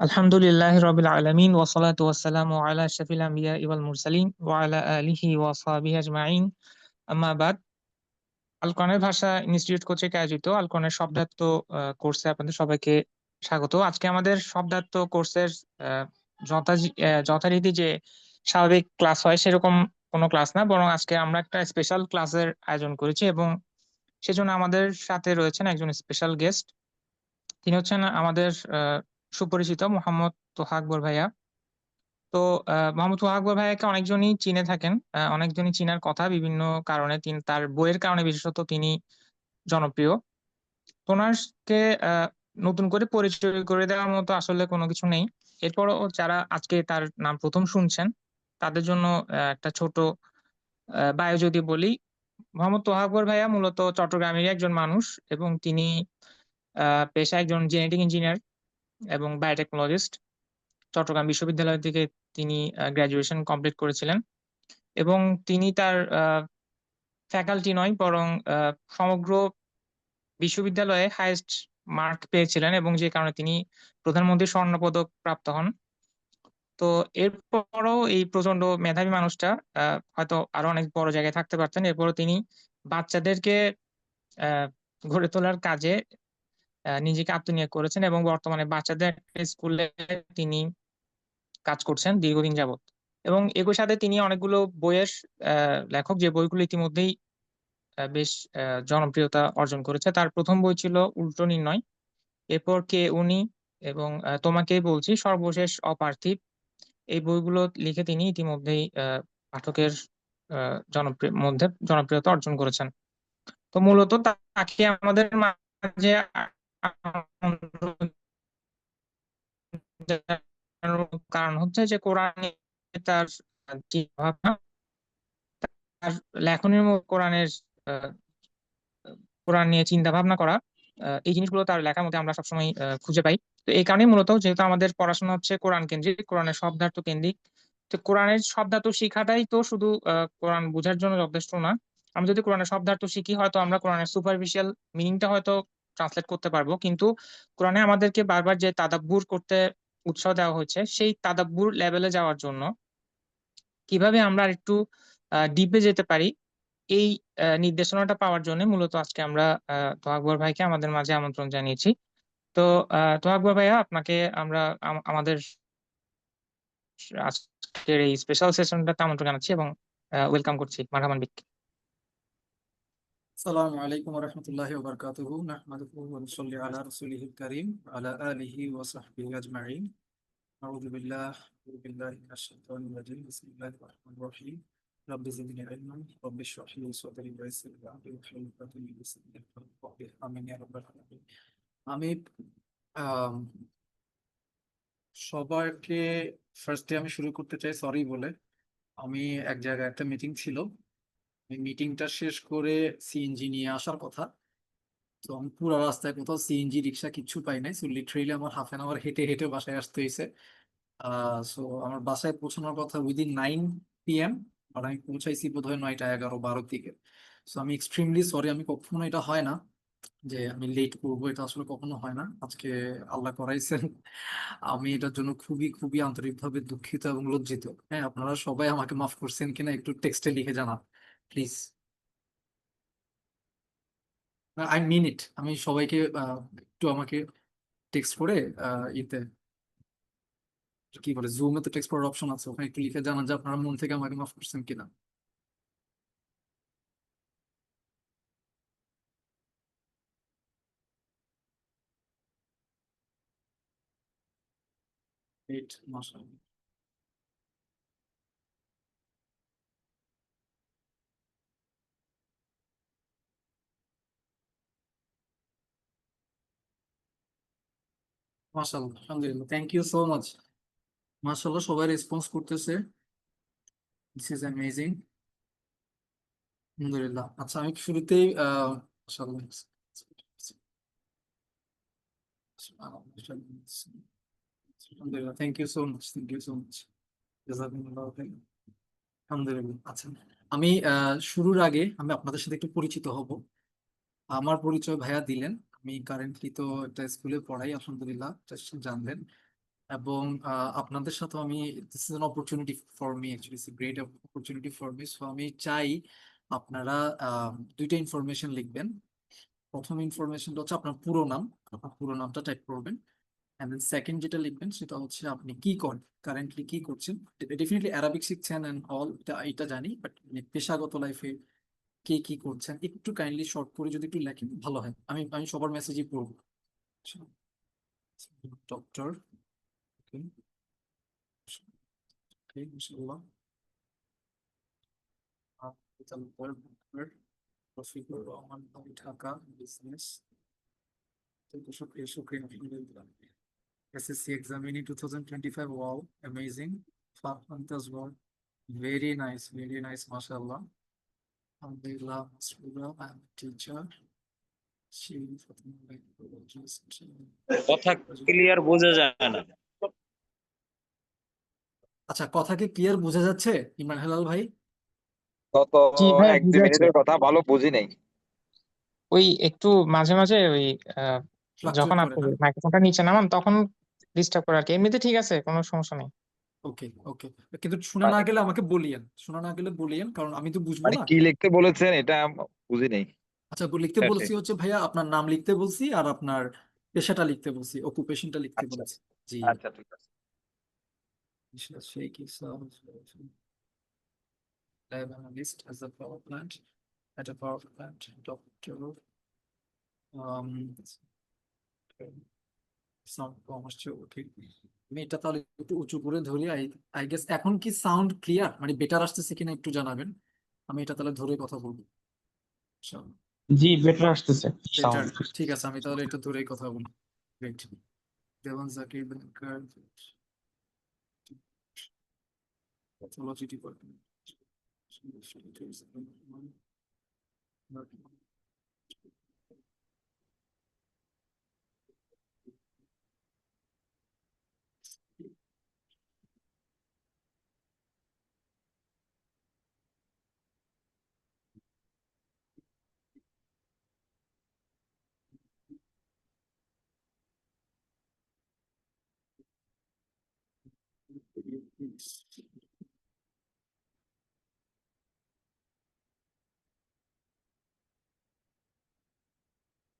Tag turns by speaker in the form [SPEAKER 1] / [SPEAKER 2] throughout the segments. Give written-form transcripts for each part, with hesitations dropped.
[SPEAKER 1] আলহামদুলিল্লাহ রবিল আলমিন ওয়াসালাতু ওয়াসসালামু আলা আশরাফিল আম্বিয়া ওয়াল মুরসালিন ওয়া আলা আলিহি ওয়া সাহবিহি আজমাইন আম্মা বাদ। আল কোরআনের ভাষা ইনস্টিটিউট কর্তৃক আয়োজিত আল কোরআনের শব্দার্থ কোর্সে আপনাদের সবাইকে স্বাগত। আজকে আমাদের শব্দার্থ কোর্সের যথারীতি যে স্বাভাবিক ক্লাস হয় সেরকম কোনো ক্লাস না, বরং আজকে আমরা একটা স্পেশাল ক্লাসের আয়োজন করেছি এবং সেজন্য আমাদের সাথে রয়েছেন একজন স্পেশাল গেস্ট। তিনি হচ্ছেন আমাদের সুপরিচিত মোহাম্মদ তোহা আকবর ভাইয়া। তো মোহাম্মদ তোহা আকবর ভাইয়াকে অনেকজনই চিনে থাকেন, অনেকজনই চিনার কথা বিভিন্ন কারণে। তিনি তার বইয়ের কারণে বিশেষত তিনি জনপ্রিয়। তো ওনারকে নতুন করে পরিচয় করে দেওয়ার মতো আসলে কোনো কিছু নেই। এরপরও যারা আজকে তার নাম প্রথম শুনছেন তাদের জন্য একটা ছোট বায়ো যদি বলি। মোহাম্মদ তোহা আকবর ভাইয়া মূলত চট্টগ্রামেরই একজন মানুষ এবং তিনি পেশায় একজন জেনেটিক ইঞ্জিনিয়ার এবং বায়োটেকনোলজিস্ট। চট্টগ্রাম বিশ্ববিদ্যালয় থেকে তিনি গ্রাজুয়েশন কমপ্লিট করেছিলেন এবং তিনি তার ফ্যাকাল্টি নয় বরং সমগ্র বিশ্ববিদ্যালয়ে হাইয়েস্ট মার্ক পেয়েছিলেন এবং যে কারণে তিনি প্রধানমন্ত্রীর স্বর্ণপদক প্রাপ্ত হন। তো এরপরও এই প্রচন্ড মেধাবী মানুষটা হয়তো আরো অনেক বড় জায়গায় থাকতে পারতেন। এরপরও তিনি বাচ্চাদেরকে আহ গড়ে তোলার কাজে নিজেকে আত্মনিয়োগ করেছেন এবং বর্তমানে বাচ্চাদের একটা স্কুলে তিনি কাজ করছেন দীর্ঘদিন যাবত। এবং একই সাথে তিনি অনেকগুলো বইয়ের লেখক, যে বইগুলো ইতিমধ্যেই বেশ জনপ্রিয়তা অর্জন করেছে। তার প্রথম বই ছিল উল্টো নির্ণয়, এরপর কে উনি এবং তোমাকেই বলছি, সর্বশেষ অপার্থিব। এই বইগুলো লিখে তিনি ইতিমধ্যেই পাঠকের জনপ্রিয়তা অর্জন করেছেন। তো মূলত তাকে আমাদের মাঝে জানানোর কারণ হচ্ছে যে কোরআনে তার চিন্তা ভাবনা, তার লেখনীর মধ্যে আহ, কোরআন নিয়ে চিন্তা ভাবনা করা, এই জিনিসগুলো তার লেখার মধ্যে আমরা সবসময় খুঁজে পাই। তো এই কারণে মূলত, যেহেতু আমাদের পড়াশোনা হচ্ছে কোরআন কেন্দ্রিক, কোরআনের শব্দার্থ কেন্দ্রিক, তো কোরআনের শব্দার্থ শিখাটাই তো শুধু কোরআন বোঝার জন্য যথেষ্ট না। আমরা যদি কোরআনের শব্দার্থ শিখি হয়তো আমরা কোরআনের সুপারফিশিয়াল মিনিংটা হয়তো ট্রান্সলেট করতে পারবো, কিন্তু কোরআনে আমাদেরকে বারবার যে তাদাব্বুর করতে উৎসাহ দেওয়া হয়েছে, সেই তাদাব্বুর লেভেলে যাওয়ার জন্য কিভাবে আমরা একটু ডিপে যেতে পারি, এই নির্দেশনাটা পাওয়ার জন্য মূলত আজকে আমরা তোহা আকবর ভাইকে আমাদের মাঝে আমন্ত্রণ জানিয়েছি। তো তোহা আকবর ভাইয়া, আপনাকে আমরা আমাদের আজকের এই স্পেশাল সেশনটাতে আমন্ত্রণ জানাচ্ছি এবং ওয়েলকাম করছি। মারহাবান বিক।
[SPEAKER 2] আসসালামু আলাইকুম ওরহমতুল্লাহি ওবরকাতুহু নাহমাদুহু ওয়া নুসাল্লি আলা রাসূলিহিল কারীম ওয়া আলা আলিহি ওয়া সাহবিহি আজমাইন। আউযু বিল্লাহি মিনাশ শাইতানির রাজীম। বিসমিল্লাহির রাহমানির রাহিম। রাব্বি জিদনি ইলমান রাব্বি ইশরাহ লি সাদরি ওয়া ইয়াসসির লি আমরি ওয়াহলুল উকদাতাম মিন লিসানি ইয়াফকাহু কওলি। আমিন ইয়া রাব্বাল আলামিন। আমি আম, সবাইকে ফার্স্টে আমি শুরু করতে চাই সরি বলে। আমি এক জায়গায় একটা মিটিং ছিল, এই মিটিংটা শেষ করে সিএনজি নিয়ে আসার কথা। তো আমি পুরো রাস্তায় কোথাও সিএনজি রিক্সা কিচ্ছু পাই নাই, সো লিটারেলি আমার হাফ অ্যান আওয়ার হেঁটে হেঁটে বাসায় আসতে হয়েছে। সো আমার বাসায় পৌঁছানোর কথা উইদিন 9 PM, আর আমি পৌঁছাইছি বোধহয় 9টা 11 12 দিকে। সো আমি এক্সট্রিমলি সরি, আমি কখনো এটা হয় না যে আমি লেট করবো, এটা আসলে কখনো হয় না, আজকে আল্লাহ করাইছেন। আমি এটার জন্য খুবই খুবই আন্তরিকভাবে দুঃখিত এবং লজ্জিত। হ্যাঁ, আপনারা সবাই আমাকে মাফ করছেন কিনা একটু টেক্সটে লিখে জানান প্লিজ। আই মিন ইট। আমি সবাইকে একটু আমাকে টেক্সট করে ইতে কি বলে, জুমে তো টেক্সট করার অপশন আছে, ওখানে একটু লিখে জানান যে আপনারা মন থেকে আমাকে মাফ করছেন কিনা। এইট, মাশাআল্লাহ। মাশাআল্লাহ, আলহামদুলিল্লাহ, থ্যাংক ইউ সো মাচ। মাশাআল্লাহ, সবাই রেসপন্স করতেছে, দিস ইজ অ্যামেজিং। আলহামদুলিল্লাহ। আচ্ছা, আমি শুরুতেই মাশাআল্লাহ, আলহামদুলিল্লাহ, thank you so much, thank you so much, জাযাকুমুল্লাহ খাইর। আলহামদুলিল্লাহ। আচ্ছা, আমি শুরুর আগে আমি আপনাদের সাথে একটু পরিচিত হব। আমার পরিচয় ভাইয়া দিলেন। আমি কারেন্টলি তো একটা স্কুলে পড়াই, আলহামদুলিল্লাহ, জানলেন। এবং আপনাদের সাথে আমি this is an opportunity for me, actually it's great opportunity for me. So আমি চাই আপনারা দুইটা ইনফরমেশন লিখবেন। প্রথম ইনফরমেশনটা হচ্ছে আপনার পুরো নাম, আপনার পুরো নামটা টাইপ করবেন। এন্ড দেন সেকেন্ড যেটা লিখবেন সেটা হচ্ছে আপনি কি করেন, কারেন্টলি কি করছেন। ডেফিনেটলি অ্যারাবিক শিখছেন এন্ড অল, এটা জানি, বাট পেশাগত লাইফে কে কি করছেন একটু কাইন্ডলি শর্ট করে যদি একটু লেখেন ভালো হয়। আমি আমি সবার মেসেজই পড়বো। ডক্টর, ওকে, ওকে, ইনশাআল্লাহ। রফিকুর রহমান, ঢাকা, বিজনেস। শুক্রিয়া, শুক্রিয়া, আলহামদুলিল্লাহ। SSC examinee 2025. Wow, amazing. Farhan as well. Very nice, mashallah. Alhamdulillah, Masrura, I'm a teacher. She is
[SPEAKER 3] কথা ক্লিয়ার বোঝা যায় না।
[SPEAKER 2] আচ্ছা, কথা কি ক্লিয়ার বোঝা যাচ্ছে ইমরান হেলাল ভাই?
[SPEAKER 4] গত
[SPEAKER 1] জি ভাই,
[SPEAKER 4] এক দুই
[SPEAKER 1] বুঝাচ্ছে।
[SPEAKER 4] মিনিটের কথা ভালো বুঝি নাই।
[SPEAKER 1] ওই একটু মাঝে মাঝে ওই যখন
[SPEAKER 2] ফ্লাকচুয়েট করে
[SPEAKER 1] আপনি
[SPEAKER 2] না?
[SPEAKER 1] মাইক্রোফোনটা নিচে নামান তখন ডিস্টার্ব করে আর কি। এমনিতে ঠিক আছে, কোনো সমস্যা নেই।
[SPEAKER 2] ওকে, ওকে। কিন্তু শোনা না গেলে আমাকে বলিয়েন, শোনা না গেলে বলিয়েন, কারণ আমি তো বুঝবো
[SPEAKER 4] মানে
[SPEAKER 2] না।
[SPEAKER 4] কি লিখতে বলেছেন এটা বুঝি নাই
[SPEAKER 2] আচ্ছা, লিখতে
[SPEAKER 4] শেষে।
[SPEAKER 2] বলছি হচ্ছে ভাইয়া আপনার নাম লিখতে বলছি আর আপনার পেশাটা লিখতে বলছি, অকুপেশনটা লিখতে
[SPEAKER 4] আচ্ছা
[SPEAKER 2] বলছি। জি।
[SPEAKER 4] আচ্ছা, ঠিক আছে।
[SPEAKER 2] Sheikh is lab analyst as a power plant, at a power plant. Doctor, um, sound commerce, okay. আমি এটা তাহলে একটু উঁচু করে ধরি। আই গেস এখন কি সাউন্ড ক্লিয়ার, মানে বেটার আসতেছে কিনা একটু জানাবেন। আমি এটা তাহলে ধরে কথা বলবো।
[SPEAKER 1] জি, বেটার আসতেছে
[SPEAKER 2] বেটার,
[SPEAKER 1] সাউন্ড।
[SPEAKER 2] ঠিক আছে, আমি তাহলে একটু ধরেই কথা বলি। গ্রেট। দেওয়ান জাকির ব্যাংকার, প্যাথোলজি ডিপার্টমেন্ট।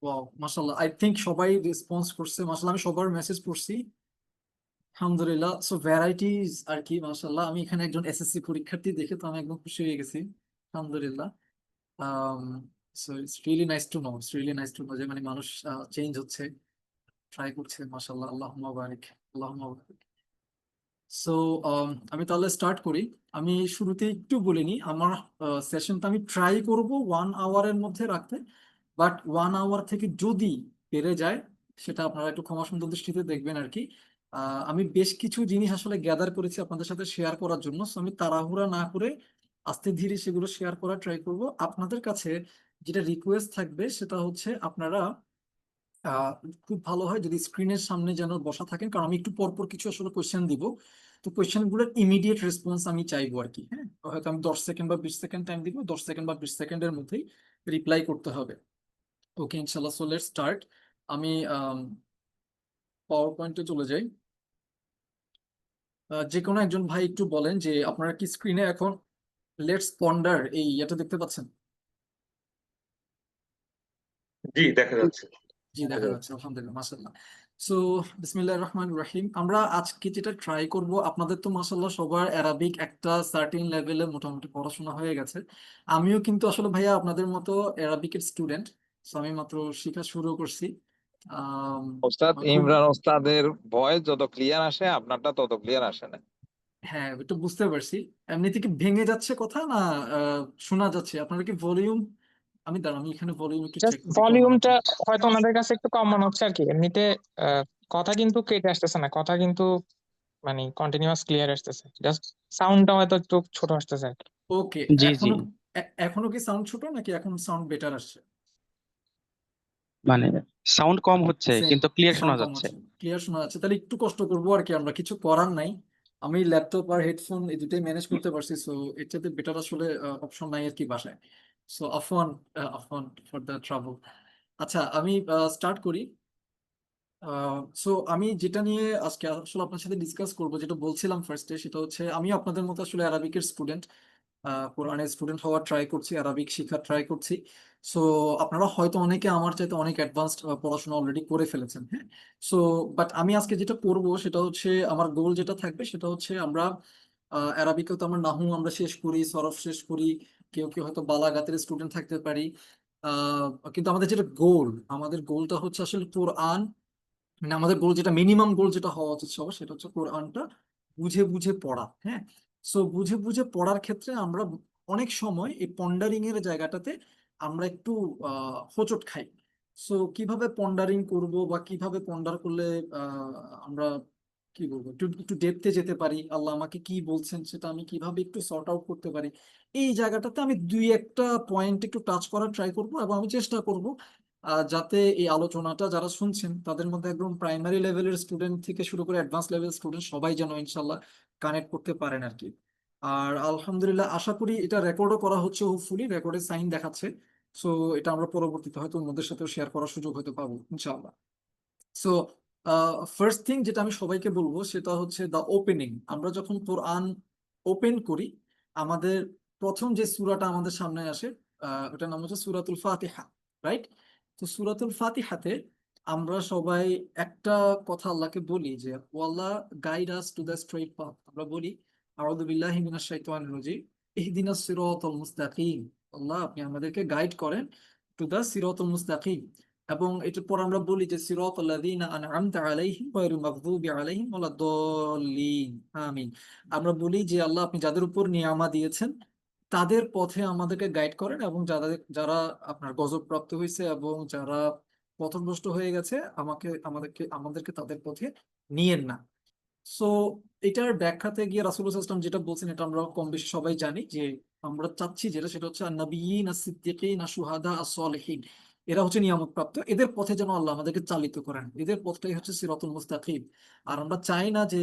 [SPEAKER 2] ওয়াও, মাশাআল্লাহ, আই থিংক সবাই রেসপন্স করছে, মাশাআল্লাহ। আমি সবার মেসেজ পড়ছি, আলহামদুলিল্লাহ। সো ভ্যারাইটিস আর কি, মাশাআল্লাহ। আমি এখানে একজন এসএসসি পরীক্ষার্থী দেখে তো আমি একদম খুশি হয়ে গেছি, আলহামদুলিল্লাহ। So it's really nice to know, it's really nice to know যে মানে মানুষ চেঞ্জ হচ্ছে, ট্রাই করছে, মাশাআল্লাহ। আল্লাহুম্মা বারিক, আল্লাহুম্মা বারিক। সো আমি তাহলে স্টার্ট করি। আমি শুরুতে একটু বলিনি, আমার সেশনটা আমি ট্রাই করব 1 আওয়ারের মধ্যে রাখতে, বাট 1 আওয়ার থেকে যদি বেড়ে যায় সেটা আপনারা একটু ক্ষমা সুন্দর দৃষ্টিতে দেখবেন আর কি। আমি বেশ কিছু জিনিস আসলে গ্যাদার করেছি আপনাদের সাথে শেয়ার করার জন্য, সো আমি তাড়াহুড়া না করে আস্তে ধীরে সেগুলো শেয়ার করার ট্রাই করব। আপনাদের কাছে যেটা রিকোয়েস্ট থাকবে সেটা হচ্ছে আপনারা আহ খুব ভালো হয় যদি স্ক্রিনের সামনে যেন বসা থাকেন, কারণ আমি একটু পরপর কিছু আসলে কোয়েশ্চেন দিব। তো কোয়েশ্চেন গুলোর ইমিডিয়েট রেসপন্স আমি চাইবো আর কি। হ্যাঁ, হয়তো আমি 10 সেকেন্ড বা 20 সেকেন্ড টাইম দিব, 10 সেকেন্ড বা 20 সেকেন্ডের মধ্যেই রিপ্লাই করতে হবে। ওকে, ইনশাল্লাহ। So let's start. আমি পাওয়ার পয়েন্টে চলে যাই। যে কোনো একজন ভাই একটু বলেন যে আপনারা কি স্ক্রিনে এখন লেটস পন্ডার এই এটা দেখতে পাচ্ছেন?
[SPEAKER 5] জি, দেখা যাচ্ছে।
[SPEAKER 2] জি, দেখা যাচ্ছে, আলহামদুলিল্লাহ, মাশাআল্লাহ। সো বিসমিল্লাহির রহমানির রহিম। আমরা আজকে যেটা ট্রাই করব, আপনাদের তো মাশাআল্লাহ সবার অ্যারাবিক একটা সার্টেন লেভেলে মোটামুটি পড়াশোনা হয়ে গেছে। আমিও কিন্তু আসলে ভাইয়া আপনাদের মতো অ্যারাবিকের স্টুডেন্ট, সো আমি মাত্র শেখা শুরু করছি। আম,
[SPEAKER 4] ওস্তাদ
[SPEAKER 2] খুব,
[SPEAKER 4] ইমরান ওস্তাদের ভয়েস যত ক্লিয়ার আসে আপনারটা তত ক্লিয়ার আসে না।
[SPEAKER 2] হ্যাঁ, একটু বুঝতে পারছি। এমনিতে কি ভেঙে যাচ্ছে কথা না শোনা যাচ্ছে? আপনারা কি ভলিউম, আমি এখানে ভলিউম একটু
[SPEAKER 1] জাস্ট
[SPEAKER 2] চেক করি কেমন
[SPEAKER 1] ভলিউমটা
[SPEAKER 2] আপনার।
[SPEAKER 1] হয়তো ওনাদের কাছে একটু কম মনে হচ্ছে আর কি। এমনিতে আহ, কথা কিন্তু কেটে আসতেছে না, কথা কিন্তু মানে কন্টিনিউয়াস ক্লিয়ার আসতেছে, জাস্ট সাউন্ডটা হয়তো একটু ছোট আসতেছে আর কি।
[SPEAKER 2] ওকে,
[SPEAKER 3] জি জি,
[SPEAKER 2] এখনো এখনো কি সাউন্ড ছোট নাকি এখন সাউন্ড বেটার আসছে?
[SPEAKER 3] মানে সাউন্ড কম হচ্ছে
[SPEAKER 2] সেম,
[SPEAKER 3] কিন্তু ক্লিয়ার
[SPEAKER 2] সাউন্ড
[SPEAKER 3] শোনা
[SPEAKER 2] কম
[SPEAKER 3] যাচ্ছে।
[SPEAKER 2] হচ্ছে, ক্লিয়ার শোনা যাচ্ছে। তাহলে একটু কষ্ট করবো আর কি, আমরা কিছু করার নাই। আমি ল্যাপটপ আর হেডফোন এই দুটাই ম্যানেজ করতে পারছি, সো এর চাইতে বেটার আসলে অপশন নাই আর কি বাসায়। So Afwan, Afwan for the trouble. আচ্ছা, আমি স্টার্ট করি। সো আমি যেটা নিয়ে আজকে আসলে আপনার সাথে ডিসকাস করবো, যেটা বলছিলাম ফার্স্টে, সেটা হচ্ছে আমি আপনাদের মতো আসলে অ্যারাবিকের স্টুডেন্ট, কোরআনের স্টুডেন্ট হওয়ার ট্রাই করছি, অ্যারাবিক শেখার ট্রাই করছি। সো আপনারা হয়তো অনেকে আমার চাইতে অনেক অ্যাডভান্সড পড়াশোনা অলরেডি করে ফেলেছেন, হ্যাঁ। সো বাট আমি আজকে যেটা করব সেটা হচ্ছে, আমার গোল যেটা থাকবে সেটা হচ্ছে, আমরা অ্যারাবিকেও তো আমরা নাহু আমরা শেষ করি, সরফ শেষ করি, কেউ কেউ হয়তো বালাগাতের স্টুডেন্ট থাকতে পারি। কিন্তু আমাদের যেটা গোল, আমাদের গোলটা হচ্ছে আসলে কোরআন, মানে আমাদের গোল যেটা, মিনিমাম গোল যেটা হওয়া উচিত সবার, সেটা হচ্ছে কোরআনটা বুঝে বুঝে পড়া, হ্যাঁ। সো বুঝে বুঝে পড়ার ক্ষেত্রে আমরা অনেক সময় এই পন্ডারিং এর জায়গাটাতে আমরা একটু হোঁচট খাই। সো কিভাবে পন্ডারিং করব, বা কিভাবে পন্ডার করলে আমরা কি বলবো, একটু একটু ডেপথে যেতে পারি, আল্লাহ আমাকে কি বলছেন সেটা আমি কিভাবে একটু সর্ট আউট করতে পারি, এই জায়গাটাতে আমি দুই একটা পয়েন্ট একটু টাচ করার ট্রাই করব, এবং আমি চেষ্টা করব যাতে এই আলোচনাটা যারা শুনছেন তাদের মধ্যে একদম প্রাইমারি লেভেলের স্টুডেন্ট থেকে শুরু করে অ্যাডভান্স লেভেল স্টুডেন্ট সবাই যেন ইনশাল্লাহ কানেক্ট করতে পারেন আর কি। আর আলহামদুলিল্লাহ আশা করি এটা রেকর্ডও করা হচ্ছে, হোপফুলি রেকর্ডের সাইন দেখাচ্ছে। সো এটা আমরা পরবর্তীতে হয়তো অন্যদের সাথেও শেয়ার করার সুযোগ হতে পাবো ইনশাল্লাহ। সো ফার্স্ট থিং যেটা আমি সবাইকে বলবো সেটা হচ্ছে দ্য ওপেনিং। আমরা যখন কোরআন ওপেন করি, আমাদের প্রথম যে সূরাটা আমাদের সামনে আসে, ওটার নাম হচ্ছে সূরাতুল ফাতিহা, রাইট? তো সূরাতুল ফাতিহাতে আমরা সবাই একটা কথা আল্লাহকে বলি যে, ও Allah, guide us to the straight path. আমরা বলি আউযু বিল্লাহি মিনাশ শাইতানির রাজিম, ইহদিনাস সিরাতাল মুস্তাকিম। আল্লাহ, আপনি আমাদেরকে গাইড করেন টু দ্য সিরাতাল মুস্তাকিম। এবং এটার পর আমরা বলি যে সিরাতাল্লাযীনা আনআমতা আলাইহিম গায়রিল মাগদুবি আলাইহিম ওয়ালাদ-দাল্লিন, আমিন। আমরা বলি যে আল্লাহ, আপনি যাদের উপর নিয়ামা দিয়েছেন তাদের পথে আমাদেরকে গাইড করেন, এবং যারা আপনার গজবপ্রাপ্ত হয়েছে এবং যারা পথভ্রষ্ট হয়ে গেছে, আমাদেরকে তাদের পথে নিয়েন না। সো এটার ব্যাখ্যাতে গিয়ে রাসূলুল্লাহ সাল্লাল্লাহু আলাইহি ওয়াসাল্লাম যেটা বলছেন, এটা আমরা কম বেশি সবাই জানি, যে আমরা চাচ্ছি যেটা, সেটা হচ্ছে আন-নাবিয়্যিন আস-সিদ্দীকিন আশ-শুহাদা আস-সালিহিন। এরা হচ্ছে নিয়ামত প্রাপ্ত, এদের পথে যেন আল্লাহ আমাদেরকে চালিত করেন, এদের পথটাই হচ্ছে সিরাতুল মুস্তাকিম। আর আমরা চাই না যে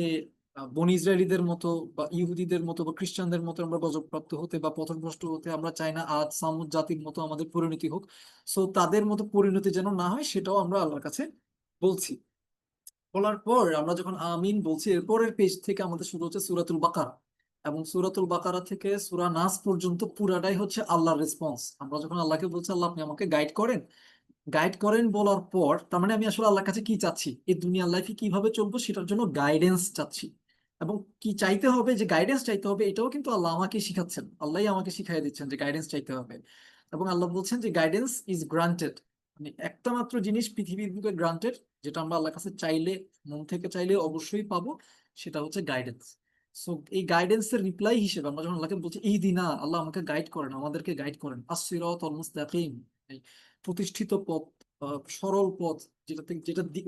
[SPEAKER 2] বনি ইসরায়েলীদের মতো বা ইহুদিদের মতো বা খ্রিস্টানদের মতো আমরা গজবপ্রাপ্ত হতে বা পথভ্রষ্ট হতে। আমরা চাই না আদ সামুদ জাতির মতো আমাদের পরিণতি হোক। সো তাদের মতো পরিণতি যেন না হয়, সেটাও আমরা আল্লাহর কাছে বলছি। বলার পর আমরা যখন আমিন বলছি, এরপরের পেজ থেকে আমাদের শুরু হচ্ছে সূরাতুল বাকারা, এবং সূরাতুল বাকারা থেকে সূরা নাস পর্যন্ত পুরাটাই হচ্ছে আল্লাহর রেসপন্স। আমরা যখন আল্লাহকে বলছি, আল্লাহ আপনি আমাকে গাইড করেন, গাইড করেন বলার পর তার মানে আমি আসলে আল্লাহর কাছে কি চাচ্ছি, এই দুনিয়ার লাইফে কিভাবে চলবো সেটার জন্য গাইডেন্স চাচ্ছি। এবং কি চাইতে হবে, যে গাইডেন্স চাইতে হবে, এটাও কিন্তু আল্লাহ আমাকে শিখাচ্ছেন, আল্লাহই আমাকে শিখাই দিচ্ছেন যে গাইডেন্স চাইতে হবে। এবং আল্লাহ বলছেন যে গাইডেন্স ইজ গ্রান্টেড, মানে একটা মাত্র জিনিস পৃথিবীর বুকে গ্রান্টেড, যেটা আমরা আল্লাহর কাছে চাইলে, মন থেকে চাইলে অবশ্যই পাবো, সেটা হচ্ছে গাইডেন্স। সো এই গাইডেন্সের রিপ্লাই হিসেবে আমরা যখন আল্লাহকে বলছি ইহদিনা, আল্লাহ আমাকে গাইড করেন, আমাদেরকে গাইড করেন, আস-সিরাতাল মুস্তাকিম, এই প্রতিষ্ঠিত পথ, সরল পথ,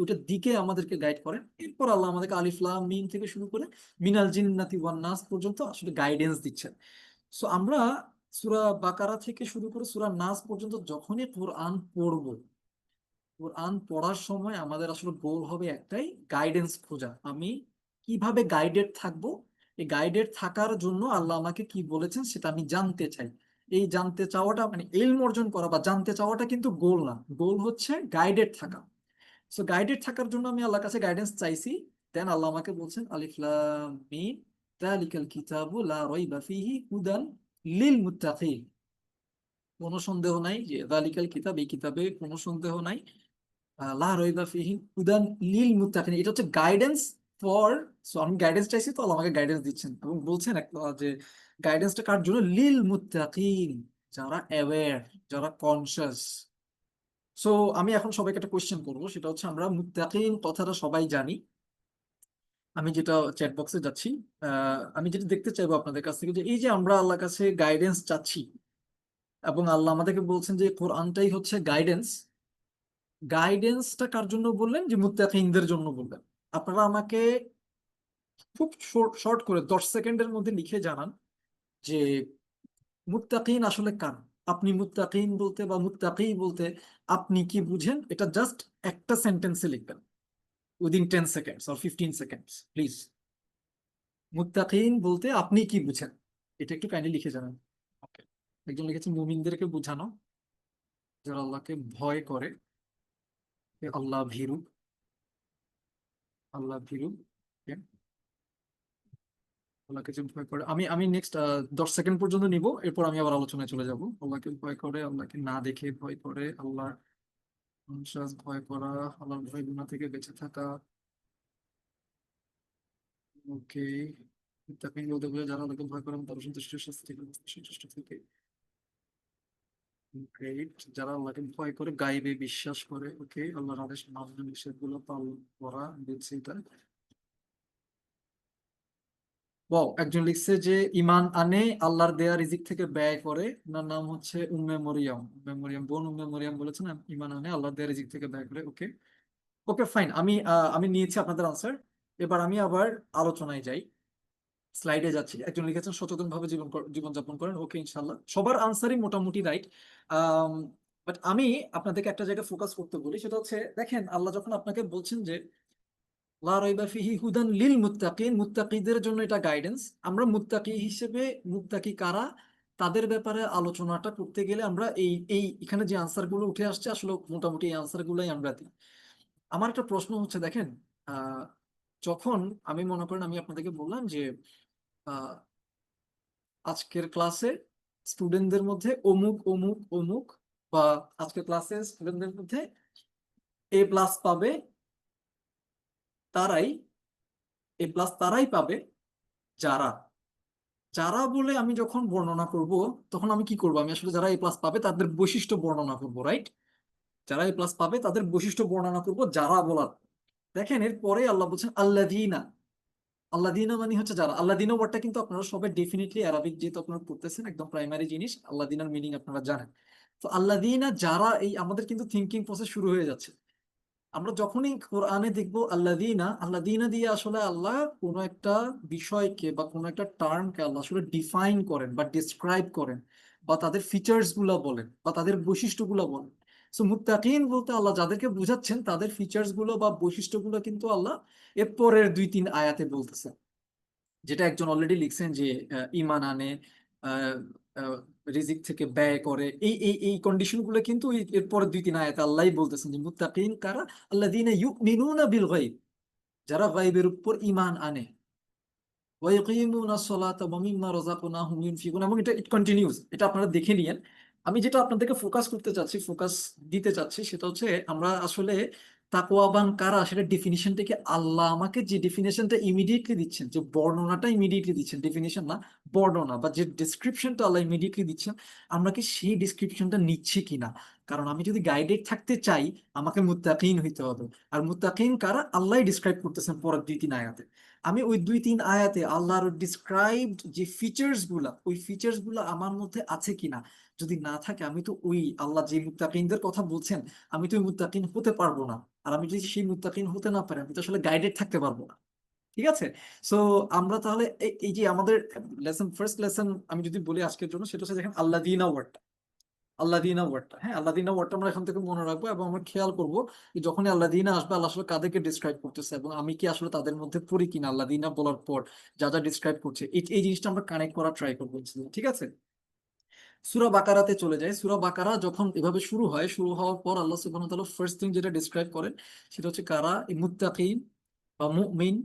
[SPEAKER 2] ওইটার দিকে আমাদেরকে গাইড করেন। এরপর আল্লাহ আমাদেরকে আলিফ লাম মিম থেকে শুরু করে মিনাল জিন্নাতি ওয়ান নাস পর্যন্ত আসলে গাইডেন্স দিচ্ছেন। সো আমরা সূরা বাকারা থেকে শুরু করে সূরা নাস পর্যন্ত যখনই কোরআন পড়বো, কোরআন পড়ার সময় আমাদের আসলে গোল হবে একটাই, গাইডেন্স খোঁজা। আমি কিভাবে গাইডেড থাকবো, এই গাইডেড থাকার জন্য আল্লাহ আমাকে কি বলেছেন সেটা আমি জানতে চাই। এই জানতে চাওয়াটা, মানে ইলম অর্জন করা বা জানতে চাওয়াটা কিন্তু গোল না, গোল হচ্ছে গাইডেড থাকা। সো গাইডেড থাকার জন্য আমি আল্লাহর কাছে গাইডেন্স চাইছি। দেন আল্লাহ আমাকে বলছেন আলিফ লাম মিম যালিকাল কিতাবু লা রাইবা ফিহি হুদান লিল মুত্তাকিন। কোনো সন্দেহ নাই যে যালিকাল কিতাব, এই কিতাবে কোনো সন্দেহ নাই, লা রাইবা ফিহি হুদান লিল মুত্তাকিন, এটা হচ্ছে গাইডেন্স ফর। সো আমি গাইডেন্স চাইছি, তো আল্লাহ আমাকে গাইডেন্স দিচ্ছেন এবং বলছেন একটা যে গাইডেন্সটা কার জন্য, লিল মুত্তাকিন, যারা অ্যাওয়্যার, যারা কনসিয়াস। সো আমি এখন সবাইকে একটা কোয়েশ্চেন করবো, সেটা হচ্ছে আমরা মুত্তাকিন কথাটা সবাই জানি। আমি যেটা চ্যাট বক্সে যাচ্ছি, আমি যেটা দেখতে চাইবো আপনাদের কাছ থেকে, যে এই যে আমরা আল্লাহর কাছে গাইডেন্স চাচ্ছি এবং আল্লাহ আমাদেরকে বলছেন যে কোরআনটাই হচ্ছে গাইডেন্স, গাইডেন্সটা কার জন্য বললেন, যে মুত্তাকিনদের জন্য বললেন। আপনারা আমাকে খুব শর্ট করে 10 সেকেন্ডের মধ্যে লিখে জানান যে মুত্তাকিন আসলে কার। আপনি মুত্তাকিন বলতে বা মুত্তাকি বলতে আপনি কি বুঝেন, এটা জাস্ট একটা সেন্টেন্সে লিখবেন, within 10 seconds or 15 seconds please. মুত্তাকিন বলতে আপনি কি বুঝেন, এটা একটু কাইন্ডলি লিখে জানান। ওকে, একজন লিখেছে মুমিনদেরকে বোঝানো যারা আল্লাহকে ভয় করে, আল্লাহ ভীরু। আল্লাহ ভীরু। Okay? আল্লাহকে যে ভয় করে, আমি আমি নেক্সট 10 সেকেন্ড পর্যন্ত নিব, এরপর আমি আবার আলোচনায় চলে যাব। আল্লাহকে ভয় করে, আল্লাহকে না দেখে ভয় করে, আল্লাহ বিশ্বাস ভয় করা, আল্লাহর ভয় গুনাহ থেকে বেঁচে থাকা। ওকে, মুত্তাকিন বলতে বোঝায় যারা আল্লাহকে ভয় করে এবং তার সন্তুষ্ট শাস্তি থেকে সন্তুষ্ট থেকে। গ্রেট, যারা আল্লাহকে ভয় করে, গায়েবে বিশ্বাস করে। ওকে, আল্লাহর আদেশ মান্য নিষেধগুলো পালন করা, বুঝছি এটা। ওয়াও, একজন লিখছে যে ইমান আনে, আল্লাহর দেয়া রিজিক থেকে ব্যয় করে। ওনার নাম হচ্ছে উম্মে মরিয়ম। উম্মে মরিয়ম বোন উম্মে মরিয়ম বলেছেন ইমান আনে, আল্লাহর দেয়া রিজিক থেকে ব্যয় করে। ওকে, ওকে ফাইন, আমি নিয়েছি আপনাদের আনসার। এবার আমি আবার আলোচনায় যাই, স্লাইডে যাচ্ছি। একজন লিখেছেন সচেতন ভাবে জীবনযাপন করেন। ওকে, ইনশাল্লাহ সবার আনসারই মোটামুটি রাইট। বাট আমি আপনাদেরকে একটা জায়গায় ফোকাস করতে বলি, সেটা হচ্ছে দেখেন আল্লাহ যখন আপনাকে বলছেন যে লা রাইবা ফিহি হুদান লিল মুত্তাকিন, মুত্তাকিদের জন্য এটা গাইডেন্স। আমরা মুত্তাকি হিসেবে, মুত্তাকি কারা তাদের ব্যাপারে আলোচনাটা করতে গেলে আমরা এই এই এখানে যে আনসার গুলো উঠে আসছে আসলে মোটামুটি এই আনসার গুলোই আমরা দিই। আমার একটা প্রশ্ন হচ্ছে দেখেন, আহ যখন আমি মনে করেন আমি আপনাদেরকে বললাম যে আহ আজকের ক্লাসে স্টুডেন্টদের মধ্যে অমুক অমুক অমুক, বা আজকের ক্লাসে স্টুডেন্টদের মধ্যে A+ পাবে তারাই, A+ তারাই পাবে যারা, যারা বলে আমি যখন বর্ণনা করব তখন আমি কি করব, আমি আসলে যারা A+ পাবে তাদের বৈশিষ্ট্য বর্ণনা করব, রাইট? যারা A+ পাবে তাদের বৈশিষ্ট্য বর্ণনা করব যারা বলার। দেখেন এর পরে আল্লাহ বলছেন আল্লাযীনা। আল্লাযীনা মানে হচ্ছে যারা। আল্লাযীনা ওয়ার্ডটা কিন্তু আপনারা সবাই ডেফিনেটলি অ্যারাবিক যেহেতু আপনারা পড়তেছেন, একদম প্রাইমারি জিনিস, আল্লাযীনার মিনিং আপনারা জানেন। তো আল্লাযীনা যারা, এই আমাদের কিন্তু থিঙ্কিং প্রসেস শুরু হয়ে যাচ্ছে। আমরা যখনই কোরআনে দেখবো আল্লাযীনা, আল্লাযীনা দিয়ে আসলে আল্লাহ কোনো একটা বিষয়কে বা কোনো একটা টার্মকে আল্লাহ আসলে ডিফাইন করেন বা ডিসক্রাইব করেন, বা তাদের ফিচার্স গুলা বলেন বা তাদের বৈশিষ্ট্যগুলো বলেন। সো মুত্তাকিন বলতে আল্লাহ যাদেরকে বুঝাচ্ছেন তাদের ফিচার্স গুলো বা বৈশিষ্ট্যগুলো কিন্তু আল্লাহ এর পরের 2-3 আয়াতে বলতেছেন, যেটা একজন অলরেডি লিখছেন যে ঈমান আনে, আহ, আহ, রিজিক থেকে ব্যয় করে, এই কন্ডিশন গুলো কিন্তু এরপরে 2-3 আয়াতে আল্লাহই বলতেছেন যে মুত্তাকিন কারা, আল্লাযীনা ইউমিনুনা বিল গায়ব, যারা গায়বের উপর ঈমান আনে, ওয়া ইয়াকিমুনাস সালাতা ওয়া মিম্মা রাযাকনাহুম ইউনফিকুন, এবং এটা ইট কন্টিনিউস, এটা আপনারা দেখে নিয়েন। আমি যেটা আপনাদেরকে ফোকাস করতে চাচ্ছি, ফোকাস দিতে চাচ্ছি, সেটা হচ্ছে আমরা আসলে তাকওয়াবান কারা সেটা ডেফিনিশন থেকে আল্লাহ আমাকে যে ডেফিনিশনটা ইমিডিয়েটলি দিচ্ছেন, যে বর্ণনাটা ইমিডিয়েটলি দিচ্ছেন, ডেফিনিশন না বর্ণনা, বা যে ডিসক্রিপশনটা আল্লাহ ইমিডিয়েটলি দিচ্ছেন, আমরা কি সেই ডিসক্রিপশনটা নিচ্ছি কিনা? কারণ আমি যদি গাইডেড থাকতে চাই আমাকে মুত্তাকিন হইতে হবে। আর মুত্তাকিন কারা আল্লাহ ডিসক্রাইব করতেছেন পরের 2-3 আয়াতে। আমি ওই 2-3 আয়াতে আল্লাহর ডিসক্রাইবড যে ফিচার্স গুলা, ওই ফিচার্স গুলা আমার মধ্যে আছে কিনা, যদি না থাকে আমি তো ওই আল্লাহ যে মুত্তাকিনদের কথা বলছেন আমি তো ওই মুত্তাকিন হতে পারবো না। আর আমি যদি সেই মুত্তাকিন হতে না পারি আমি তো আসলে গাইডেড থাকতে পারবো না। ঠিক আছে? সো আমরা তাহলে এই যে আমাদের ফার্স্ট লেসন আমি যদি বলি আজকের জন্য, সেটা হচ্ছে দেখেন আল্লাযীনা ওয়ার্ড, আল্লাযীনা ওয়ার্ডটা, হ্যাঁ আল্লাযীনা ওয়ার্ডটা আমরা এখান থেকে মনে রাখবো, এবং আমরা খেয়াল করবো যে যখনই আল্লাযীনা আসবে আল্লাহ আসলে কাদেরকে ডিসক্রাইব করতেছে, এবং আমি কি আসলে তাদের মধ্যে পড়ি কিনা আল্লাযীনা বলার পর যা যা ডিসক্রাইব করছে, এই জিনিসটা আমরা কানেক্ট করার ট্রাই করবো, ঠিক আছে? সূরা বাকারাতে চলে যায়। সূরা বাকারা যখন এভাবে শুরু হয়, শুরু হওয়ার পর আল্লাহ সুবহানাহু ওয়া তাআলা ফার্স্ট থিং যেটা ডিসক্রাইব করেন সেটা হচ্ছে কারা এই মুত্তাকিন বা মুমিন,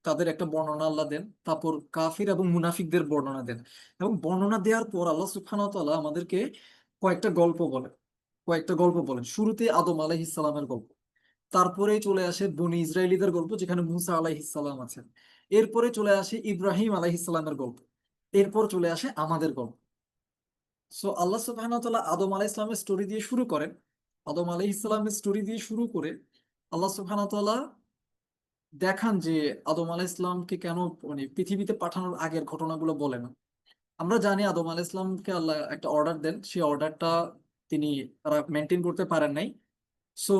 [SPEAKER 2] তাদের একটা বর্ণনা আল্লাহ দেন। তারপর কাফির এবং মুনাফিকদের বর্ণনা দেন, এবং বর্ণনা দেওয়ার পর আল্লাহ সুবহানাহু ওয়া তাআলা আমাদেরকে কয়েকটা গল্প বলেন, কয়েকটা গল্প বলেন। শুরুতে আদম আলাইহিস সালামের গল্প, তারপরে চলে আসে বনি ইসরাইলীদের গল্প যেখানে মুসা আলাইহিস সালাম আছেন, এরপরে চলে আসে ইব্রাহিম আলাইহিস সালামের গল্প, এরপর চলে আসে আমাদের গল্প। সো আল্লাহ সুবহানাহু ওয়া তাআলা আদম আলাইহিস সালামের স্টোরি দিয়ে শুরু করেন। আদম আলাইহিস সালামের স্টোরি দিয়ে শুরু করে আল্লাহ সুবহানাহু ওয়া তাআলা দেখান যে আদম আলাইহিস সালামকে কেন মানে পৃথিবীতে পাঠানোর আগের ঘটনাগুলো বলে না। আমরা জানি আদম আলাইহিস সালামকে আল্লাহ একটা অর্ডার দেন, সেই অর্ডারটা তিনি তারা মেনটেন করতে পারেন নাই। সো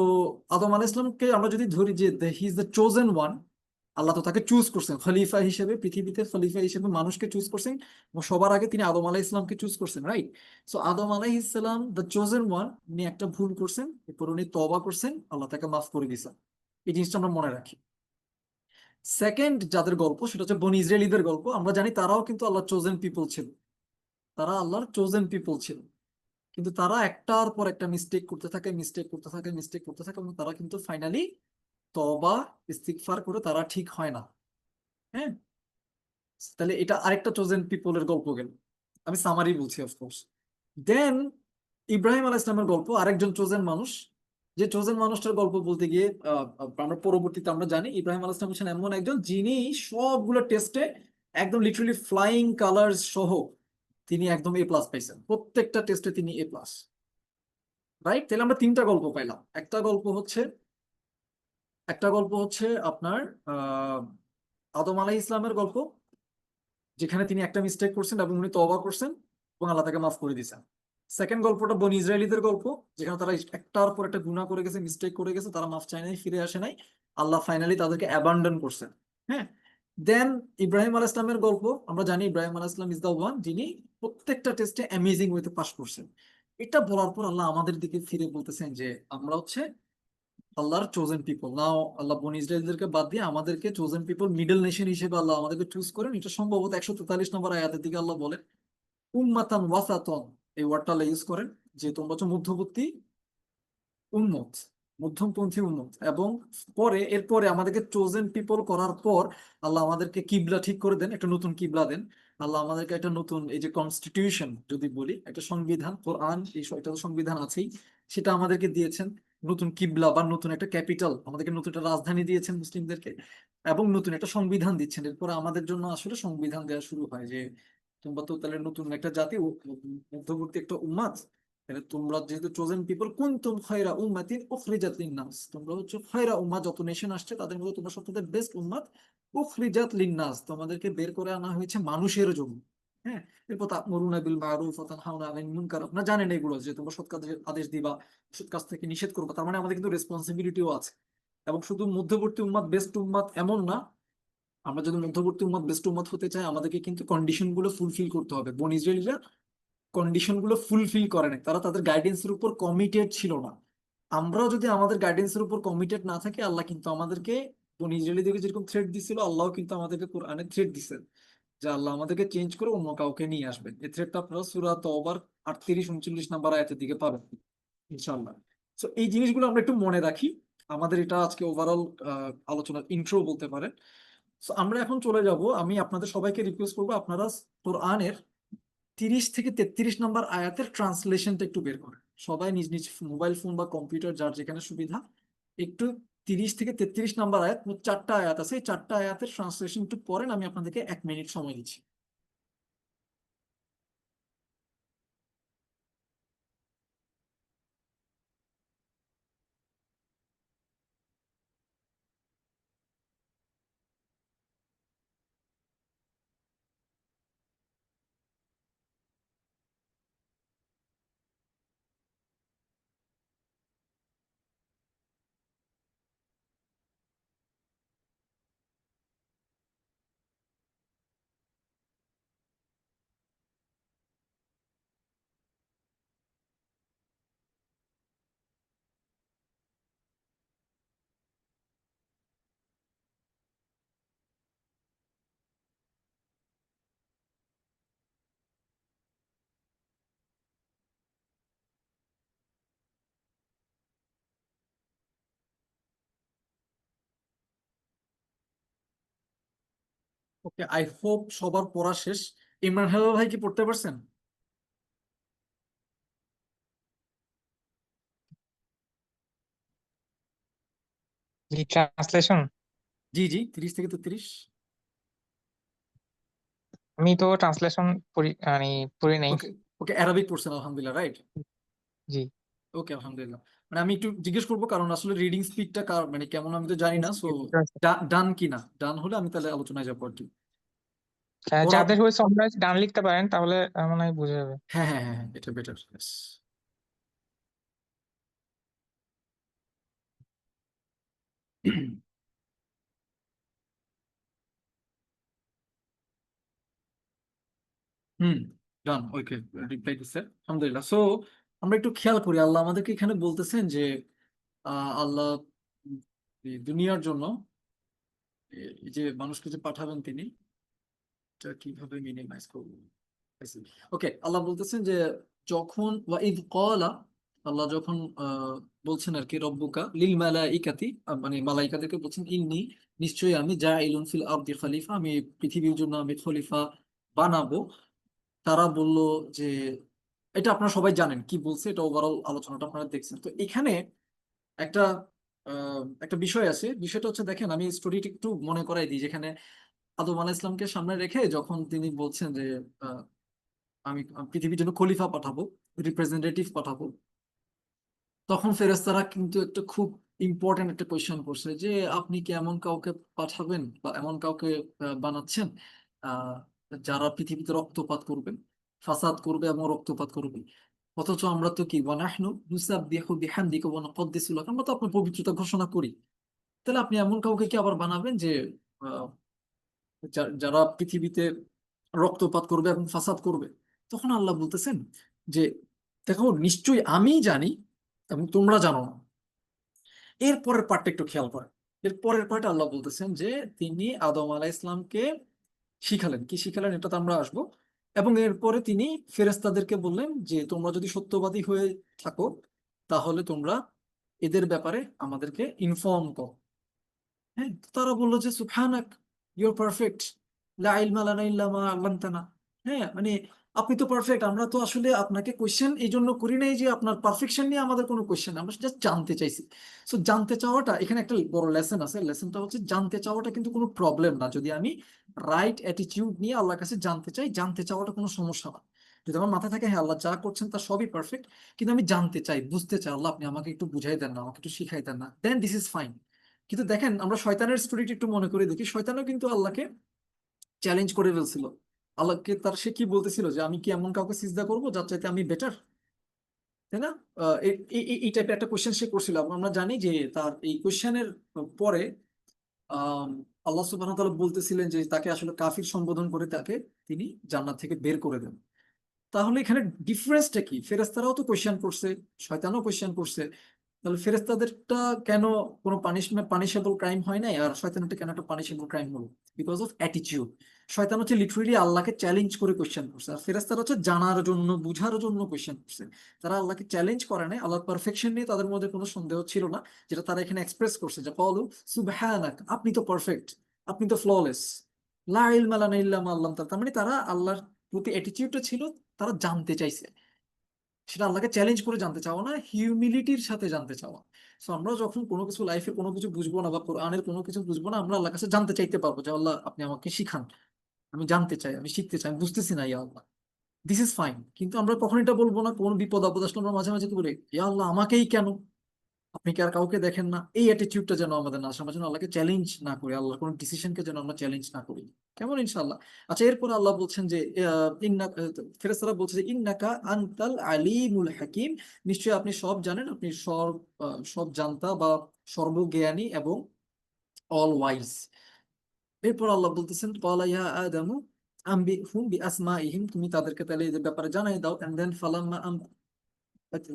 [SPEAKER 2] আদম আলাইহিস সালামকে আমরা যদি ধরি যে he is the chosen one, Allah তো তাকে চুজ করছেন খলিফা হিসেবে, পৃথিবীতে খলিফা হিসেবে মানুষকে চুজ করছেন, এবং সবার আগে তিনি আদম আলাইহিস সালামকে চুজ করছেন, রাইট? সো আদম আলাইহিস সালাম দ্য চোজেন ওয়ান, উনি একটা ভুল করছেন, এরপর উনি তওবা করছেন, আল্লাহ তাকে মাফ করে দিয়েছেন। এই জিনিসটা আমরা মনে রাখি। সেকেন্ড যাদের গল্প সেটা হচ্ছে বনি ইসরায়েলীদের গল্প। আমরা জানি তারাও কিন্তু আল্লাহ চোজেন পিপল ছিল, তারা আল্লাহর চোজেন পিপল ছিল, কিন্তু তারা একটার পর একটা মিস্টেক করতে থাকে, মিস্টেক করতে থাকে, মিস্টেক করতে থাকে, এবং তারা কিন্তু ফাইনালি তওবা ইস্তিগফার করে তারা ঠিক হয় না। হ্যাঁ, তাহলে এটা আরেকটা চোজেন পিপলের গল্প গেল। আমি সামারি বলছি অফকোর্স। দেন ইব্রাহিম আলাইহিস সালামের গল্প, আরেকজন চোজেন মানুষ, যে চোজেন মানুষটার গল্প বলতে গিয়ে আমরা পরবর্তীতে আমরা জানি ইব্রাহিম আলাইহিস সালাম হচ্ছেন এমন একজন যিনি সবগুলো টেস্টে একদম লিটারালি ফ্লাইং কালার্স সহ তিনি একদম A+ পাইছেন, প্রত্যেকটা টেস্টে তিনি A+। রাইট, তাহলে আমরা তিনটা গল্প পাইলাম। একটা গল্প হচ্ছে আপনার আদম আলাইহিস ইসলামের গল্প, যেখানে তিনি একটা মিস্টেক করছেন এবং উনি তওবা করছেন এবং আল্লাহ তাকে মাফ করে দিয়েছেন। সেকেন্ড গল্পটা বনি ইসরায়েলিদের গল্প, যেখানে তারা একটার পর একটা গুনাহ করে গেছে, মিস্টেক করে গেছে, তারা মাফ চায় নাই, ফিরে আসে নাই, আল্লাহ ফাইনালি তাদেরকে অ্যাবান্ডন করছেন। হ্যাঁ, দেন ইব্রাহিম আলাইহিস সালামের গল্প, আমরা জানি ইব্রাহিম আলাইহিস সালাম ইজ দা ওয়ান যিনি প্রত্যেকটা টেস্টে অ্যামেজিং ওয়েতে পাস করছেন। এটা বলার পর আল্লাহ আমাদের দিকে ফিরে বলতেছেন যে আমরা হচ্ছে আল্লাহর চোজেন পিপল। নাও আল্লাহ বনি ইসরায়েলদেরকে বাদ দিয়ে আমাদেরকে চোজেন পিপল, মিডল নেশন হিসেবে আল্লাহ আমাদেরকে চুজ করেন। এটা সম্ভবত 143 নম্বর আয়াতের দিকে আল্লাহ বলেন উম্মাতান ওয়াসাতন, এই ওয়ার্ডটা আল্লাহ ইউজ করেন যে তোমরা হচ্ছে মধ্যবর্তী উম্মত, মধ্যমপন্থী উম্মত। এবং এরপরে আমাদেরকে চোজেন পিপল করার পর আল্লাহ আমাদেরকে কিবলা ঠিক করে দেন, একটা নতুন কিবলা দেন। আল্লাহ আমাদেরকে একটা নতুন, এই যে কনস্টিটিউশন যদি বলি, একটা সংবিধান, কোরআন, এটা তো সংবিধান আছেই, সেটা আমাদেরকে দিয়েছেন। নতুন কিবলা বা নতুন একটা ক্যাপিটাল, আমাদেরকে নতুন একটা রাজধানী দিয়েছেন মুসলিমদেরকে, এবং নতুন একটা সংবিধান দিচ্ছেন। এরপরে আমাদের জন্য আসলে সংবিধান দেওয়া শুরু হয় যে তোমরা তো তাহলে নতুন একটা জাতি, মধ্যবর্তী একটা উম্মাত, তাহলে তোমরা যেহেতু চোজেন পিপল, কুনতুম খায়রা উম্মাতিন উখরিজাত লিন-নাস, তোমরা হচ্ছে খায়রা উম্মাহ, যত নেশন আসছে তাদের মধ্যে তোমরা সবথেকে বেস্ট উম্মাত। উখরিজাত লিন-নাস, তোমাদেরকে বের করে আনা হয়েছে মানুষের জন্য। হ্যাঁ, এরপর তা'মুরুনা বিল মা'রুফ ওয়া তানহাউনা আনিল মুনকার, আপনারা জানেন এগুলো, যে তোমরা সৎ কাজের আদেশ দিবা, অসৎ কাজ থেকে নিষেধ করবা। তার মানে আমাদের কিন্তু রেসপন্সিবিলিটিও আছে। এবং শুধু মধ্যবর্তী উম্মাত বেস্ট উম্মাত এমন না, আমরা যদি মধ্যবর্তী উম্মাত বেস্ট উম্মাত হতে চাই আমাদেরকে কিন্তু কন্ডিশন গুলো ফুলফিল করতে হবে। বনী ইসরাইলীরা কন্ডিশন গুলো ফুলফিল করে নাই, তারা তাদের গাইডেন্সের উপর কমিটেড ছিল না। আমরাও যদি আমাদের গাইডেন্সের উপর কমিটেড না থাকি, আল্লাহ কিন্তু আমাদেরকে, বনী ইসরাইলীদেরকে যেরকম থ্রেট দিছিল, আল্লাহ কিন্তু আমাদেরকে কোরআনে থ্রেট দিচ্ছেন যে আল্লাহ আমাদেরকে চেঞ্জ করে অন্য কাউকে নিয়ে আসবেন। এই থ্রেটটা আপনারা সূরা তওবার 38-39 নাম্বার আয়াতের দিকে পাবেন ইনশাআল্লাহ। তো এই জিনিসগুলো আমরা একটু মনে রাখি। আমাদের এটা আজকে ওভারঅল আলোচনার ইন্ট্রো বলতে পারেন। তো আমরা এখন চলে যাব, আমি আপনাদের সবাইকে রিকোয়েস্ট করবো আপনারা কোরআনের 30 থেকে 33 নম্বর আয়াতের ট্রান্সলেশনটা একটু বের করেন। সবাই নিজ নিজ মোবাইল ফোন বা কম্পিউটার, যার যেখানে সুবিধা, একটু 30 থেকে 33 নম্বর আয়াত, মোট 4টা আয়াত আছে, এই 4টা আয়াতের ট্রান্সলেশন একটু পড়েন। আমি আপনাদেরকে 1 মিনিট সময় দিচ্ছি। ওকে, আই হোপ সবার পড়া শেষ। ইমরান হেলাল ভাই কি পড়তে পারছেন?
[SPEAKER 1] ট্রান্সলেশন
[SPEAKER 2] জি জি, 30 থেকে 33।
[SPEAKER 1] আমি তো ট্রান্সলেশন মানে পড়ি নাই।
[SPEAKER 2] ওকে ওকে, অ্যারাবিক পড়ছেন আলহামদুলিল্লাহ, রাইট?
[SPEAKER 1] জি,
[SPEAKER 2] ওকে আলহামদুলিল্লাহ। মানে আমি একটু জিজ্ঞেস করবো কারণ আসলে রিডিং স্পিডটা মানে কেমন আমি তো জানি না। সো ডান কিনা, ডান হলে আমি তাহলে আলোচনায় যাবো আর কি। পড়া,
[SPEAKER 1] যাদের হয়েছে আমরা ডান লিখতে পারেন, তাহলে মনে হয় বুঝে যাবে।
[SPEAKER 2] হ্যাঁ হ্যাঁ হ্যাঁ, এটা বেটার। হুম, ডান, ওকে, রিপ্লাই দিচ্ছে আলহামদুলিল্লাহ। সো আমরা একটু খেয়াল করি, আল্লাহ আমাদেরকে এখানে বলতেছেন যে আল্লাহ এই দুনিয়ার জন্য এই যে মানুষকে যে পাঠাবেন তিনি, এটা কিভাবে মিনিমাইজ করবো। ওকে, আল্লাহ বলতেছেন যে যখন ওয়াইদ ক্বালা আল্লাহ যখন বলছেন আর কি রব্বুকা লিল মালাইকাতি, মানে মালাইকাদেরকে বলছেন ইন্নি নিশ্চয়ই আমি জাইলুন ফিল আরদি খলিফা, আমি পৃথিবীর জন্য আমি খলিফা বানাবো। তারা বলল যে এটা আপনারা সবাই জানেন কি বলছে, এটা ওভারঅল আলোচনাটা আপনারা দেখছেন। তো এখানে একটা একটা বিষয় আছে, বিষয়টা হচ্ছে দেখেন আমি স্টোরিটি একটু মনে করাই দিই। যেখানে আদম আলাইহিস ইসলামকে সামনে রেখে যখন তিনি বলছেন যে আহ, আমি পৃথিবীর জন্য খলিফা পাঠাবো, রিপ্রেজেন্টেটিভ পাঠাবো, তখন ফেরেশতারা কিন্তু একটা খুব ইম্পর্টেন্ট একটা কোয়েশ্চেন করছে যে আপনি কি এমন কাউকে পাঠাবেন বা এমন কাউকে বানাচ্ছেন আহ, যারা পৃথিবীতে রক্তপাত করবে, ফাসাদ করবে এবং রক্তপাত করবে। অথচ আমরা তো কি ওয়ানাহনু নুসাব্বিহু বিহামদিকা ওয়া নুকদ্দিসু লাক, আমরা তো আপনার পবিত্রতা ঘোষণা করি। তাহলে আপনি এমন কাউকে কি আবার বানাবেন যে আহ, যারা পৃথিবীতে রক্তপাত করবে এবং ফাসাদ করবে? তখন আল্লাহ বলতেছেন যে দেখো নিশ্চয়ই আমি জানি এবং তোমরা জানো না। এর পরের পার্টটা একটু খেয়াল করেন। এর পরের পার্টে আল্লাহ বলতেছেন যে তিনি আদম আলাইহিস ইসলামকে শিখালেন, কি শিখালেন এটা তো আমরা আসবো। এবং এরপরে তিনি ফেরেশতাদেরকে বললেন যে তোমরা যদি সত্যবাদী হয়ে থাকো তাহলে তোমরা এদের ব্যাপারে আমাদেরকে ইনফর্ম করো। হ্যাঁ, তো তারা বললো যে সুবহানাক, ইউর পারফেক্ট, লা ইলমা লানা ইল্লা মা আল্লামতানা। হ্যাঁ, মানে আপনি তো পারফেক্ট, আমরা তো আসলে আপনাকে কোশ্চেন এই জন্য করি নাই যে আপনার পারফেকশন নিয়ে আমাদের কোনো কোশ্চেন, আমরা জাস্ট জানতে চাইছি। সো জানতে চাওয়াটা এখানে একটা বড় লেসন আছে। লেসনটা হচ্ছে জানতে চাওয়াটা কিন্তু কোনো প্রবলেম না, যদি আমি রাইট অ্যাটিটিউড নিয়ে আল্লাহর কাছে জানতে চাই। জানতে চাওয়াটা কোনো সমস্যা না। যদি আমার মাথায় থাকে হ্যাঁ আল্লাহ যা করছেন তা সবই পারফেক্ট, কিন্তু আমি জানতে চাই, বুঝতে চাই, আল্লাহ আপনি আমাকে একটু বুঝাই দেন না, আমাকে একটু শিখাই দেন না, দেন দিস ইজ ফাইন। কিন্তু দেখেন আমরা শয়তানের স্টোরিটি একটু মনে করে দেখি, শয়তানও কিন্তু আল্লাহকে চ্যালেঞ্জ করে ফেলছিল। আল্লাহকে সে কি বলতেছিল যে আমি কি এমন কাউকে সিজদা করবো যার চাইতে আমি বেটার, তাই না? এই টাইপের একটা কোশ্চেন সে করছিল। এবং আমরা জানি যে তার এই কোশ্চেনের পরে আহ আল্লাহ সুবহানাহু ওয়া তাআলা বলতেছিলেন যে তাকে আসলে কাফির সম্বোধন করে তাকে তিনি জান্নাত থেকে বের করে দেন। তাহলে এখানে ডিফারেন্সটা কি? ফেরেশতারাও তো কোশ্চেন করছে, শয়তানও কোশ্চেন করছে। তাহলে ফেরেশতাদেরটা কেন কোনো পানিশেবল ক্রাইম হয় নাই, আর শয়তানেরটা কেন একটা পানিশেবল ক্রাইম হলো? Because of attitude. শয়তান হচ্ছে লিটারেলি আল্লাহকে চ্যালেঞ্জ করে কোশ্চেন করছে, আর ফেরেশতারা হচ্ছে জানার জন্য, বুঝার জন্য কোশ্চেন করছে। তারা আল্লাহকে চ্যালেঞ্জ করে নাই, আল্লাহর পারফেকশন নিয়ে তাদের মধ্যে কোনো সন্দেহ ছিল না, যেটা তারা এখানে এক্সপ্রেস করছে যে ক্বালু সুবহানাক, আপনি তো পারফেক্ট, আপনি তো ফ্ললেস, লা ইলমা লানা ইল্লা মা আল্লামতানা। তার মানে তারা আল্লাহর প্রতি অ্যাটিটিউডটা ছিল, তারা জানতে চাইছে। সেটা আল্লাহকে চ্যালেঞ্জ করে জানতে চাওয়া না, হিউমিলিটির সাথে জানতে চাওয়া। সো আমরা যখন কোনো কিছু লাইফে কোনো কিছু বুঝবো না বা কোরআনের কোনো কিছু বুঝবো না, আমরা আল্লাহর কাছে জানতে চাইতে পারবো যে আল্লাহ আপনি আমাকে শিখান, আমি জানতে চাই, আমি শিখতে চাই, আমি বুঝতেছি না ইয়া আল্লাহ। This is fine. কিন্তু আমরা কখন এটা বলবো না, কোন বিপদ আপদ আসলে আমরা মাঝে মাঝে কি বলি, ইয়া আল্লাহ আমাকেই কেন, আপনি কি আর কাউকে দেখেন না? এই অ্যাটিটিউডটা যেন আমাদের না আসে, আমরা যেন আল্লাহকে চ্যালেঞ্জ না করি, আল্লাহর কোনো ডিসিশনকে যেন আমরা চ্যালেঞ্জ না করি। কেমন ইনশাআল্লাহ? আচ্ছা, এরপর আল্লাহ বলছেন যে ফেরেশতারা বলছে যে ইন্নাকা আনতাল আলিমুল হাকিম, নিশ্চয়ই আপনি সব জানেন, আপনি সব জানতা বা সর্বজ্ঞানী এবং অল ওয়াইজ। এরপর আল্লাহ বলতেছেন ক্বালা ইয়া আদামু আম্বিহুম বিআসমাইহিম, তুমি তাদেরকে তাহলে এদের ব্যাপারে জানাই দাও। এন্ড দেন ফালাম্মা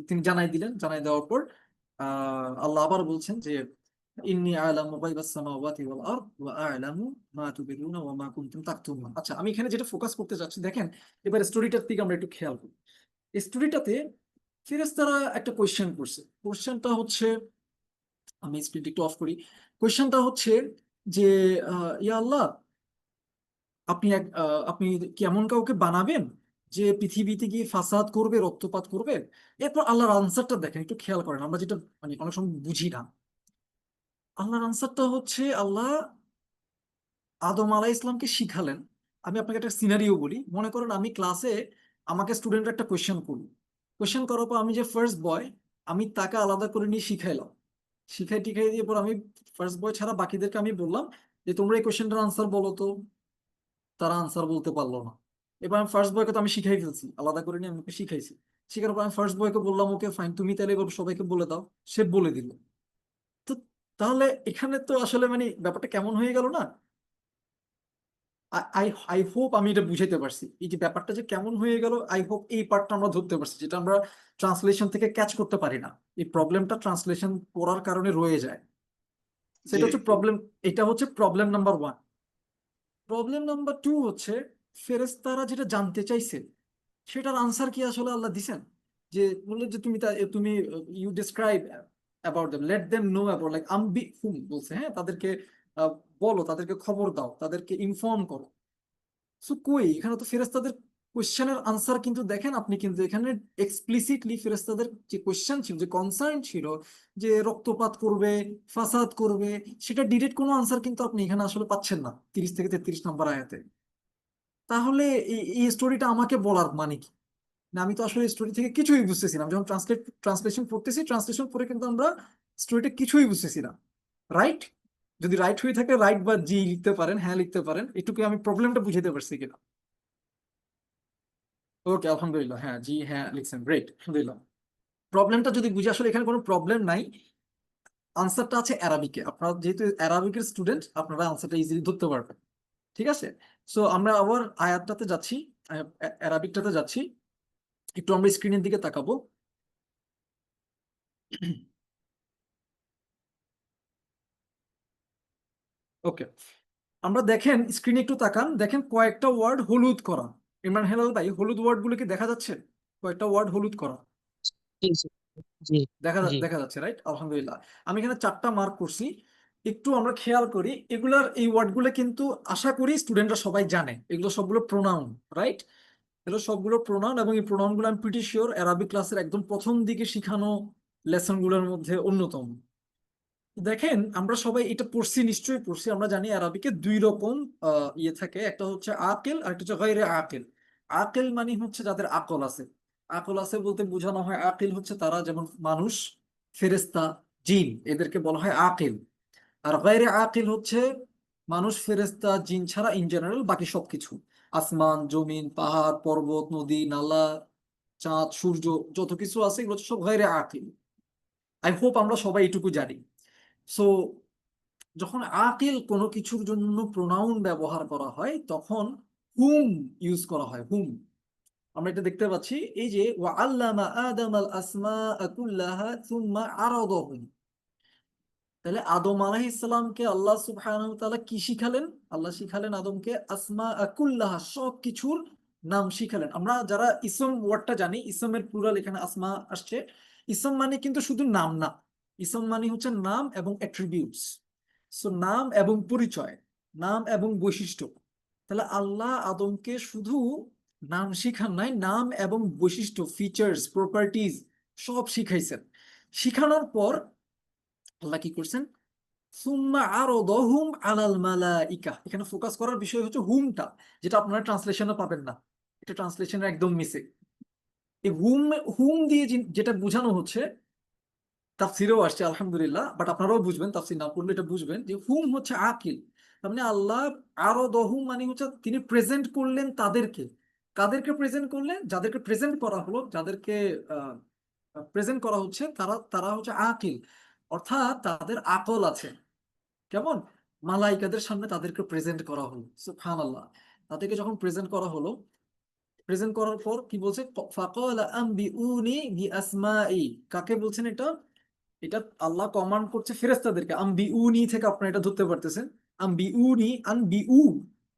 [SPEAKER 2] তিনি জানাই দিলেন। জানাই দেওয়ার পর আল্লাহ আবার বলছেন যে ইন্নী আ'লামু গায়বাস সামাওয়াতি ওয়াল আরদ ওয়া আ'লামু মা তুবিদুনা ওয়া মা কুনতুম তাকতুমুন। আচ্ছা, আমি এখানে যেটা ফোকাস করতে চাচ্ছি, দেখেন এবার স্টোরিটার দিকে আমরা একটু খেয়াল করি। স্টোরিটাতে ফেরেশতারা একটা কোয়েশ্চেন করছে। কোয়েশ্চেনটা হচ্ছে, আমি স্ক্রিনটা একটু অফ করি। কোয়েশ্চেনটা হচ্ছে যে ইয়া আল্লাহ, আপনি কি এমন কাউকে বানাবেন যে পৃথিবীতে গিয়ে ফাসাদ করবে, রক্তপাত করবে? এরপর আল্লাহর আনসারটা দেখেন, একটু খেয়াল করেন, আমরা যেটা মানে অনেক সময় বুঝি না। আল্লাহর আনসারটা হচ্ছে আল্লাহ আদম আলাইহিস ইসলামকে শিখালেন। আমি আপনাকে একটা সিনারিও বলি। মনে করেন আমি ক্লাসে, আমাকে স্টুডেন্টরা একটা কোয়েশ্চেন করলো। কোয়েশ্চেন করার পর আমি যে ফার্স্ট বয়, আমি তাকে আলাদা করে নিয়ে শিখাইলাম। শিখাই টিখাই দিয়ে পর আমি ফার্স্ট বয় ছাড়া বাকিদেরকে আমি বললাম যে তোমরা এই কোয়েশ্চেনটার আনসার বলো তো। তারা আনসার বলতে পারলো না। এবার আমি ফার্স্ট বয়কে তো আমি শিখাই ফেলছি, আলাদা করে নিয়ে আমি ওকে শিখাইছি। শিখানোর পর আমি ফার্স্ট বয়কে বললাম ওকে ফাইন, তুমি তাহলে এবার সবাইকে বলে দাও। সে বলে দিল। তো তাহলে এখানে তো আসলে মানে ব্যাপারটা কেমন হয়ে গেল না? আই আই হোপ আমি এটা বুঝাইতে পারছি, এই যে ব্যাপারটা যে কেমন হয়ে গেল। আই হোপ এই পার্টটা আমরা ধরতে পারছি, যেটা আমরা ট্রান্সলেশন থেকে ক্যাচ করতে পারি না। এই প্রবলেমটা ট্রান্সলেশন পড়ার কারণে রয়ে যায়।
[SPEAKER 5] জি
[SPEAKER 2] সেটা হচ্ছে প্রবলেম। এটা হচ্ছে problem number one. Problem number two হচ্ছে ফেরেশতারা যেটা জানতে চাইছে সেটার আনসার কি আসলে আল্লাহ দিছেন? যে বললো যে তুমি you describe about them, let them know about, like আম্বি হুম বলছে, হ্যাঁ তাদেরকে বলো, তাদেরকে খবর দাও, তাদেরকে ইনফর্ম করো। সো কই এখানে তো ফেরেশতাদের কোশ্চেনের আনসার কিন্তু দেখেন আপনি, কিন্তু এখানে এক্সপ্লিসিটলি ফেরেশতাদের যে কোশ্চেন ছিল, যে কনসার্ন ছিল যে রক্তপাত করবে, ফাসাদ করবে, সেটা ডিরেক্ট কোনো আনসার কিন্তু আপনি এখানে আসলে পাচ্ছেন না 30 থেকে 33 নম্বর আয়াতে। তাহলে এই স্টোরিটা আমাকে বলার মানে কি? না, আমি তো আসলে স্টোরি থেকে কিছুই বুঝতেছি না। আমি যখন ট্রান্সলেশন পড়তেছি, ট্রান্সলেশন পড়ে কিন্তু আমরা স্টোরিটা কিছুই বুঝতেছি না, রাইট? যদি রাইট হয়ে থাকে রাইট বা জি লিখতে পারেন, হ্যাঁ লিখতে পারেন, এটুকু আমি প্রবলেমটা বুঝাতে পারছি কিনা। ওকে, আলহামদুলিল্লাহ, হ্যাঁ জি হ্যাঁ লিখছেন, গ্রেট, আলহামদুলিল্লাহ। প্রবলেমটা যদি বুঝি, আসলে এখানে কোনো প্রবলেম নাই, আনসারটা আছে অ্যারাবিকে। আপনারা যেহেতু অ্যারাবিকের স্টুডেন্ট, আপনারা আনসারটা ইজিলি ধরতে পারবেন। ঠিক আছে, সো আমরা আবার আয়াতটাতে যাচ্ছি, অ্যারাবিকটাতে যাচ্ছি। একটু আমরা স্ক্রিনের দিকে তাকাবো। ওকে, আমরা দেখেন স্ক্রিনে একটু তাকান, দেখেন কয়েকটা ওয়ার্ড হলুদ করা। ইমরান হেলাল ভাই, হলুদ ওয়ার্ড গুলো কি দেখা যাচ্ছে? কয়েকটা ওয়ার্ড হলুদ করা
[SPEAKER 1] জি জি জি জি।
[SPEAKER 2] দেখা যাচ্ছে, রাইট? আলহামদুলিল্লাহ। আমি এখানে 4টা মার্ক করছি। একটু আমরা খেয়াল করি, এগুলার এই ওয়ার্ড গুলো কিন্তু আশা করি স্টুডেন্টরা সবাই জানে, এগুলো সবগুলো প্রোনাউন, রাইট? এগুলো সবগুলো প্রোনাউন, এবং এই প্রোনাউন গুলো আমি প্রিটি শিওর অ্যারাবিক ক্লাসের একদম প্রথম দিকে শিখানো লেসন গুলোর মধ্যে অন্যতম। দেখেন আমরা সবাই এটা পড়ছি, নিশ্চয়ই পড়ছি, আমরা জানি আরবিকে 2 রকম ইয়ে থাকে, একটা হচ্ছে আকিল আর একটা হচ্ছে গায়রে আকিল। আকিল মানে হচ্ছে যাদের আকল আছে। আকল আছে বলতে বোঝানো হয়, আকিল হচ্ছে তারা, যেমন মানুষ, ফেরেশতা, জিন, এদেরকে বলা হয় আকিল। আর গায়রে আকিল হচ্ছে মানুষ, ফেরেশতা, জিন ছাড়া ইন জেনারেল বাকি সবকিছু, আসমান, জমিন, পাহাড়, পর্বত, নদী, নালা, চাঁদ, সূর্য, যত কিছু আছে এগুলো হচ্ছে সব গায়রে আকিল। আই হোপ আমরা সবাই এটুকু জানি। সো যখন আকিল কোনো কিছুর জন্য প্রোনাউন ব্যবহার করা হয়, তখন হুম ইউজ করা হয়, হুম। আমরা এটা দেখতে পাচ্ছি, এই যে ওয়া আল্লামা আদম আল আসমা কুল্লাহা সুম্মা আরাদাহুম। তাহলে আদম আলাইহিস সালামকে আল্লাহ সুবহানাহু ওয়া তাআলা কি শিখালেন? আল্লাহ শিখালেন আদমকে আসমা কুল্লাহা, সব কিছুর নাম শিখালেন। আমরা যারা ইসম ওয়ার্ডটা জানি, ইসমের প্লুরাল এখানে আসমা আসছে। ইসম মানে কিন্তু শুধু নাম না, ইসম মানে হচ্ছে নাম এবং অ্যাট্রিবিউটস। সো নাম এবং পরিচয়, নাম এবং বৈশিষ্ট্য। তাহলে আল্লাহ আদমকে শুধু নাম শিখান নাই, নাম এবং বৈশিষ্ট্য, ফিচার্স, প্রপার্টিজ সব শিখাইছেন। শিখানোর পর আল্লাহ কি করছেন? সুম্মা আরাদাহুম আলাল মালাইকা। এখানে ফোকাস করার বিষয় হচ্ছে হুমটা, যেটা আপনারা ট্রান্সলেশনে পাবেন না, এটা ট্রান্সলেশনে একদম মিসে। এই হুম, হুম দিয়ে যেটা বোঝানো হচ্ছে, তাফসিরেও আসছে আলহামদুলিল্লাহ, বাট আপনারাও বুঝবেন, তাফসির না পড়লে এটা বুঝবেন, যে হুম হচ্ছে আকিল। তার মানে আল্লাহ আরো দহুম মানে হচ্ছে তিনি প্রেজেন্ট করলেন তাদেরকে। কাদেরকে প্রেজেন্ট করলেন? যাদেরকে প্রেজেন্ট করা হলো, যাদেরকে প্রেজেন্ট করা হচ্ছে, তারা তারা হচ্ছে আকিল, অর্থাৎ তাদের আকল আছে। কেমন? মালাইকাদের সামনে তাদেরকে প্রেজেন্ট করা হলো, সুবহানাল্লাহ। তাদেরকে যখন প্রেজেন্ট করা হলো, প্রেজেন্ট করার পর কি বলছে? ফাকালা আনবিউনি বিআসমাই। কাকে বলছেন এটা? এটা আল্লাহ কমান্ড করছে ফেরেশতাদেরকে। আনবিউনি থেকে আপনারা এটা ধরতে পারতেছেন, আনবিউনি, আনবিউ,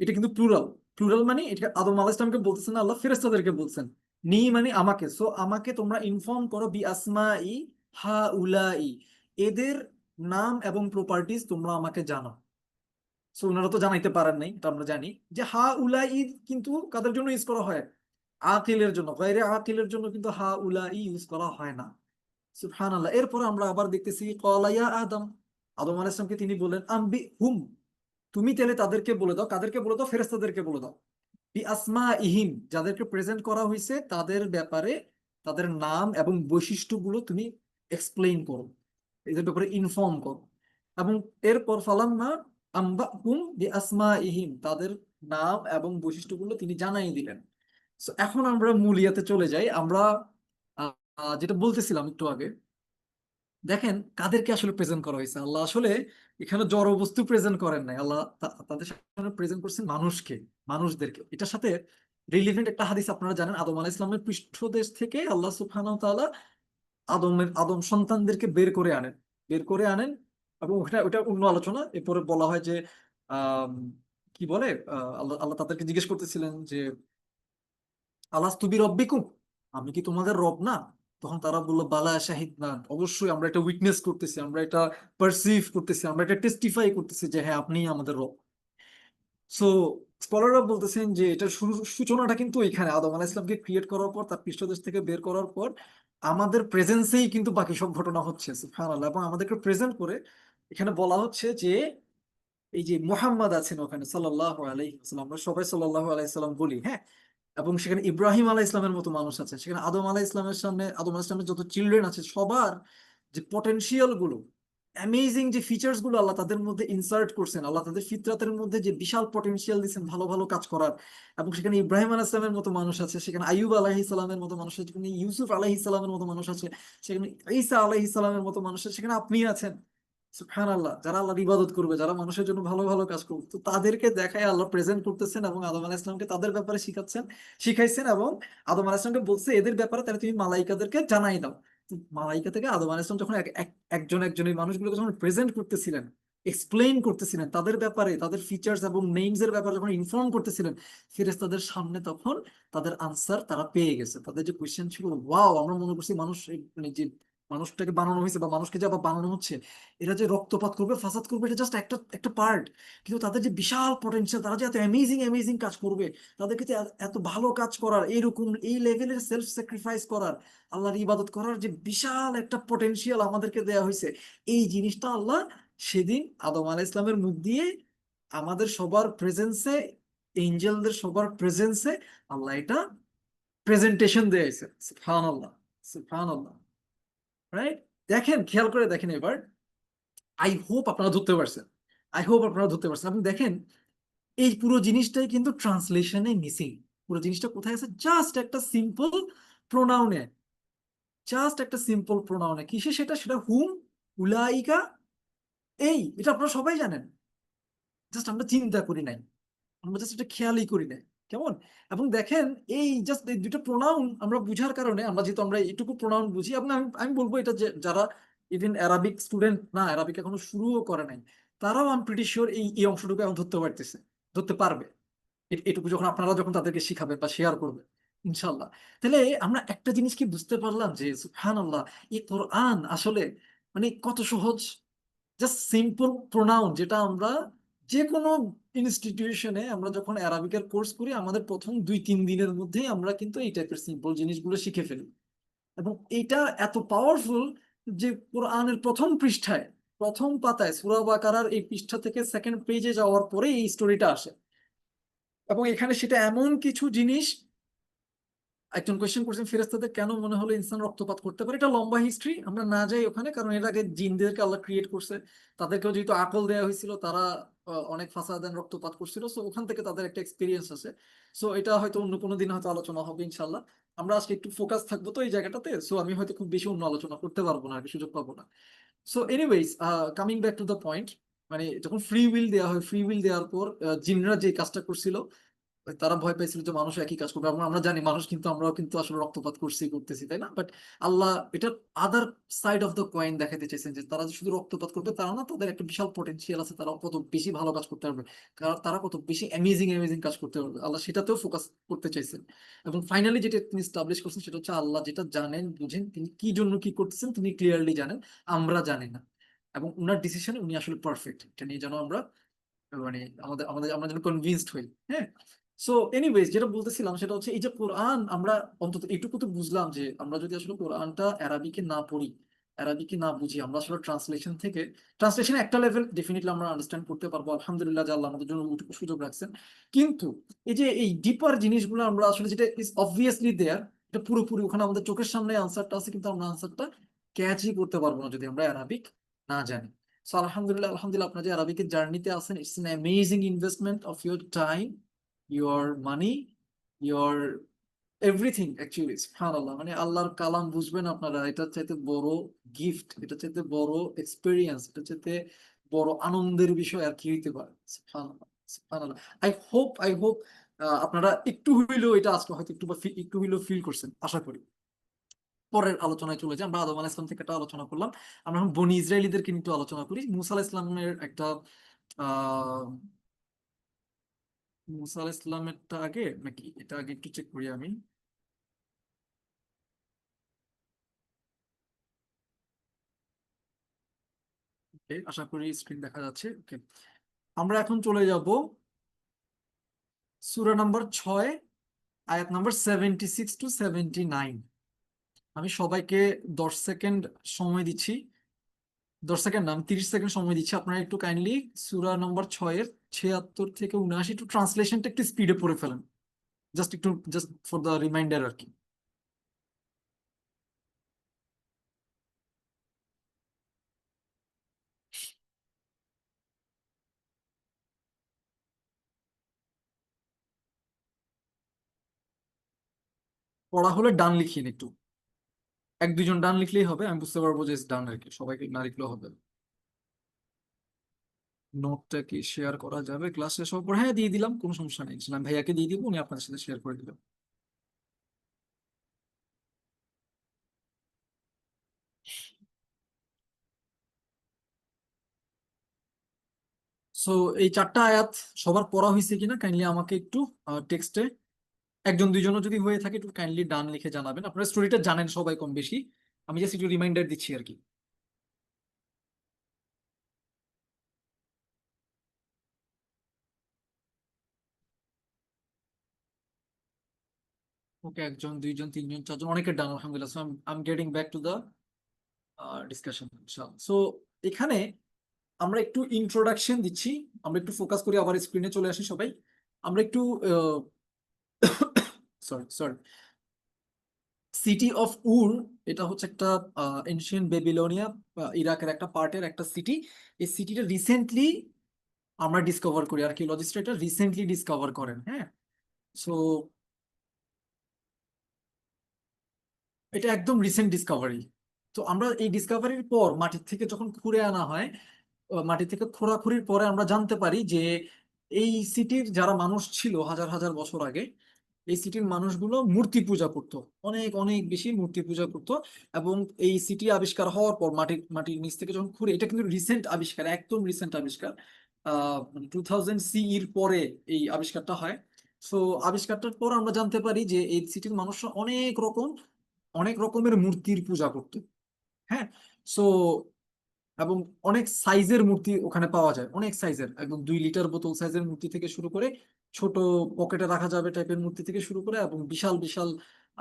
[SPEAKER 2] এটা কিন্তু প্লুরাল। প্লুরাল মানে এটা আদম আলাইহিস সালামকে বলতেছেন না, আল্লাহ ফেরেশতাদেরকে বলছেন। নি মানে আমাকে, সো আমাকে তোমরা ইনফর্ম করো বিআসমাই হাউলাই, এদের নাম এবং প্রপার্টিজ তোমরা আমাকে জানাও। সো ওনারা তো জানাইতে পারেন নাই, এটা আমরা জানি, যে হা উলাই কিন্তু কাদের জন্য ইউজ করা হয়? আকিলের জন্য। গায়রে আকিলের জন্য কিন্তু হা উলাই ইউজ করা হয় না। সুবহানাল্লাহ। এরপর আমরা আবার দেখতেছি ক্বালা ইয়া আদম, আদম আলাইহিস সালামকে তিনি বলেন আম্বি হুম, তুমি তাহলে তাদেরকে বলে দাও। কাদেরকে বলে দাও? ফেরেশতাদেরকে বলে দাও। বি আসমা ইহিম, যাদেরকে প্রেজেন্ট করা হয়েছে তাদের ব্যাপারে, তাদের নাম এবং বৈশিষ্ট্যগুলো তুমি এক্সপ্লেইন করো, এদের ব্যাপারে ইনফর্ম করো। এবং এরপর ফালাম্মা আম্বাহুম বিআসমাইহিম, তাদের নাম এবং বৈশিষ্ট্যগুলো তিনি জানাই দিলেন। So, এখন আমরা মূল ইয়াতে চলে যাই। আমরা যেটা বলতেছিলাম একটু আগে, দেখেন কাদেরকে আসলে প্রেজেন্ট করা হয়েছে। আল্লাহ আসলে এখানে জড় বস্তু প্রেজেন্ট করেন নাই, আল্লাহ তাদের সামনে প্রেজেন্ট করছেন মানুষকে, মানুষদেরকে। এটার সাথে রিলেভেন্ট একটা হাদিস আপনারা জানেন, আদম আলাইহিস সালামের পৃষ্ঠদেশ থেকে আল্লাহ সুবহানাহু ওয়া তাআলা আদম সন্তানদেরকে বের করে আনেন। এবং ওটা ওটা অন্য আলোচনা। এরপরে বলা হয় যে আহ কি বলে, আল্লাহ আল্লাহ তাদেরকে জিজ্ঞেস করতেছিলেন যে আলাস্তু বিরব্বিকুম, আমি কি তোমাদের রব না? তখন তারা বললো বালা শাহিদ না, অবশ্যই আমরা এটা উইটনেস করতেছি, আমরা এটা পারসিভ করতেছি, আমরা এটা টেস্টিফাই করতেছি যে হ্যাঁ আপনিই আমাদের রব। সো স্কলাররা বলতেছেন যে এটা সূচনাটা কিন্তু এখানে আদম আলাইহিস সালামকে ক্রিয়েট করার পর, তার পৃষ্ঠদেশ থেকে বের করার পর আমাদের প্রেজেন্সেই কিন্তু বাকি সব ঘটনা হচ্ছে, সুবহানাল্লাহ। এবং আমাদেরকে প্রেজেন্ট করে এখানে বলা হচ্ছে যে এই যে মুহাম্মদ আছেন ওখানে সাল্লাল্লাহু আলাইহি ওয়াসাল্লাম, আমরা সবাই সাল্লাল্লাহু আলাইহি সাল্লাম বলি, হ্যাঁ। এবং সেখানে ইব্রাহিম আলাইহিস ইসলামের মতো মানুষ আছে, সেখানে আদম আলাইহিস ইসলামের সামনে আদম আলাইহিস ইসলামের যত চিলড্রেন আছে সবার যে পটেনশিয়াল গুলো, অ্যামেজিং যে ফিচার্স গুলো আল্লাহ তাদের মধ্যে ইনসার্ট করছেন, আল্লাহ তাদের ফিতরাতের মধ্যে যে বিশাল পটেনশিয়াল দিচ্ছেন ভালো ভালো কাজ করার। এবং সেখানে ইব্রাহিম আলাইহিস ইসলামের মতো মানুষ আছে, সেখানে আইয়ুব আলাইহিস সালামের মতো মানুষ আছে, সেখানে ইউসুফ আলাইহিস সালামের মতো মানুষ আছে, সেখানে ঈসা আলাইহিস সালামের মতো মানুষ আছে, সেখানে আপনি আছেন, সুবহানাল্লাহ। যারা আল্লাহর ইবাদত করবে, যারা মানুষের জন্য ভালো ভালো কাজ করবে, তো তাদেরকে দেখায় আল্লাহ প্রেজেন্ট করতেছেন এবং আদম আলাইহিস সালামকে তাদের ব্যাপারে শিখাইছেন। এবং আদম আলাইহিস সালামকে বলছে এদের ব্যাপারে তাহলে তুমি মালাইকাদেরকে জানাই দাও। তো মালাইকা থেকে আদম আলাইহিস সালাম যখন একজন একজন এই মানুষগুলোকে যখন প্রেজেন্ট করতেছিলেন, এক্সপ্লেইন করতেছিলেন তাদের ব্যাপারে, তাদের ফিচার্স এবং নেমস এর ব্যাপারে যখন ইনফর্ম করতেছিলেন ফেরেশতাদের সামনে, তখন তাদের আনসার তারা পেয়ে গেছে। তাদের যে কোয়েশ্চেন ছিল, ওয়াও, আমরা মনে করছি মানুষ মানে যে মানুষটাকে বানানো হয়েছে বা মানুষকে যে আবার বানানো হচ্ছে, এরা যে রক্তপাত করবে, ফাসাদ করবে, এটা জাস্ট একটা একটা পার্ট। কিন্তু তাদের যে বিশাল পটেনশিয়াল, তারা যে এত অ্যামেজিং অ্যামেজিং কাজ করবে, তাদেরকে যে এত ভালো কাজ করার, এইরকম এই লেভেলের সেলফ স্যাক্রিফাইস করার, আল্লাহর ইবাদত করার যে বিশাল একটা পটেনশিয়াল আমাদেরকে দেয়া হয়েছে, এই জিনিসটা আল্লাহ সেদিন আদম আলাইহিস ইসলামের মুখ দিয়ে আমাদের সবার প্রেজেন্সে, এঞ্জেলদের সবার প্রেজেন্সে আল্লাহ এটা প্রেজেন্টেশন দিয়েছে। সুবহানাল্লাহ, সুবহানাল্লাহ, রাইট। দেখেন, খেয়াল করে দেখেন এবার, আই হোপ আপনারা ধরতে পারছেন, আই হোপ আপনারা ধরতে পারছেন। আপনি দেখেন এই পুরো জিনিসটাই কিন্তু ট্রান্সলেশনে মিসিং। পুরো জিনিসটা কোথায় আছে? জাস্ট একটা সিম্পল প্রোনাউনে, জাস্ট একটা সিম্পল প্রোনাউনে। কিসে সেটা? সেটা হুম, উলাইকা, এটা আপনারা সবাই জানেন, জাস্ট আমরা চিন্তা করি নাই, আমরা জাস্ট এটা খেয়ালই করি নাই, কেমন। এবং দেখেন এই জাস্ট এই দুটো প্রোনাউন আমরা বুঝার কারণে, আমরা যেহেতু আমরা এইটুকু প্রোনাউন বুঝি, এবং আমি বলবো এটা যে যারা ইভেন অ্যারাবিক স্টুডেন্ট না, অ্যারাবিক এখনো শুরুও করে নাই, তারাও আমি প্রিটি শিওর এই অংশটুকু এখন ধরতে পারতেছে, ধরতে পারবে এটুকু যখন আপনারা যখন তাদেরকে শিখাবেন বা শেয়ার করবেন, ইনশাল্লাহ। তাহলে আমরা একটা জিনিস কি বুঝতে পারলাম যে সুবহানাল্লাহ, এই কোরআন আসলে মানে কত সহজ। জাস্ট সিম্পল প্রোনাউন, যেটা আমরা যে কোনো ইনস্টিটিউশনে আমরা যখন অ্যারাবিকের কোর্স করি, আমাদের প্রথম 2-3 দিনের মধ্যেই আমরা কিন্তু এই টাইপের সিম্পল জিনিসগুলো শিখে ফেলি। এবং এটা এত পাওয়ারফুল যে কোরআনের প্রথম পৃষ্ঠায়, প্রথম পাতায়, সূরা বাকারার এই পৃষ্ঠা থেকে সেকেন্ড পেজে যাওয়ার পরে এই স্টোরিটা আসে। এবং এখানে সেটা এমন কিছু জিনিস, একজন কোয়েশ্চেন করছেন ফেরেশতাদের কেন মনে হলো ইনসান রক্তপাত করতে পারে, এটা লম্বা হিস্ট্রি, আমরা না যাই ওখানে, কারণ এর আগে জিনদেরকে আল্লাহ ক্রিয়েট করছে, তাদেরকেও যেহেতু আকল দেওয়া হয়েছিল, তারা অনেক ফাসাদান রক্তপাত করছিল, সো ওখান থেকে তাদের একটা এক্সপিরিয়েন্স আছে। সো এটা হয়তো অন্য কোনো দিন হয়তো আলোচনা হবে ইনশাল্লাহ। আমরা আজকে একটু ফোকাস থাকবো তো এই জায়গাটাতে, সো আমি হয়তো খুব বেশি অন্য আলোচনা করতে পারবো না, আর কি সুযোগ পাবো না। So anyways, coming back to the point, মানে যখন ফ্রি উইল দেওয়া হয়, ফ্রি উইল দেওয়ার পর জিনরা যে কাজটা করছিল, তারা ভয় পাইছিল যে মানুষ একই কাজ করবে। আমরা জানি মানুষ কিন্তু, আমরাও কিন্তু আসলে রক্তপাত করতেছি, তাই না? বাট আল্লাহ এটা other side of the coin দেখাতে চাইছেন যে তারা যে শুধু রক্তপাত করবে তারা না, তাদের একটা বিশাল পটেনশিয়াল আছে, তারা কত বেশি ভালো কাজ করতে পারবে, কারণ তারা কত বেশি অ্যামেজিং অ্যামেজিং কাজ করতে পারবে, আল্লাহ সেটাতেও ফোকাস করতে চাইছেন। এবং ফাইনালি যেটা তিনি স্টাবলিশ করছেন সেটা হচ্ছে আল্লাহ যেটা জানেন, বুঝেন, তিনি কি জন্য কি করতেছেন তিনি ক্লিয়ারলি জানেন, আমরা জানি না। এবং উনার ডিসিশনে উনি আসলে পারফেক্ট, এটা নিয়ে যেন আমরা মানে আমাদের আমাদের আমরা যেন কনভিন্সড হই, হ্যাঁ। সো এনিওয়েজ, যেটা বলতেছিলাম সেটা হচ্ছে এই যে কোরআন, আমরা অন্তত এইটুকু তো বুঝলাম যে আমরা যদি আসলে কোরআনটা অ্যারাবিকে না পড়ি, অ্যারাবিকে না বুঝি, আমরা আসলে ট্রান্সলেশন থেকে, ট্রান্সলেশন একটা লেভেল ডেফিনেটলি আমরা আন্ডারস্ট্যান্ড করতে পারবো, আলহামদুলিল্লাহ যে আল্লাহ আমাদের জন্য ওইটুকু সুযোগ রাখছেন। কিন্তু এই যে এই ডিপার জিনিসগুলো আমরা আসলে, যেটা ইজ অবভিয়াসলি দেয়ার, এটা পুরোপুরি ওখানে আমাদের চোখের সামনে আনসারটা আছে, কিন্তু আমরা আনসারটা ক্যাচই করতে পারবো না যদি আমরা অ্যারাবিক না জানি। সো আলহামদুলিল্লাহ, আলহামদুলিল্লাহ, আপনার যে আরবিকের জার্নিতে আছেন, it's an amazing investment of your time, your money, your everything actually. সুবহানাল্লাহ, মানে আল্লাহর কালাম বুঝবেন আপনারা, এটা চাইতে বড় গিফট, এটা চাইতে বড় এক্সপিরিয়েন্স, এটা চাইতে বড় আনন্দের বিষয় আর কি হইতে পারে। সুবহানাল্লাহ, সুবহানাল্লাহ। আই হোপ আপনারা একটু হইলেও এটা আজকে হয়তো একটু হইলেও ফিল করছেন, আশা করি। পরের আলোচনায় চলে যাই, আমরা আদম আলাইহিস সালাম থেকে একটা আলোচনা করলাম, আমরা এখন বনি ইসরায়েলীদেরকে নিয়ে একটু আলোচনা করি। মুসা আলাইহিস সালামের একটা আহ মুসা আলাইহিস সালামেরটা আগে নাকি এটা আগে একটু চেক করি আমি। আশা করি স্ক্রিন দেখা যাচ্ছে। ওকে, আমরা এখন চলে যাব সূরা নাম্বার 6, আয়াত নাম্বার 76 to 79। আমি সবাইকে 10 সেকেন্ড সময় দিচ্ছি। 10 সেকেন্ড না, আমি 30 সেকেন্ড সময় দিচ্ছি। আপনারা একটু কাইন্ডলি সূরা নম্বর 6-এর 76 থেকে 79 একটু ট্রান্সলেশনটা একটু স্পিডে পড়ে ফেলেন, জাস্ট ফর দ্য রিমাইন্ডার আর কি। পড়া হলে ডান লিখিয়ে একটু, এক দুজন ডান লিখলেই হবে, আমি বুঝতে পারবো যে ডান আর কি, সবাইকে না লিখলেও হবে। নোটটা কি শেয়ার করা যাবে ক্লাস শেষ হওয়ার পর? হ্যাঁ, দিয়ে দিলাম, কোনো সমস্যা নেই, ইসলাম ভাইয়াকে দিয়ে দিব, উনি আপনাদের সাথে শেয়ার করে দিবেন। সো এই 4টা আয়াত সবার পড়া হয়েছে কিনা কাইন্ডলি আমাকে একটু টেক্সটে, একজন দুইজনও যদি হয়ে থাকে একটু কাইন্ডলি ডান লিখে জানাবেন। আপনারা স্টোরিটা জানেন সবাই কম বেশি, আমি জাস্ট একটু রিমাইন্ডার দিচ্ছি আর কি। ওকে, একজন দুইজন তিনজন চারজন, অনেকের ডান আলহামদুলিল্লাহ। So I am getting back to the discussion. So এখানে আমরা একটু ইন্ট্রোডাকশন দিচ্ছি, আমরা একটু ফোকাস করি, আবার স্ক্রিনে চলে আসি সবাই। আমরা একটু সরি সরি সিটি অফ উর, এটা হচ্ছে একটা এনশিয়েন্ট বেবিলনিয়া, ইরাকের একটা পার্টের একটা সিটি। এই সিটিটা রিসেন্টলি আমরা ডিসকভার করি, আর্কিওলজিস্টরা এটা রিসেন্টলি ডিসকভার করেন। হ্যাঁ, সো এটা একদম রিসেন্ট ডিসকভারি। তো আমরা এই ডিসকভারির পর মাটির থেকে যখন খুঁড়ে আনা হয়, মাটি থেকে খোঁড়াখুড়ির পরে আমরা জানতে পারি যে এই সিটির যারা মানুষ ছিল হাজার হাজার বছর আগে, এই সিটির মানুষগুলো মূর্তি পূজা করতো, অনেক অনেক বেশি মূর্তি পূজা করতো। এবং এই সিটি আবিষ্কার হওয়ার পর মাটির নিচ থেকে যখন খুঁড়ে, এটা কিন্তু রিসেন্ট আবিষ্কার, একদম রিসেন্ট আবিষ্কার, 2000 CE পরে এই আবিষ্কারটা হয়। সো আবিষ্কারটার পর আমরা জানতে পারি যে এই সিটির মানুষরা অনেক রকমের মূর্তির পূজা করতো। হ্যাঁ, সো এবং অনেক সাইজের মূর্তি ওখানে পাওয়া যায়, অনেক সাইজের, একদম 2 লিটার বোতল সাইজের মূর্তি থেকে শুরু করে, ছোট পকেটে রাখা যাবে টাইপের মূর্তি থেকে শুরু করে, এবং বিশাল বিশাল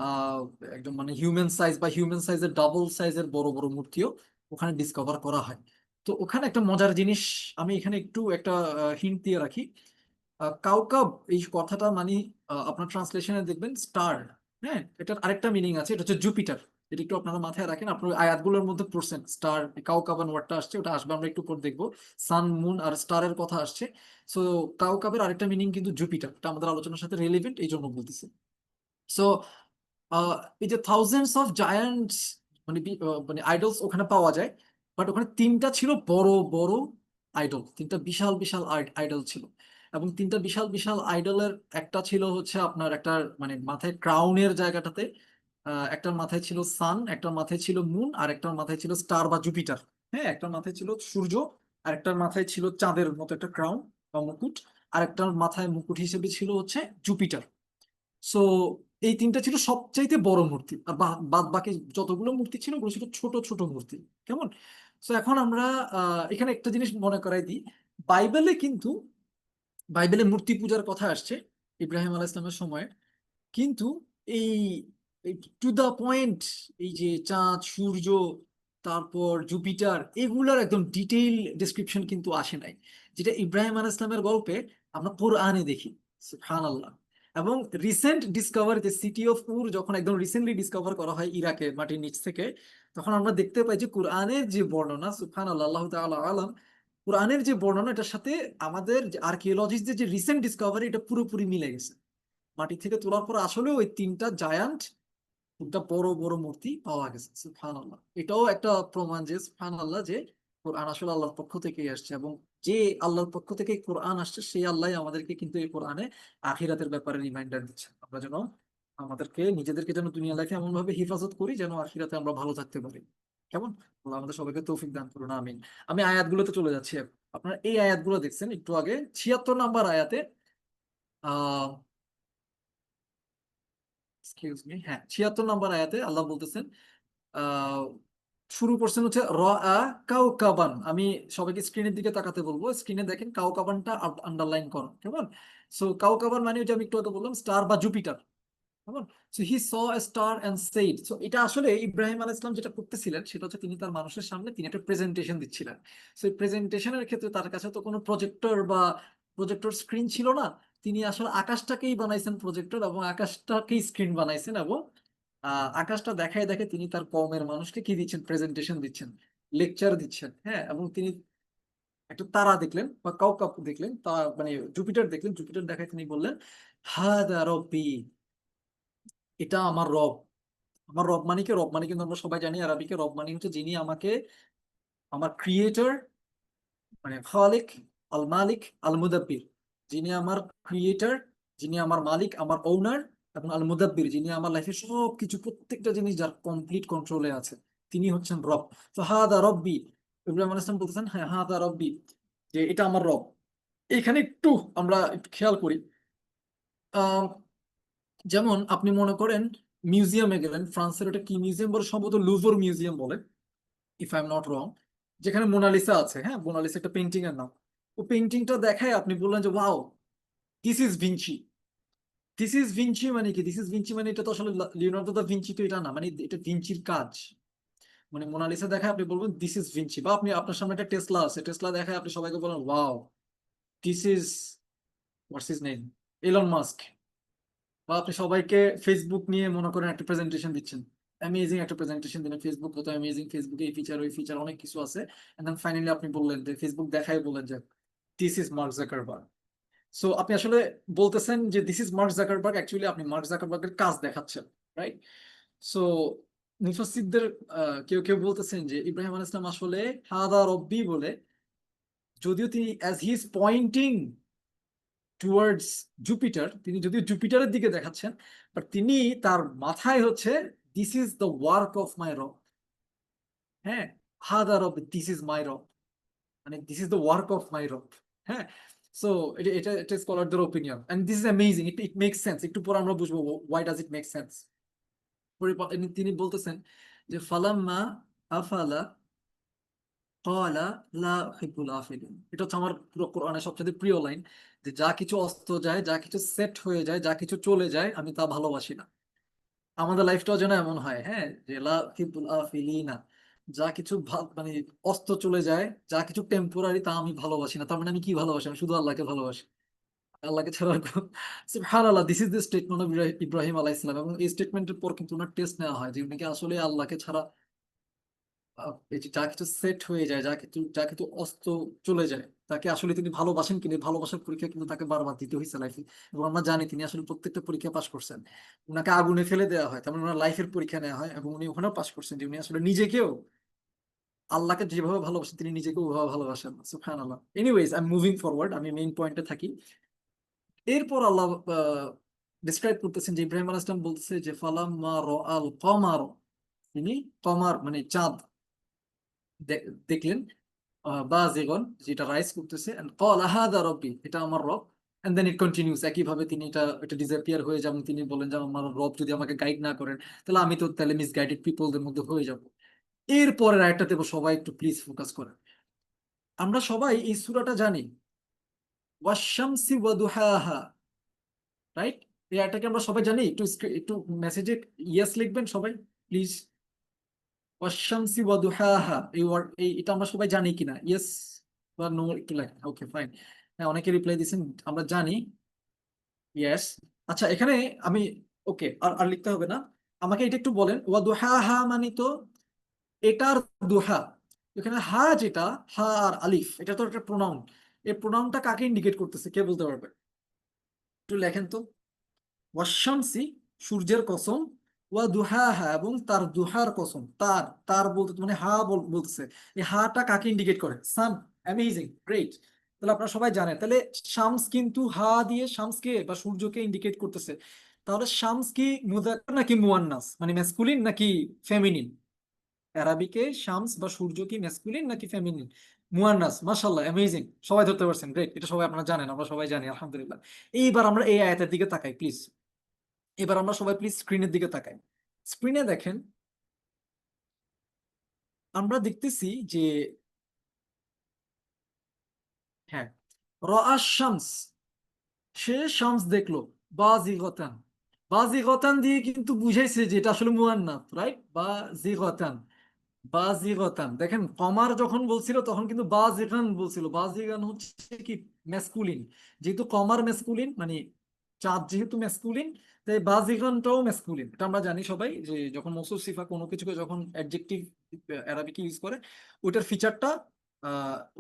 [SPEAKER 2] আহ একদম মানে হিউম্যান সাইজ বা হিউম্যান সাইজের ডাবল সাইজের বড় বড় মূর্তিও ওখানে ডিসকভার করা হয়। তো ওখানে একটা মজার জিনিস, আমি এখানে একটু একটা হিন্ট দিয়ে রাখি। কাউকাব এই কথাটা মানে আপনার ট্রান্সলেশনে দেখবেন স্টার। হ্যাঁ, এটার আরেকটা মিনিং আছে, এটা হচ্ছে জুপিটার। এটা একটু আপনারা মাথায় রাখেন, আপনার আয়াতগুলোর মধ্যে পড়ছেন স্টার, কাউকাবান ওয়ার্ডটা আসছে, ওটা আসবে, আমরা একটু পর দেখবো। সান মুন আর স্টারের কথা আসছে। সো কাউকাবের আরেকটা মিনিং কিন্তু জুপিটার, এটা আমাদের আলোচনার সাথে রিলেভেন্ট, এই জন্য বলতেছি। সো এই যে থাউজেন্ডস অফ জায়ান্টস মানে মানে আইডলস ওখানে পাওয়া যায়, বাট ওখানে 3টা ছিল বড় বড় আইডল, 3টা বিশাল বিশাল আইডল ছিল। এবং 3টা বিশাল বিশাল আইডলের একটা ছিল হচ্ছে আপনার একটা মানে মাথায় ক্রাউনের জায়গাটাতে, একটার মাথায় ছিল সান, একটার মাথায় ছিল মুন, আর একটার মাথায় ছিল স্টার বা জুপিটার। হ্যাঁ, একটার মাথায় ছিল সূর্য, আর একটার মাথায় ছিল চাঁদের মতো একটা ক্রাউন বা মুকুট, আর একটার মাথায় মুকুট হিসেবে ছিল হচ্ছে জুপিটার। সো এই 3টা ছিল সবচাইতে বড় মূর্তি, আর বাদ বাকি যতগুলো মূর্তি ছিল ওগুলো ছিল ছোট ছোট মূর্তি। কেমন? সো এখন আমরা এখানে একটা জিনিস মনে করাই দিই, বাইবেলে কিন্তু, বাইবেলে মূর্তি পূজার কথা আসছে ইব্রাহিম আলাইহিস সালামের সময়, কিন্তু এই টু দা পয়েন্ট, এই যে চাঁদ সূর্য তারপর জুপিটার এগুলার একদম ডিটেইল ডেসক্রিপশন কিন্তু আসে নাই, যেটা ইব্রাহিম আলাইহিস সালামের গল্পে আমরা কোরআনে দেখি। সুবহানাল্লাহ। এবং রিসেন্ট ডিসকভারিতে সিটি অফ উর যখন একদম রিসেন্টলি ডিসকভার করা হয় ইরাকে মাটির নিচ থেকে, তখন আমরা দেখতে পাই যে কোরআনের যে বর্ণনা, সুবহানাল্লাহ, আল্লাহু তাআলা আলাম, কোরআনের যে বর্ণনা এটার সাথে আমাদের আর্কিওলজিস্টদের যে রিসেন্ট ডিসকভারি এটা পুরোপুরি মিলে গেছে। মাটি থেকে তোলার পর আসলে ওই 3টা জায়ান্ট, 3টা বড় বড় মূর্তি পাওয়া গেছে। সুবহানাল্লাহ, এটাও একটা প্রমাণ যে সুবহানাল্লাহ যে কোরআন আসলে আল্লাহর পক্ষ থেকেই আসছে, এবং যে আল্লাহর পক্ষ থেকে কোরআন আসছে সেই আল্লাহ আমাদেরকে কিন্তু এই কোরআনে আখিরাতের ব্যাপারে রিমাইন্ডার দিচ্ছে, আমরা যেন আমাদেরকে নিজেদেরকে যেন দুনিয়া লাইফে এমন ভাবে হেফাজত করি যেন আখিরাতে আমরা ভালো থাকতে পারি। কেমন? আল্লাহ আমাদের সবাইকে তৌফিক দান করুন, আমিন। আমি আয়াতগুলোতে চলে যাচ্ছি। আপনারা এই আয়াতগুলো দেখছেন একটু আগে, 76 নাম্বার আয়াতে, আহ এক্সকিউজ মি, হ্যাঁ 76 নম্বর আয়াতে আল্লাহ বলতেছেন, শুরু করছেন হচ্ছে কাউকাবান। আমি সবাইকে স্ক্রিনের দিকে তাকাতে বলবো, স্ক্রিনে দেখেন কাউকাবানটা আন্ডারলাইন করো, কেমন? সো কাউকাবান মানে ওই যে আমি একটু আগে বললাম স্টার বা জুপিটার, কেমন? So he saw a star and said. So এটা আসলে ইব্রাহিম আলাইহিস সালাম যেটা করতেছিলেন সেটা হচ্ছে তিনি তার মানুষের সামনে তিনি একটা প্রেজেন্টেশন দিচ্ছিলেন। সো এই প্রেজেন্টেশনের ক্ষেত্রে তার কাছে তো কোনো প্রজেক্টর বা প্রজেক্টর স্ক্রিন ছিল না। তিনি আসলে আকাশটাকেই বানাইছেন প্রজেক্টর এবং আকাশটাকেই স্ক্রিন বানাইছেন, এবং আকাশটা দেখায় দেখে তিনি তার কওমের মানুষকে কি দিচ্ছেন, প্রেজেন্টেশন দিচ্ছেন, লেকচার দিচ্ছেন। হ্যাঁ, এবং তিনি একটা তারা দেখলেন বা কাউকাব দেখলেন, তা মানে জুপিটার দেখলেন, জুপিটার দেখায় তিনি বললেন হাদা রব্বি, এটা আমার রব। আমার রব মানে কি? রব মানে কিন্তু আমরা সবাই জানি আরবিকে রব মানে হচ্ছে যিনি আমাকে, আমার ক্রিয়েটর, মানে খালিক, আল মালিক, আল মুদাব্বির, যিনি আমার ক্রিয়েটর, যিনি আমার মালিক, আমার ওনার, এবং আল মুদাব্বির যিনি আমার লাইফের সব কিছু প্রত্যেকটা জিনিস যার কমপ্লিট কন্ট্রোলে আছে, তিনি হচ্ছেন রব। তো হাদা রব্বি, ইব্রাহিম আলাইহিস সালাম বলতেছেন হ্যাঁ হাদা রব্বি, যে এটা আমার রব। এখানে একটু আমরা একটু খেয়াল করি। আহ যেমন আপনি মনে করেন মিউজিয়ামে গেলেন, ফ্রান্সের ওটা কি মিউজিয়াম বলে, সম্ভবত লুভর মিউজিয়াম বলে, if I am not wrong, যেখানে মোনালিসা আছে। হ্যাঁ, মোনালিসা একটা পেন্টিং এর নাম। ও পেন্টিংটা দেখায় আপনি বললেন যে wow, this is Vinci. This is Vinci মানে কি? দিস ইজ ভিঞ্চি মানে এটা তো আসলে লিওনার্দো দা ভিঞ্চি তো এটা না, মানে এটা ভিঞ্চির কাজ। মানে মোনালিসা দেখায় আপনি বলবেন দিস ইজ ভিঞ্চি। বা আপনি আপনার সামনে একটা টেসলা আছে, টেসলা দেখায় আপনি সবাইকে বলেন wow, this is what's his name, Elon Musk. বা আপনি সবাইকে ফেসবুক নিয়ে মনে করেন একটা প্রেজেন্টেশন দিচ্ছেন, অ্যামেজিং একটা প্রেজেন্টেশন দিলেন, ফেসবুক কত অ্যামেজিং, ফেসবুকে এই ফিচার ওই ফিচার অনেক কিছু আছে, এন্ড দেন ফাইনালি আপনি বললেন যে ফেসবুক দেখাই বললেন যে this is mark Zuckerberg. So আপনি আসলে বলতেছেন যে this is mark Zuckerberg, actually আপনি মার্ক জাকারবার্গের কাজ দেখাচ্ছেন, রাইট? সো মুফাসসিরদের কেউ কেউ বলতেছেন যে ইব্রাহিম আলাইহিস সালাম আসলে হাদা রব্বি বলে, যদিও তিনি as he is pointing towards Jupiter, তিনি যদিও জুপিটারের দিকে দেখাচ্ছেন, বাট তিনি তার মাথায় হচ্ছে this is the work of my রব। হ্যাঁ, হাদা রব, দিস ইজ মাই রব, মানে this is the work of my রব। হ্যাঁ, সো এটা এটা এটা স্কলারদের opinion, and this is amazing, it it makes sense. একটু পরে আমরা বুঝবো why does it make sense. তিনি বলতেছেন যে ফালাম্মা আফালা ক্বালা লা উহিব্বুল আফিলিন। এটা হচ্ছে আমার পুরো কোরআনের সবচেয়ে প্রিয় লাইন, যে যা কিছু অস্ত যায়, যা কিছু সেট হয়ে যায়, যা কিছু চলে যায়, আমি তা ভালোবাসি না। আমাদের লাইফটাও যেন এমন হয়, হ্যাঁ, যে লা উহিব্বুল আফিলিনা, যা কিছু মানে অস্ত চলে যায়, যা কিছু টেম্পোরারি, তা আমি ভালোবাসি না। তার মানে আমি কি ভালোবাসি? আমি শুধু আল্লাহকে ভালোবাসি, আল্লাহকে ছাড়া আর সুবহানাল্লাহ। This is the statement of Ibrahim আলাইহিস সালাম, এবং এই স্টেটমেন্টের পর কিন্তু ওনার টেস্ট নেওয়া হয় যে উনি কি আসলে আল্লাহকে ছাড়া এই যে যা কিছু সেট হয়ে যায়, যা কিছু অস্ত চলে যায়, তাকে আসলে তিনি ভালোবাসেন কিনা। ভালোবাসার পরীক্ষা কিন্তু তাকে বারবার দিতে হয়েছে লাইফে, এবং আমরা জানি তিনি আসলে প্রত্যেকটা পরীক্ষা পাশ করছেন। উনাকে আগুনে ফেলে দেওয়া হয়, তেমন ওনার লাইফের পরীক্ষা নেওয়া হয়, এবং উনি ওখানেও পাশ করছেন যে উনি আসলে নিজেকেও আল্লাহকে যেভাবে ভালোবাসেন তিনি নিজেকেও ওভাবে ভালোবাসেন। সুবহানাল্লাহ। Anyways I am moving forward, আমি মেইন পয়েন্টে থাকি। এরপর আল্লাহ ডিসক্রাইব করতেছেন যে ইব্রাহিম আলাইহিস সালাম বলতেছে যে ফালাম্মা রাআল কমার, তিনি কমার মানে চাঁদ দেখলেন, বাযিগান, যেটা রাইজ করতেছে, এন্ড ক্বালা হাযা রাব্বি, এটা আমার রব। এন্ড দেন ইট কন্টিনিউস, একইভাবে তিনি এটা ডিসঅ্যাপিয়ার হয়ে যাবেন। তিনি বলেন যে আমার রব যদি আমাকে গাইড না করেন, তাহলে আমি তো তাহলে মিসগাইডেড পিপলদের মধ্যে হয়ে যাব। এরপরের আরেকটা দেব, সবাই একটু প্লিজ ফোকাস করেন। আমরা সবাই এই সূরাটা জানি, ওয়াশ-শামসি ওয়া দুহাহা, রাইট? এই আয়াতটাকে আমরা সবাই জানি। একটু মেসেজে ইয়েস লিখবেন সবাই প্লিজ। ওয়াশ-শামসি ওয়া দুহাহা, এটা আমরা সবাই জানি কিনা? ইয়েস বা নো একটু লেখেন। ওকে, ফাইন। হ্যাঁ, অনেকে রিপ্লাই দিচ্ছেন আমরা জানি। ইয়েস। আচ্ছা, এখানে আমি ওকে, আর আর লিখতে হবে না। আমাকে এটা একটু বলেন, ওয়া দুহাহা মানে তো এটার দুহা। এখানে হা যেটা, হা আর আলিফ, এটা তো একটা প্রোনাউন। এই প্রোনাউনটা কাকে ইন্ডিকেট করতেছে কে বলতে পারবে? একটু লেখেন তো। ওয়াশ-শামসি, সূর্যের কসম, ওয়া দুহাহা, এবং তার দুহার কসম। তার তার বলতে মানে হা বলতেছে। এই হাটা কাকে ইন্ডিকেট করে? সান। Amazing, great. তাহলে আপনারা সবাই জানেন, তাহলে শামস কিন্তু হা দিয়ে শামসকে বা সূর্যকে ইন্ডিকেট করতেছে। তাহলে শামস কি মুযাক্কার নাকি মুয়ান্নাস, মানে ম্যাসকুলিন নাকি ফেমিনিন? আরবিকে শামস বা সূর্য কি ম্যাসকুলিন নাকি ফেমিনিন? মুয়ান্নাস। মাশাআল্লাহ, অ্যামেজিং, সবাই ধরতে পারছেন, গ্রেট। এটা সবাই আপনারা জানেন, আমরা সবাই জানি, আলহামদুলিল্লাহ। এইবার আমরা এই আয়াতের দিকে তাকাই প্লিজ। এবার আমরা সবাই প্লিজ স্ক্রিনের দিকে তাকাই। স্ক্রিনে দেখেন আমরা দেখতেছি যে হ্যাঁ রাআশ শামস, সে শামস দেখলো, বাজিগতান। বাজিগতান দিয়ে কিন্তু বুঝাইছে যে এটা আসলে মুয়ান্নাথ, রাইট? বাজিগতান, বাজিগতান। দেখেন কমার যখন বলছিল তখন কিন্তু বাজিগান বলছিল। বাজিগান হচ্ছে কি ম্যাসকুলিন, যেহেতু কমার ম্যাসকুলিন, মানে চাঁদ যেহেতু ম্যাসকুলিন, তাই বাজিগানটাও ম্যাসকুলিন। এটা আমরা জানি সবাই যে যখন মৌসুফ সিফা কোনো কিছুকে যখন অ্যাডজেক্টিভ অ্যারাবিকে ইউজ করে, ওটার ফিচারটা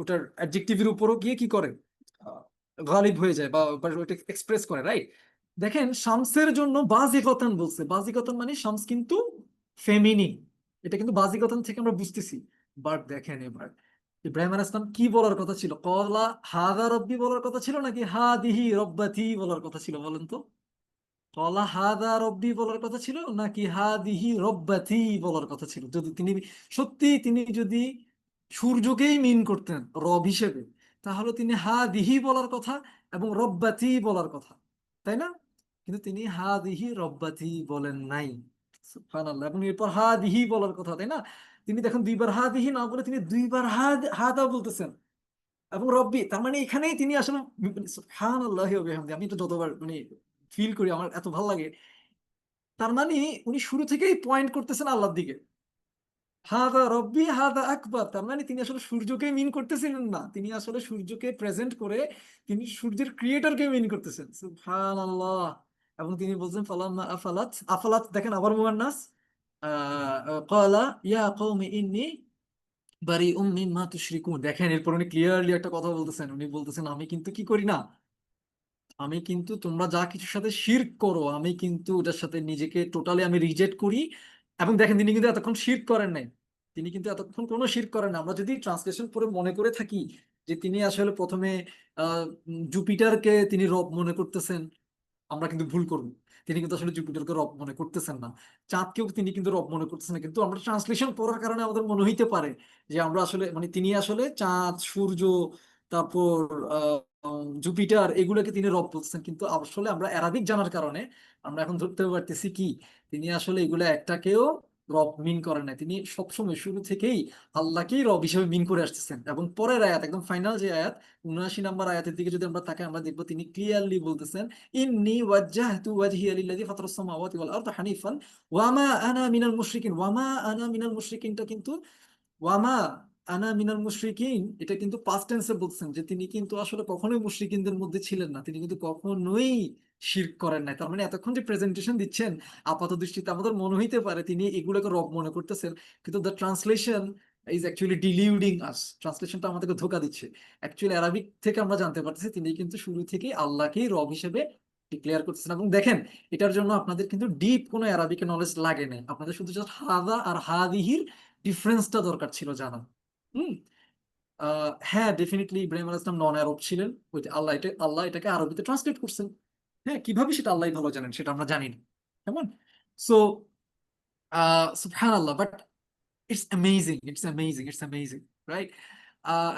[SPEAKER 2] ওটার অ্যাডজেক্টিভের উপরও গিয়ে কি করে, আহ, গালিব হয়ে যায় বা ওটা এক্সপ্রেস করে, রাইট? দেখেন শামসের জন্য বাজিগতান বলছে। বাজিগতান মানে শামস কিন্তু ফেমিনিন, এটা কিন্তু বাজিগতন থেকে আমরা বুঝতেছি। বাট দেখেন এবার ইব্রাহিম আলাইহিস সালাম কি বলার কথা ছিল? কলা হাদা রব্বি বলার কথা ছিল নাকি হাদিহি রব্বাতি বলার কথা ছিল বলেন তো? কলা হাদা রব্বি বলার কথা ছিল নাকি হাদিহি রব্বাতি বলার কথা ছিল? যদি তিনি সত্যি তিনি যদি সূর্যকেই মিন করতেন রব হিসেবে, তাহলে তিনি হাদিহি বলার কথা এবং রব্বাতি বলার কথা, তাই না? কিন্তু তিনি হাদিহি রব্বাতি বলেন নাই। সুবহানাল্লাহ। এবং এরপর হাদিহি বলার কথা, তাই না? তিনি দেখুন দুইবার হাদিহি না বলে তিনি দুইবার হাদা বলতেছেন এবং রব্বি। তার মানে এখানেই তিনি আসলে সুবহানাল্লাহি ওয়া বিহামদিহি, আমি তো যতবার মানে ফিল করি আমার এত ভালো লাগে। তার মানে উনি শুরু থেকেই পয়েন্ট করতেছেন আল্লাহর দিকে। হাদা রব্বি হাদা আকবার, তার মানে তিনি আসলে সূর্যকে মিন করতেছিলেন না, তিনি আসলে সূর্যকে প্রেজেন্ট করে তিনি সূর্যের ক্রিয়েটরকে মিন করতেছেন। সুবহানাল্লাহ। এবং তিনি বলছেন ফালাম্মা আফালাত, আফালাত দেখেন আবার মুয়ান্নাস, ক্বালা ইয়া কওমি ইন্নী বারিউম মিম্মা তুশরিকুন। দেখেন এরপর উনি ক্লিয়ারলি একটা কথা বলতেছেন, উনি বলতেছেন আমি কিন্তু কি করি না, আমি কিন্তু তোমরা যা কিছুর সাথে শিরক করো আমি কিন্তু ওটার সাথে নিজেকে টোটালি আমি রিজেক্ট করি। এবং দেখেন তিনি কিন্তু এতক্ষণ শিরক করেন নাই, তিনি কিন্তু এতক্ষণ কোনো শিরক করেন না। আমরা যদি ট্রান্সলেশন পড়ে মনে করে থাকি যে তিনি আসলে প্রথমে জুপিটারকে তিনি রব মনে করতেছেন, আমরা কিন্তু ভুল করব। তিনি কিন্তু আসলে জুপিটারকে রব মনে করতেছেন না, চাঁদকেও তিনি কিন্তু রব মনে করতেছেন না। কিন্তু আমরা ট্রান্সলেশন পড়ার কারণে আমাদের মনে হইতে পারে যে আমরা আসলে মানে তিনি আসলে চাঁদ, সূর্য, তারপর জুপিটার এগুলোকে তিনি রব বলতেছেন। কিন্তু আসলে আমরা অ্যারাবিক জানার কারণে আমরা এখন ধরতে পারতেছি কি তিনি আসলে এগুলো একটাকেও রব মিন করেন না। তিনি সবসময় শুরু থেকেই আল্লাহকেই রব হিসেবে মিন করে আসতেছেন। এবং পরের আয়াত একদম ফাইনাল যে আয়াত 79 নম্বর আয়াতের দিকে যদি আমরা তাকাই, আমরা দেখবো তিনি ক্লিয়ারলি বলতেছেন ইন্নী ওয়াজ্জাহতু ওয়াজহিয়া লিল্লাযী ফাতারাস সামাওয়াতি ওয়াল আরদা হানিফান ওয়ামা আনা মিনাল মুশরিকিন। ওয়ামা আনা মিনাল মুশরিকিনটা কিন্তু ওয়ামা আনা মিনাল মুশরিকিন, এটা কিন্তু পাস্ট টেন্সে বলছেন যে তিনি কিন্তু আসলে কখনোই মুশরিকিনদের মধ্যে ছিলেন না, তিনি কিন্তু কখনোই শিরক করেন নাই। তার মানে এতক্ষণ যে প্রেজেন্টেশন দিচ্ছেন আপাত দৃষ্টিতে আমাদের মনে হইতে পারে তিনি এগুলোকে রব মনে করতেছেন, কিন্তু দ্য ট্রান্সলেশন ইজ অ্যাকচুয়ালি ডিলিউডিং আস। ট্রান্সলেশনটা আমাদেরকে ধোঁকা দিচ্ছে। অ্যাকচুয়ালি আরবিক থেকে আমরা জানতে পারতেছি তিনি কিন্তু শুরু থেকেই আল্লাহকেই রব হিসেবে ডিক্লেয়ার করতেছেন। এবং দেখেন এটার জন্য আপনাদের কিন্তু ডিপ কোনো অ্যারাবিক নলেজ লাগে নাই, আপনাদের শুধু জাস্ট হাদা আর হাদিহির ডিফারেন্সটা দরকার ছিল জানা। হুম। হ্যাঁ ডেফিনেটলি ইব্রাহিম আলাইহিস সালাম নন আরব ছিলেন, ওই যে আল্লাহ এটাকে আরবিতে ট্রান্সলেট করছেন। হ্যাঁ কিভাবে সেটা আল্লাহ ভালো জানেন, সেটা আমরা জানি না। কেমন? সো সুবহানাল্লাহ। But it's amazing, it's amazing, it's amazing, right?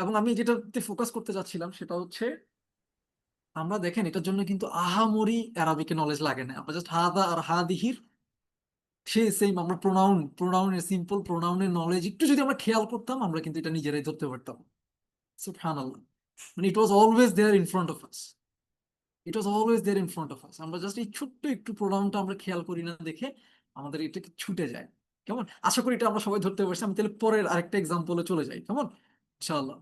[SPEAKER 2] এবং আমি যেটাতে ফোকাস করতে যাচ্ছিলাম সেটা হচ্ছে আমরা দেখেন এটার জন্য কিন্তু আহামরি অ্যারাবিকে নলেজ লাগে না। আমরা জাস্ট হাদা আর হাদিহির সে সেম, আমরা প্রোনাউনের সিম্পল প্রোনাউনের নলেজ একটু যদি আমরা খেয়াল করতাম আমরা কিন্তু এটা নিজেরাই ধরতে পারতাম। সুবহানাল্লাহ। মানে it was always there in front of us, it was always there in front of us. আমরা জাস্ট এই ছোট্ট একটু প্রোনাউনটা আমরা খেয়াল করি না দেখে আমাদের এটা ছুটে যায়। কেমন? আশা করি এটা আমরা সবাই ধরতে পারছি। আমি তাহলে পরের আরেকটা এক্সাম্পলে চলে যাই, কেমন? ইনশাআল্লাহ।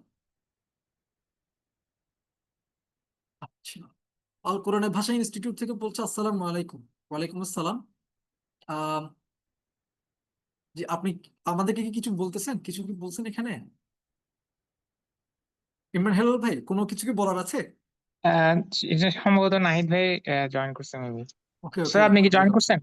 [SPEAKER 2] আচ্ছা, আল কোরআনের ভাষা ইনস্টিটিউট থেকে বলছে আসসালামু আলাইকুম। ওয়ালাইকুম আসসালাম। আহ যে আপনি আমাদেরকে কি কিছু বলতেছেন, কিছু কি বলছেন এখানে? ইমরান হেলাল ভাই কোনো কিছু কি বলার আছে?
[SPEAKER 1] আহ, এটা সম্ভবত নাহিদ ভাই জয়েন করছে মেবি।
[SPEAKER 2] ওকে ওকে
[SPEAKER 1] স্যার আপনি
[SPEAKER 2] ওকে
[SPEAKER 1] কি জয়েন করছেন?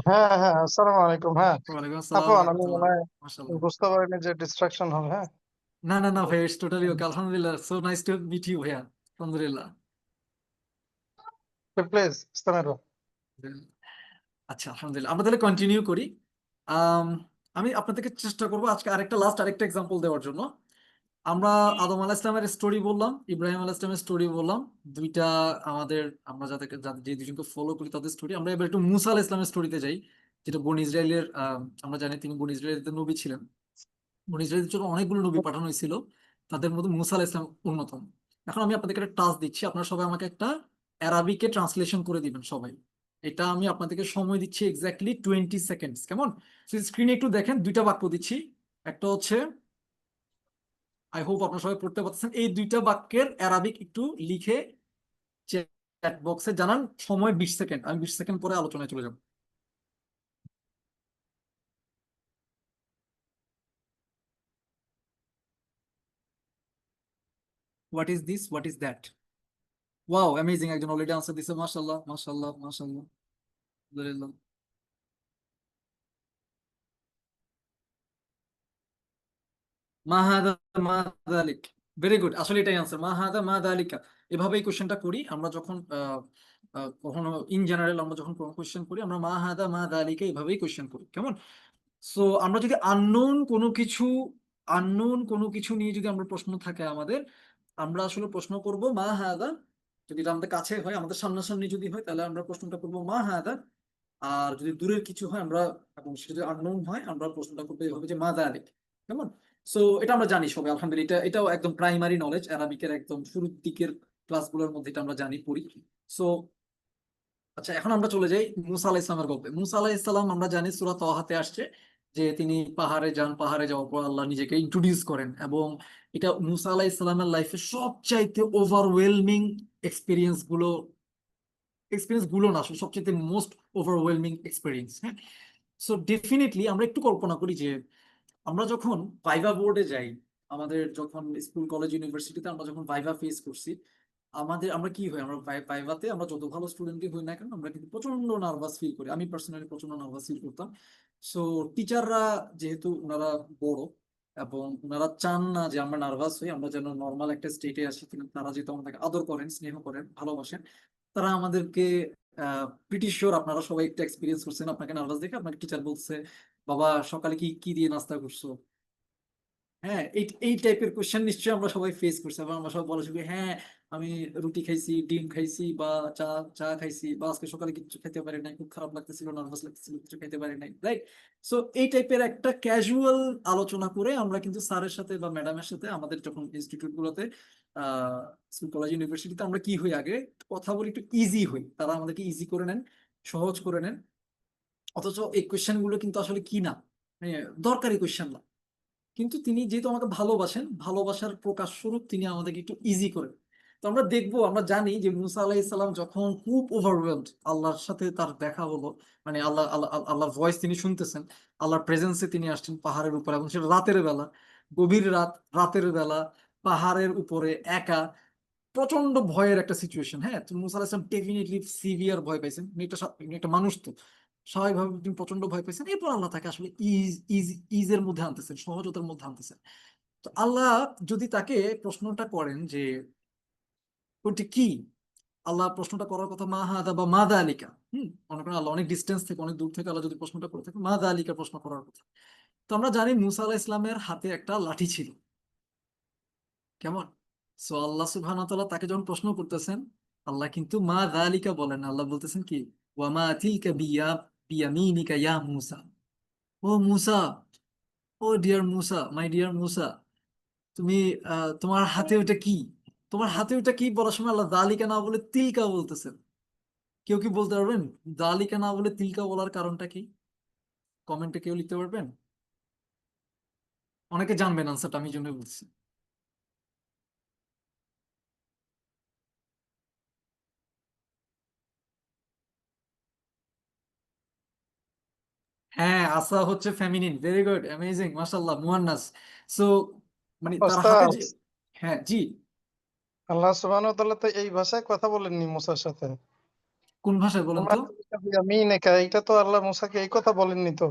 [SPEAKER 6] হ্যাঁ হ্যাঁ, আসসালামু আলাইকুম। হ্যাঁ
[SPEAKER 2] ওয়ালাইকুম আসসালাম
[SPEAKER 6] আফওয়ান, আমি
[SPEAKER 2] রাহমাতুল্লাহ।
[SPEAKER 6] মনে হয়
[SPEAKER 2] মাশাআল্লাহ।
[SPEAKER 6] বুঝতে পারিনি যে ডিস্ট্রাকশন হবে। হ্যাঁ
[SPEAKER 2] না না না ভাই, ইটস টোটালি ওকে। আলহামদুলিল্লাহ, so nice to meet you ভাইয়া। আলহামদুলিল্লাহ।
[SPEAKER 6] প্লিজ ইস্তামেরো।
[SPEAKER 2] আচ্ছা আলহামদুলিল্লাহ, আমরা তাহলে কন্টিনিউ করি। আম, আমি আপনাদেরকে চেষ্টা করবো আজকে আরেকটা এক্সাম্পল দেওয়ার জন্য। আমরা আদম আলাইহিস সালামের স্টোরি বললাম, ইব্রাহিম আলাইহিস সালামের স্টোরি বললাম, দুইটা আমাদের আমরা যাদেরকে যে দুজনকে ফলো করি তাদের স্টোরি। আমরা এবার একটু মুসা আলাইহিস সালামের স্টোরিতে যাই। যেটা বনি ইসরায়েলের আমরা জানি তিনি বনি ইসরায়েলের নবী ছিলেন। বনি ইসরায়েলের জন্য অনেকগুলো নবী পাঠানো হয়েছিল, তাদের মধ্যে মুসা আলাইহিস সালাম অন্যতম। এখন আমি আপনাদেরকে একটা টাস্ক দিচ্ছি, আপনারা সবাই আমাকে একটা অ্যারাবিকে ট্রান্সলেশন করে দিবেন সবাই। এটা আমি আপনাদেরকে সময় দিচ্ছি এক্স্যাক্টলি 20 সেকেন্ডস, কেমন? স্ক্রিনে একটু দেখেন, দুইটা বাক্য দিচ্ছি। একটা হচ্ছে, আই হোপ আপনারা সবাই পড়তে পারতেছেন, এই দুইটা বাক্যের অ্যারাবিক একটু লিখে চ্যাট বক্সে জানান। সময় 20 সেকেন্ড, আমি 20 সেকেন্ড পরে আলোচনায় চলে যাব। What is this, what is that? Wow, amazing, একজন অলরেডি আনসার দিছে, মাশাআল্লাহ মাশাআল্লাহ মাশাআল্লাহ, আলহামদুলিল্লাহ। মা হাদা মা যালিক, ভেরি গুড, আসলে এটাই আনসার, মা হাদা মা যালিকা। এভাবেই কোশ্চেনটা করি আমরা যখন কখনো ইন জেনারেল আমরা যখন কোনো কোশ্চেন করি, আমরা মা হাদা মা যালিকা এভাবেই কোশ্চেন করি, কেমন? সো আমরা যদি আননোন কোনো কিছু নিয়ে যদি আমরা প্রশ্ন থাকে আমাদের, আমরা আসলে প্রশ্ন করব মা হাদা। যদি এটা আমাদের কাছে হয়, আমাদের সামনাসামনি যদি হয়, তাহলে আমরা প্রশ্নটা করবো মা হাদা। আর যদি দূরের কিছু হয় আমরা, এবং সেটা যদি আননোন হয়, আমরা প্রশ্নটা করবো এভাবে যে মা যালিক, কেমন? সো এটা আমরা জানি সবাই আলহামদুলিল্লাহ, এটাও একদম প্রাইমারি নলেজ, অ্যারাবিকের একদম শুরুর দিকের ক্লাসগুলোর মধ্যে এটা আমরা জানি, পড়ি। সো আচ্ছা, এখন আমরা চলে যাই মুসা আলাইহিস সালামের গল্পে। মুসা আলাইহিস সালাম আমরা জানি সূরা তাহাতে আসছে যে তিনি পাহাড়ে যান, পাহাড়ে যাওয়ার পর আল্লাহ নিজেকে ইন্ট্রোডিউস করেন, এবং এটা মুসা আলাইহিস সালামের লাইফে সবচাইতে ওভারওয়েলমিং এক্সপিরিয়েন্স গুলো না, আসলে সবচেয়ে মোস্ট ওভারওয়েলমিং এক্সপিরিয়েন্স। হ্যাঁ, সো ডেফিনেটলি আমরা একটু কল্পনা করি যে আমরা যখন ভাইভা বোর্ডে যাই, আমাদের যখন স্কুল কলেজ ইউনিভার্সিটিতে আমরা যখন ভাইভা ফেস করছি, আমরা কি হয়, আমরা ভাইভাতে আমরা যত ভালো স্টুডেন্টই হই না কেন, আমরা কিন্তু প্রচন্ড নার্ভাস ফিল করি। আমি পার্সোনালি প্রচন্ড নার্ভাস ফিল করতাম। সো টিচাররা যেহেতু ওনারা বড়, এবং ওনারা চান না যে আমরা নার্ভাস হই, আমরা যেন নর্মাল একটা স্টেটে আসি, কিন্তু তারা যেহেতু আমাদেরকে আদর করেন, স্নেহ করেন, ভালোবাসেন, তারা আমাদেরকে প্রিটি শিওর আপনারা সবাই একটা এক্সপিরিয়েন্স করছেন, আপনাকে নার্ভাস দেখে আপনাকে টিচার বলছে, বাবা সকালে কি কি দিয়ে নাস্তা করছো? হ্যাঁ, এই এই টাইপের কোশ্চেন নিশ্চয়ই আমরা সবাই ফেস করছি, এবং আমরা সবাই বলা শুনি, হ্যাঁ আমি রুটি খাইছি, ডিম খাইছি, বা চা চা খাইছি, বা আজকে সকালে কিছু খেতে পারি নাই, খুব খারাপ লাগতেছিল, নার্ভাস লাগতেছিল, কিছু খেতে পারি নাই, রাইট? সো এই টাইপের একটা ক্যাজুয়াল আলোচনা করে আমরা কিন্তু স্যারের সাথে বা ম্যাডামের সাথে আমাদের যখন ইনস্টিটিউট গুলোতে, স্কুল কলেজ ইউনিভার্সিটিতে আমরা কি হই, আগে কথা বলি একটু ইজি হই, তারা আমাদেরকে ইজি করে নেন, সহজ করে নেন। অথচ এই কোয়েশ্চেন গুলো কিন্তু আসলে কি না, মানে দরকারি কোয়েশ্চেন না, কিন্তু তিনি যেহেতু আমাকে ভালোবাসেন, ভালোবাসার প্রকাশ স্বরূপ তিনি আমাদেরকে একটু ইজি করেন। তো আমরা দেখবো, আমরা জানি যে মুসা আলাইহিস সালাম যখন খুব ওভারওয়েলড, আল্লাহর সাথে তার দেখা হলো, মানে আল্লাহর ভয়েস তিনি শুনতেছেন, আল্লাহর প্রেজেন্সে তিনি আসছেন পাহাড়ের উপরে, এবং সেটা রাতের বেলা, গভীর রাত, রাতের বেলা, পাহাড়ের উপরে একা, প্রচন্ড ভয়ের একটা সিচুয়েশন। হ্যাঁ, তো মুসা আলাইহিস সালাম ডেফিনেটলি সিভিয়ার ভয় পাইছেন, উনি উনি একটা মানুষ, তো স্বাভাবিকভাবে তিনি প্রচন্ড ভয় পাইছেন। এরপর আল্লাহ তাকে আসলে ইজের মধ্যে আনতেছেন, সহজতার মধ্যে আনতেছেন। তো আল্লাহ যদি তাকে প্রশ্নটা করেন যে ওটি কি, আল্লাহ প্রশ্নটা করার কথা মা হাদা বা মা দা আলিকা, মনে করেন আল্লাহ অনেক ডিস্টেন্স থেকে, অনেক দূর থেকে আল্লাহ যদি প্রশ্নটা করে থাকে, মা দা আলিকা প্রশ্ন করার কথা। তো আমরা জানি মুসা আলাহিস ইসলামের হাতে একটা লাঠি ছিল, কেমন? সো আল্লাহ সুবহানাহু ওয়া তাআলা তাকে যখন প্রশ্ন করতেছেন, আল্লাহ কিন্তু মা দা আলিকা বলেন, আল্লাহ বলতেছেন কি, ওয়া মা তিলকা বিয়ামিনিকা ইয়া মুসা। ও মুসা, ও ডিয়ার মুসা, মাই ডিয়ার মুসা, তুমি তোমার হাতে ওটা কি? তোমার হাতে ওটা কি বলার সময় আল্লাহ দালিকা না বলে তিলকা বলতেছেন। কেউ কি বলতে পারবেন দালিকা না বলে তিলকা বলার কারণটা কি? কমেন্টে কেউ লিখতে পারবেন? অনেকে জানবেন আনসারটা, আমি এই জন্য বলছি। হ্যাঁ, আসা হচ্ছে ফেমিনিন, ভেরি গুড, অ্যামেজিং, মাশাআল্লাহ, মুয়ান্নাস। সো মানে তার হাতে
[SPEAKER 6] ওস্তাদ,
[SPEAKER 2] যে, হ্যাঁ জি,
[SPEAKER 6] আল্লাহ সুবহানাহু ওয়া তাআলা তো এই ভাষায় কথা বলেননি মুসার সাথে।
[SPEAKER 2] কোন ভাষায় বলেন
[SPEAKER 6] ওমা
[SPEAKER 2] তো?
[SPEAKER 6] তিলকা বিয়ামিনিকা, এটা তো আল্লাহ মুসাকে এই কথা বলেননি তো।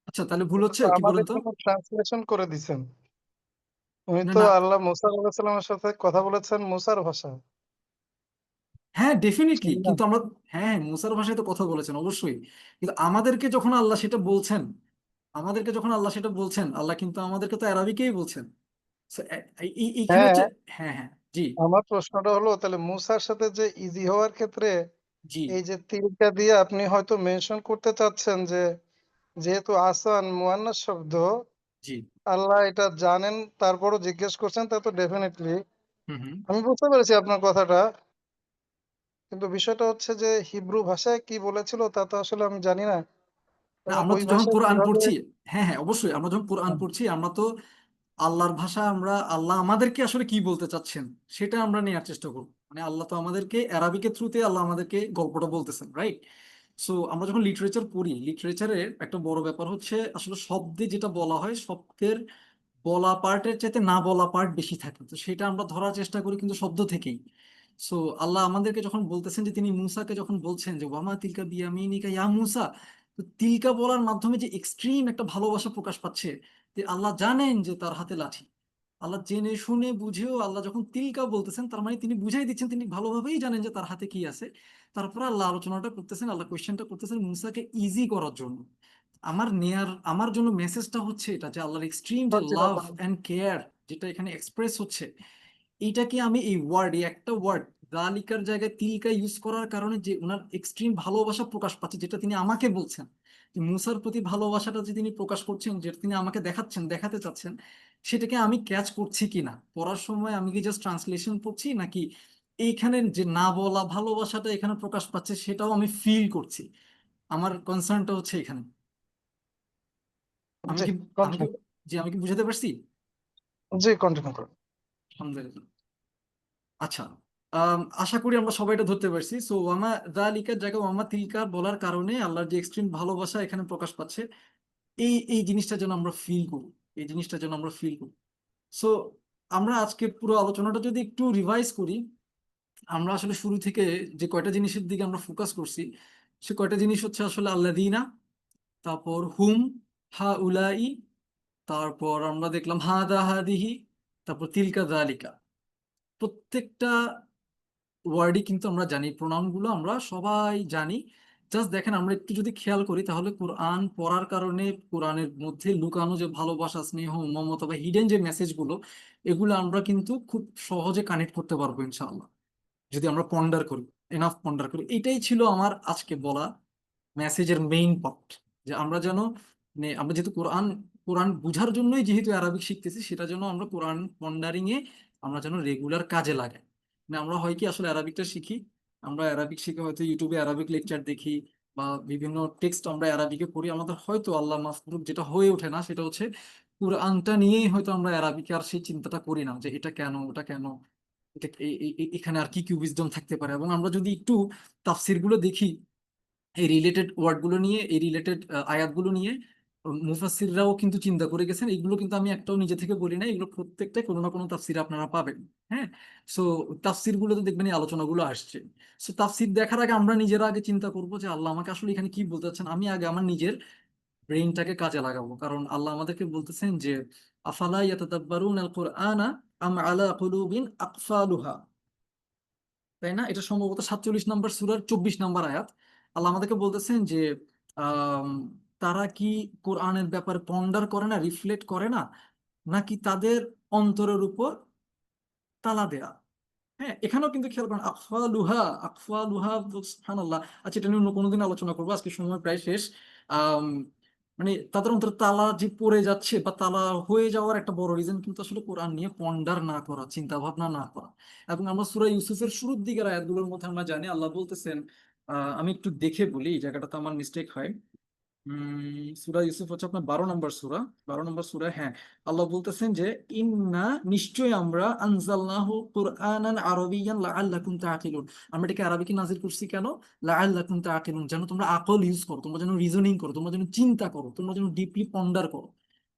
[SPEAKER 2] আচ্ছা, তাহলে ভুল
[SPEAKER 6] এটা
[SPEAKER 2] হচ্ছে,
[SPEAKER 6] তো
[SPEAKER 2] কি বলেন
[SPEAKER 6] আমাদের
[SPEAKER 2] তো?
[SPEAKER 6] জন্য ট্রান্সলেশন করে দিছেন। উনি
[SPEAKER 2] না
[SPEAKER 6] তো
[SPEAKER 2] না,
[SPEAKER 6] আল্লাহ মুসা আলাইহিস সালামের সাথে কথা বলেছেন মুসার ভাষায়,
[SPEAKER 2] হ্যাঁ ডেফিনেটলি,
[SPEAKER 6] শুনলাম।
[SPEAKER 2] কিন্তু আমরা, হ্যাঁ মুসার ভাষায় তো কথা বলেছেন অবশ্যই, কিন্তু আমাদেরকে যখন আল্লাহ সেটা বলছেন, আল্লাহ কিন্তু আমাদেরকে তো অ্যারাবিকেই বলছেন। So, এইখানে
[SPEAKER 6] হ্যাঁ,
[SPEAKER 2] হচ্ছে, হ্যাঁ হ্যাঁ জি,
[SPEAKER 6] আমার প্রশ্নটা হলো তাহলে মুসার সাথে যে ইজি হওয়ার ক্ষেত্রে
[SPEAKER 2] জি
[SPEAKER 6] এই যে তিলকা দিয়ে আপনি হয়তো মেনশন করতে চাচ্ছেন যে যেহেতু আসান মুয়ান্নাস শব্দ,
[SPEAKER 2] জি
[SPEAKER 6] আল্লাহ এটা জানেন তারপরও জিজ্ঞেস করছেন, তা তো ডেফিনেটলি
[SPEAKER 2] হুম হুম
[SPEAKER 6] আমি বুঝতে পেরেছি আপনার কথাটা। কিন্তু বিষয়টা হচ্ছে যে হিব্রু ভাষায় কি বলেছিল তা তো আসলে আমি জানি না,
[SPEAKER 2] না,
[SPEAKER 6] এবং
[SPEAKER 2] আমরা
[SPEAKER 6] ওই
[SPEAKER 2] তো যখন
[SPEAKER 6] ভাষায়
[SPEAKER 2] কোরআন
[SPEAKER 6] কিভাবে।
[SPEAKER 2] পড়ছি, হ্যাঁ হ্যাঁ অবশ্যই, আমরা যখন কোরআন পড়ছি আমরা তো আল্লাহর ভাষা, আমরা আল্লাহ আমাদেরকে আসলে কি বলতে চাচ্ছেন সেটা আমরা নেওয়ার চেষ্টা করব। মানে আল্লাহ তো আমাদেরকে অ্যারাবিকের থ্রুতে আল্লাহ আমাদেরকে গল্পটা বলতেছেন, রাইট? সো আমরা যখন লিটারেচার পড়ি, লিটারেচারের একটা বড় ব্যাপার হচ্ছে আসলে শব্দে যেটা বলা হয়, শব্দের বলা পার্টের চাইতে না বলা পার্ট বেশি থাকে, তো সেটা আমরা ধরার চেষ্টা করি কিন্তু শব্দ থেকেই। সো আল্লাহ আমাদেরকে যখন বলতেছেন যে তিনি মূসাকে যখন বলছেন যে ওয়ামা তিলকা বিয়ামিনিকা ইয়া মূসা, তো তিলকা বলার মাধ্যমে যে এক্সট্রিম একটা ভালোবাসা প্রকাশ পাচ্ছে, যে আল্লাহ জানেন যে তার হাতে লাঠি। আল্লাহ জেনে শুনে বুঝেও আল্লাহ যখন তিলকা বলতেছেন, তার মানে তিনি বুঝাই দিচ্ছেন তিনি ভালোভাবেই জানেন যে তার হাতে কি আছে। তারপর আল্লাহ আলোচনাটা করতেছেন, আল্লাহ কোয়েশ্চেনটা করতেছেন মূসাকে ইজি করার জন্য। আমার জন্য মেসেজটা হচ্ছে এটা যে আল্লাহর এক্সট্রিম যে লাভ এন্ড কেয়ার যেটা এখানে এক্সপ্রেস হচ্ছে, এইটাকে আমি এই ওয়ার্ড, এই একটা ওয়ার্ড দালিকার জায়গায় তিলকা ইউজ করার কারণে যে ওনার এক্সট্রিম ভালোবাসা প্রকাশ পাচ্ছে, যেটা তিনি আমাকে বলছেন, যে মুসার প্রতি ভালোবাসাটা যে তিনি প্রকাশ করছেন, যেটা তিনি আমাকে দেখাচ্ছেন, দেখাতে চাচ্ছেন, সেটাকে আমি ক্যাচ করছি কিনা পড়ার সময়, আমি কি জাস্ট ট্রান্সলেশন পড়ছি, নাকি এইখানে যে না বলা ভালোবাসাটা এখানে প্রকাশ পাচ্ছে সেটাও আমি ফিল করছি। আমার কনসার্নটা হচ্ছে এখানে। আমি
[SPEAKER 6] জি
[SPEAKER 2] কি আমি কি
[SPEAKER 6] কন্টিনিউ।
[SPEAKER 2] আমি কি বুঝাতে পারছি?
[SPEAKER 6] জি কন্টিনিউ করুন।
[SPEAKER 2] আলহামদুলিল্লাহ। আচ্ছা, আশা করি আমরা সবাই এটা ধরতে পারছি। সো ওয়ামা যালিকার জায়গায় ওয়ামা তিলকা বলার কারণে আল্লাহর যে এক্সট্রিম ভালোবাসা এখানে প্রকাশ পাচ্ছে, এই জিনিসটা যেন আমরা ফিল করি, এই জিনিসটা যেন আমরা ফিল করি। সো আমরা আজকে পুরো আলোচনাটা যদি একটু রিভাইজ করি, আমরা আসলে শুরু থেকে যে কয়টা জিনিসের দিকে আমরা ফোকাস করছি, সে কয়টা জিনিস হচ্ছে আসলে আল্লাযীনা, তারপর হুম, হা উলাই, তারপর আমরা দেখলাম হাদা হাদিহি, তারপর তিলকা যালিকা। প্রত্যেকটা ওয়ার্ডই কিন্তু আমরা জানি, প্রোনাউন গুলো আমরা সবাই জানি। জাস্ট দেখেন, আমরা একটু যদি খেয়াল করি তাহলে কোরআন পড়ার কারণে কোরআনের মধ্যে লুকানো যে ভালোবাসা, স্নেহ, মমতা বা হিডেন যে মেসেজ গুলো, এগুলো আমরা কিন্তু খুব সহজে কানেক্ট করতে পারবো ইনশাআল্লাহ, যদি আমরা পন্ডার করি, এনাফ পন্ডার করি। এটাই ছিল আমার আজকে বলা মেসেজের মেইন পয়েন্ট, যে আমরা যেন, মানে আমরা যেহেতু কোরআন কোরআন বুঝার জন্যই যেহেতু আরবিক শিখতেছি, সেটা যেন আমরা কোরআন পন্ডারিং এ আমরা যেন রেগুলার কাজে লাগাই। মানে আমরা হয় কি আসলে আরবিকটা শিখি, আমরা আরবিক শিখে হয়তো ইউটিউবে আরবিক লেকচার দেখি বা বিভিন্ন টেক্সট আমরা আরবিকে পড়ি, আমাদের হয়তো আল্লাহ মাফ করুক যেটা হয়ে ওঠে না, সেটা হচ্ছে কোরআনটা নিয়েই হয়তো আমরা আরবিকে আর সেই চিন্তাটা করি না যে এটা কেন, ওটা কেন, এটা এখানে আর কি কি উইজডম থাকতে পারে। এবং আমরা যদি একটু তাফসির গুলো দেখি, এই রিলেটেড ওয়ার্ড গুলো নিয়ে, এই রিলেটেড আয়াতগুলো নিয়ে মুফাসসিররাও কিন্তু চিন্তা করে গেছেন। এগুলো কিন্তু আমি একটাও নিজে থেকে বলি না, এগুলো প্রত্যেকটা কোনো না কোনো তাফসির আপনারা পাবেন। হ্যাঁ, সো তাফসির গুলোতে দেখবেন এই আলোচনাগুলো আসছে। সো তাফসির দেখার আগে আমরা নিজেরা আগে চিন্তা করবো যে আল্লাহ আমাকে আসলে এখানে কি বলতে চাচ্ছেন, আমি আগে আমার নিজের ব্রেইনটাকে কাজে লাগাবো। কারণ আল্লাহ আমাদেরকে বলতেছেন যে আফালা ইয়াতাদাব্বারুনাল কুরআনা আম আলা কুলুবিন আকফালুহা, তাই না? এটা সম্ভবত 47 নম্বর সূরার 24 নম্বর আয়াত। আল্লাহ আমাদেরকে বলতেছেন যে আম, তারা কি কোরআনের ব্যাপারে পন্ডার করে না, রিফ্লেক্ট করে না, নাকি তাদের অন্তরের উপর তালা দেয়া। হ্যাঁ, এখানেও কিন্তু খেয়াল করেন আকফালুহা, আকফালুহা, সুবহানাল্লাহ। আচ্ছা, এটা নিয়ে অন্য কোনোদিন আলোচনা করবো, আজকে সময় প্রায় শেষ। আম, মানে তাদের অন্তরে তালা যে পড়ে যাচ্ছে বা তালা হয়ে যাওয়ার একটা বড় রিজন কিন্তু আসলে কোরআন নিয়ে পন্ডার না করা, চিন্তা ভাবনা না করা। এবং আমরা সূরা ইউসুফের শুরুর দিকের আয়াতগুলোর মধ্যে আমরা জানি আল্লাহ বলতেছেন, আমি একটু দেখে বলি, এই জায়গাটাতে আমার মিস্টেক হয়। সূরা ইউসুফ হচ্ছে আপনার 12 নম্বর সূরা, 12 নম্বর সূরা। হ্যাঁ, আল্লাহ বলতেছেন যে ইন্না, নিশ্চয়ই আমরা আনজালনাহু কুরআনান আরাবিয়ান লাআল্লাকুম তাআকিলুন, আমরা এটাকে আরবিকে নাযিল করছি কেন? লাআল্লাকুম তাআকিলুন, যেন তোমরা আকল ইউজ করো, তোমরা যেন রিজনিং করো, তোমরা যেন চিন্তা করো, তোমরা যেন ডিপলি পন্ডার করো।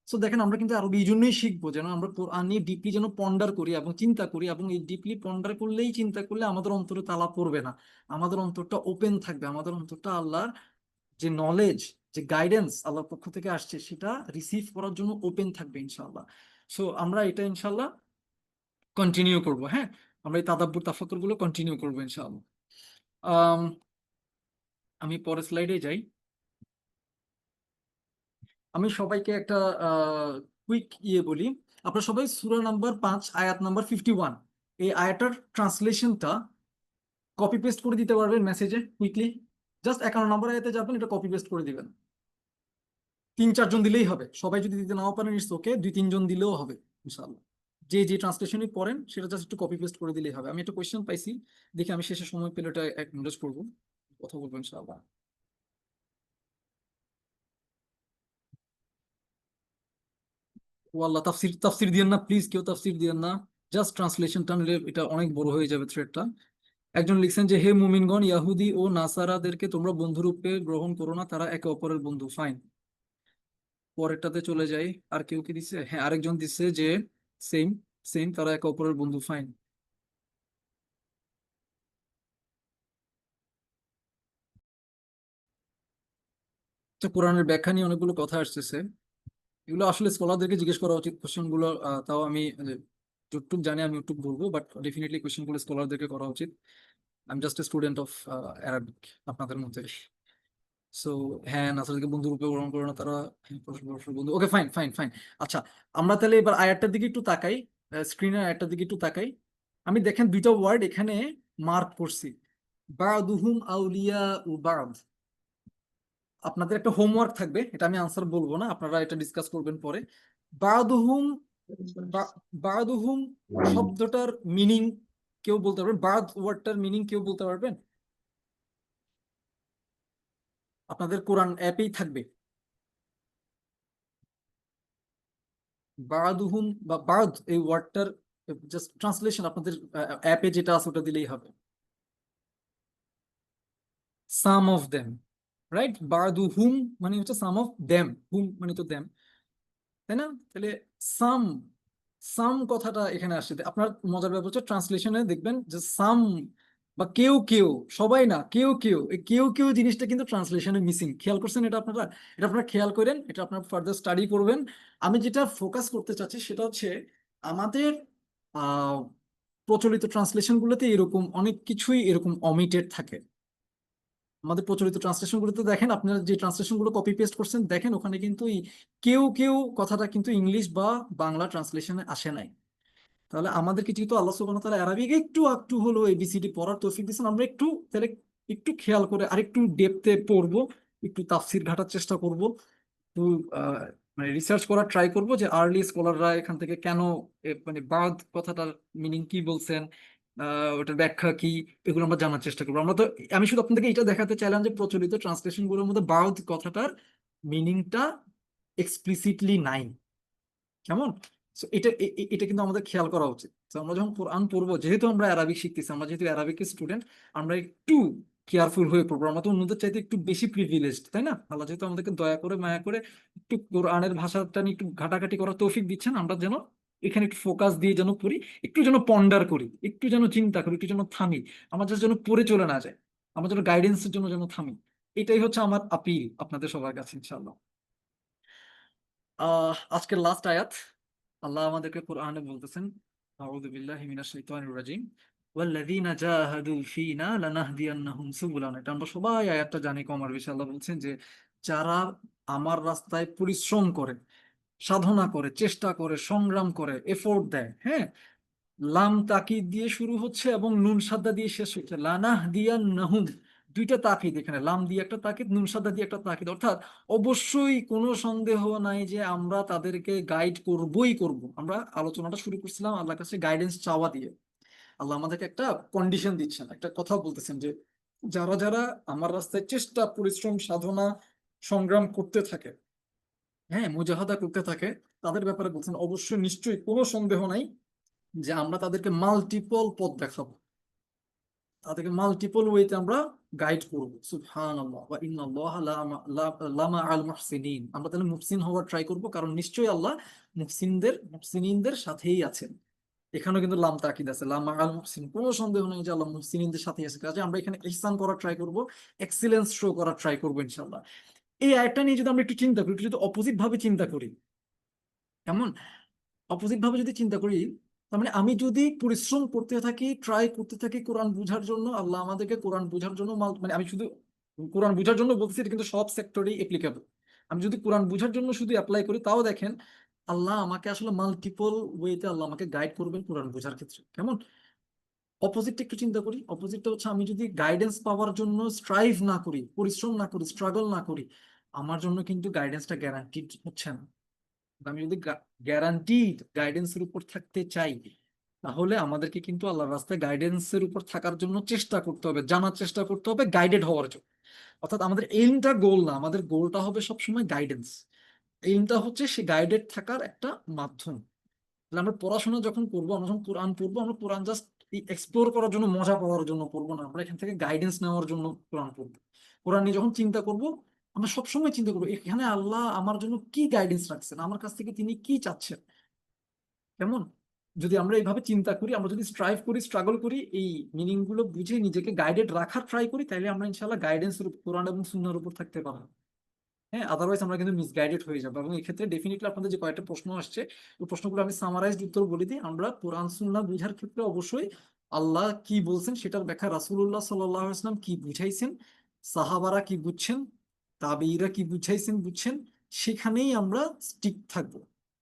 [SPEAKER 2] সো দেখেন, আমরা কিন্তু আরবি এই জন্যই শিখবো যেন আমরা কোরআন নিয়ে ডিপলি যেন পন্ডার করি এবং চিন্তা করি, এবং এই ডিপলি পন্ডার করলেই, চিন্তা করলে আমাদের অন্তরে তালা পড়বে না, আমাদের অন্তরটা ওপেন থাকবে, আমাদের অন্তরটা আল্লাহর যে নলেজ, যে গাইডেন্স আল্লাহর পক্ষ থেকে আসছে সেটা রিসিভ করার জন্য ওপেন থাকবে ইনশাআল্লাহ। সো আমরা এটা ইনশাআল্লাহ কন্টিনিউ করব। হ্যাঁ, আমরা এই তাদাব্বুর তাফাক্কুর গুলো কন্টিনিউ করবো ইনশাআল্লাহ। আম, আমি পরের স্লাইডে যাই। আমি সবাইকে একটা কুইক বলি। আপনারা সবাই সূরা নাম্বার 5 আয়াত নাম্বার 51, এই আয়াটার ট্রান্সলেশনটা কপি পেস্ট করে দিতে পারবেন মেসেজে কুইকলি, জাস্ট 51 নম্বর আয়াতে যাবেন, এটা কপি পেস্ট করে দিবেন। 3-4 জন দিলেই হবে, সবাই যদি দিতে নাও পারেন ইটস ওকে, 2-3 জন দিলেও হবে ইনশাআল্লাহ। যে যে ট্রান্সলেশনই পড়েন সেটা জাস্ট একটু কপি পেস্ট করে দিলেই হবে। আমি একটা কোয়েশ্চেন পাইছি, দেখি আমি শেষে সময় পেলে এটা অ্যাকনোলেজ করবো, কথা বলবো ইনশাআল্লাহ। ও আল্লাহ, তাফসির তাফসির দিয়েন না প্লিজ, কেউ তাফসির দিয়েন না, জাস্ট ট্রান্সলেশন টানলে এটা অনেক বড় হয়ে যাবে থ্রেডটা। একজন লিখছেন যে হে মুমিনগণ, ইয়াহুদি ও নাসারাদেরকে তোমরা বন্ধুরূপে গ্রহণ করো না, তারা একে অপরের বন্ধু। ফাইন, পরেরটাতে চলে যাই। আর কেউ কি দিচ্ছে? হ্যাঁ, আরেকজন দিচ্ছে যে সেম সেম, তারা একে অপরের বন্ধু। ফাইন। তো কোরআনের ব্যাখ্যা নিয়ে অনেকগুলো কথা আসতেছে, এগুলো আসলে স্কলারদেরকে জিজ্ঞেস করা উচিত কোশ্চেন গুলো। তাও আমি যতটুক জানি আমি ওটুক বলবো, বাট ডেফিনেটলি কোশ্চেন গুলো স্কলারদেরকে করা উচিত। I am just a student of Arabic আপনাদের মধ্যে। সো হ্যাঁ, নাসারকে বন্ধু রূপে গ্রহণ করে না তারা, হ্যাঁ, পরস্পর পরস্পর বন্ধু। ওকে, ফাইন ফাইন ফাইন। আচ্ছা, আমরা তাহলে এবার আয়াতটার দিকে একটু তাকাই, স্ক্রিনের আয়াতটার দিকে একটু তাকাই। আমি দেখেন দুইটা ওয়ার্ড এখানে মার্ক করছি, বা'দুহুম আউলিয়া উ বা'দ। আপনাদের একটা হোমওয়ার্ক থাকবে, এটা আমি আনসার বলবো না, আপনারা এটা ডিসকাস করবেন পরে। বা'দুহুম, বা'দুহুম শব্দটার মিনিং কেউ বলতে পারবেন? বা'দ ওয়ার্ডটার মিনিং কেউ বলতে পারবেন? আপনাদের কোরআন অ্যাপেই থাকবে বা'দুহুম বা বা'দ, এই ওয়ার্ডটার জাস্ট ট্রান্সলেশন আপনাদের অ্যাপে যেটা আছে ওটা দিলেই হবে। সাম অফ দেম, রাইট? বা'দুহুম মানে হচ্ছে সাম অফ দেম, হুম মানে তো দেম, তাই না? তাহলে সাম, সাম কথাটা এখানে আসছে। আপনার মজার ব্যাপার হচ্ছে ট্রান্সলেশনে দেখবেন যে সাম বা কেউ কেউ, সবাই না, কেউ কেউ, এই কেউ কেউ জিনিসটা কিন্তু ট্রান্সলেশনে মিসিং। খেয়াল করছেন এটা আপনারা? এটা আপনারা খেয়াল করেন, এটা আপনারা ফার্দার স্টাডি করবেন। আমি যেটা ফোকাস করতে চাচ্ছি সেটা হচ্ছে আমাদের আহ প্রচলিত ট্রান্সলেশন গুলোতে এরকম অনেক কিছুই এরকম অমিটেড থাকে। আমাদের প্রচলিত ট্রান্সলেশন গুলোতে দেখেন, আপনারা যে ট্রান্সলেশন গুলো কপি পেস্ট করছেন দেখেন ওখানে কিন্তু এই কেউ কেউ কথাটা কিন্তু ইংলিশ বা বাংলা ট্রান্সলেশনে আসে নাই। তাহলে আমাদেরকে যেহেতু আল্লাহ সুবহানাহু ওয়া তাআলা আরবিক একটু একটু হলো এবিসিডি পড়ার তৌফিক দিয়েছেন, আমরা একটু তাহলে একটু খেয়াল করে আরেকটু ডেপথে পড়বো, একটু তাফসির ঘাটার চেষ্টা করব, একটু মানে রিসার্চ করার ট্রাই করব যে আর্লি স্কলাররা এখান থেকে কেন মানে বাদ কথাটার মিনিং কি বলছেন, ওটার ব্যাখ্যা কি, এগুলো আমরা জানার চেষ্টা করবো। আমরা তো, আমি শুধু আপনাদেরকে এটা দেখাতে চাইলাম যে প্রচলিত ট্রান্সলেশন গুলোর মধ্যে বাদ কথাটার মিনিংটা এক্সপ্লিসিটলি নাই। কেমন? So এটা এটা কিন্তু আমাদের খেয়াল করা উচিত। তো আমরা যখন কোরআন পড়বো, যেহেতু আমরা অ্যারাবিক শিখতেছি, আমরা যেহেতু অ্যারাবিকের স্টুডেন্ট, আমরা একটু কেয়ারফুল হয়ে পড়বো। আমরা তো অন্যদের চাইতে একটু বেশি প্রিভিলেজড, তাই না? আল্লাহ যেহেতু আমাদেরকে দয়া করে মায়া করে একটু কোরআনের ভাষাটা নিয়ে একটু ঘাটাঘাটি করার তৌফিক দিচ্ছেন, আমরা যেন এখানে একটু ফোকাস দিয়ে যেন পড়ি, একটু যেন পন্ডার করি, একটু যেন চিন্তা করি, একটু যেন থামি, আমার যেন পড়ে চলে না যায়, আমার যেন গাইডেন্সের জন্য যেন থামি। এটাই হচ্ছে আমার আপিল আপনাদের সবার কাছে ইনশাআল্লাহ। আজকের লাস্ট আয়াত, আল্লাহ আমাদেরকে কোরআনে বলতেছেন, আউযু বিল্লাহি মিনাশ শাইতানির রাজিম, ওয়াল্লাযীনা জাহাদু ফীনা লানাহদিয়ান্নাহুম সুবুলানা। এটা আমরা সবাই আয়াতটা জানি কম আর বেশি। আল্লাহ বলছেন যে যারা আমার রাস্তায় পরিশ্রম করে, সাধনা করে, চেষ্টা করে, সংগ্রাম করে, এফোর্ট দেয়, হ্যাঁ, লাম তাকিদ দিয়ে শুরু হচ্ছে এবং নুন সাদ্দা দিয়ে শেষ হচ্ছে, লানাহদিয়ান্নাহুম। দুইটা তাকিদ এখানে, লাম দিয়ে একটা তাকিদ, নুন সাদ্দা দিয়ে একটা তাকিদ, অর্থাৎ অবশ্যই কোনো সন্দেহ নাই যে আমরা তাদেরকে গাইড করবই করব। আমরা আলোচনাটা শুরু করছিলাম আল্লাহর কাছে গাইডেন্স চাওয়া দিয়ে। আল্লাহ আমাদেরকে একটা কন্ডিশন দিচ্ছেন, একটা কথা বলতেছেন যে যারা যারা আমার রাস্তায় চেষ্টা, পরিশ্রম, সাধনা, সংগ্রাম করতে থাকে, হ্যাঁ, মুজাহাদা করতে থাকে, তাদের ব্যাপারে বলছেন অবশ্যই নিশ্চয়ই কোনো সন্দেহ নাই যে আমরা তাদেরকে মাল্টিপল পথ দেখাবো, তাদেরকে মাল্টিপল ওয়েতে আমরা গাইড করবো। সুবহানাল্লাহ ওয়া ইন্নাল্লাহা লামা আল মুহসিনিন। আমরা তাহলে মুহসিন হওয়ার ট্রাই করব, কারণ নিশ্চয়ই আল্লাহ মুহসিনদের সাথেই আছেন। এখানেও কিন্তু লাম তাকিদ আছে, লামা আল মুহসিন, কোনো সন্দেহ নেই যে আল্লাহ মুহসিনদের সাথেই আছে। কাজে আমরা এখানে ইহসান করার ট্রাই করব, এক্সিলেন্স শো করার ট্রাই করবো ইনশাআল্লাহ। এই আয়াতটা নিয়ে যদি আমরা একটু চিন্তা করি, একটু যদি অপোজিট ভাবে চিন্তা করি, কেমন? অপোজিট ভাবে যদি চিন্তা করি, তার মানে আমি যদি পরিশ্রম করতে থাকি, ট্রাই করতে থাকি কোরআন বুঝার জন্য, আল্লাহ আমাদেরকে কোরআন বুঝার জন্য মানে আমি শুধু কোরআন বুঝার জন্য বলছি, এটা কিন্তু সব সেক্টরেই অ্যাপ্লিকেবল। আমি যদি কোরআন বুঝার জন্য শুধু অ্যাপ্লাই করি, তাও দেখেন আল্লাহ আমাকে আসলে মাল্টিপল ওয়েতে আল্লাহ আমাকে গাইড করবেন কোরআন বুঝার ক্ষেত্রে। কেমন? অপোজিটটা একটু চিন্তা করি। অপোজিটটা হচ্ছে আমি যদি গাইডেন্স পাওয়ার জন্য স্ট্রাইভ না করি, পরিশ্রম না করি, স্ট্রাগল না করি, আমার জন্য কিন্তু গাইডেন্সটা গ্যারান্টিড হচ্ছে না। আমি যদি গ্যারান্টিড গাইডেন্সের উপর থাকতে চাই, তাহলে আমাদেরকে কিন্তু আল্লাহর রাস্তায় গাইডেন্সের উপর থাকার জন্য চেষ্টা করতে হবে, জানার চেষ্টা করতে হবে, গাইডেড হওয়ার জন্য। অর্থাৎ আমাদের এইমটা গোল না, আমাদের গোলটা হবে সবসময় গাইডেন্স। এইমটা হচ্ছে সে গাইডেড থাকার একটা মাধ্যম। তাহলে আমরা পড়াশোনা যখন করবো, আমরা যখন কোরআন পড়বো, আমরা কোরআন জাস্ট এক্সপ্লোর করার জন্য, মজা পাওয়ার জন্য পড়বো না, আমরা এখান থেকে গাইডেন্স নেওয়ার জন্য কোরআন পড়বো। কোরআন নিয়ে যখন চিন্তা করবো, আমরা সবসময় চিন্তা করবো এখানে আল্লাহ আমার জন্য কি গাইডেন্স রাখছেন, আমার কাছ থেকে তিনি কি চাচ্ছেন। কেমন? যদি আমরা এইভাবে চিন্তা করি, আমরা যদি স্ট্রাইভ করি, স্ট্রাগল করি, এই মিনিং গুলো বুঝে নিজেকে গাইডেড রাখার ট্রাই করি, তাহলে আমরা ইনশাল্লাহ গাইডেন্সের উপর, কোরআন এবং সুন্নাহর উপর থাকতে পারবো। হ্যাঁ, আদারওয়াইজ আমরা কিন্তু মিসগাইডেড হয়ে যাবো। এবং এক্ষেত্রে ডেফিনেটলি আপনাদের যে কয়েকটা প্রশ্ন আসছে, ওই প্রশ্নগুলো আমি সামারাইজড উত্তর বলে দিই। আমরা কোরআন সুন্নাহ বুঝার ক্ষেত্রে অবশ্যই আল্লাহ কি বলছেন সেটার ব্যাখ্যা, রাসূলুল্লাহ সাল্লাল্লাহু আলাইহি ওয়াসাল্লাম কি বুঝাইছেন, সাহাবারা কি বুঝছেন, তাবেঈরা কি বুঝছেন, সেখানেই আমরা স্টিক থাকবো।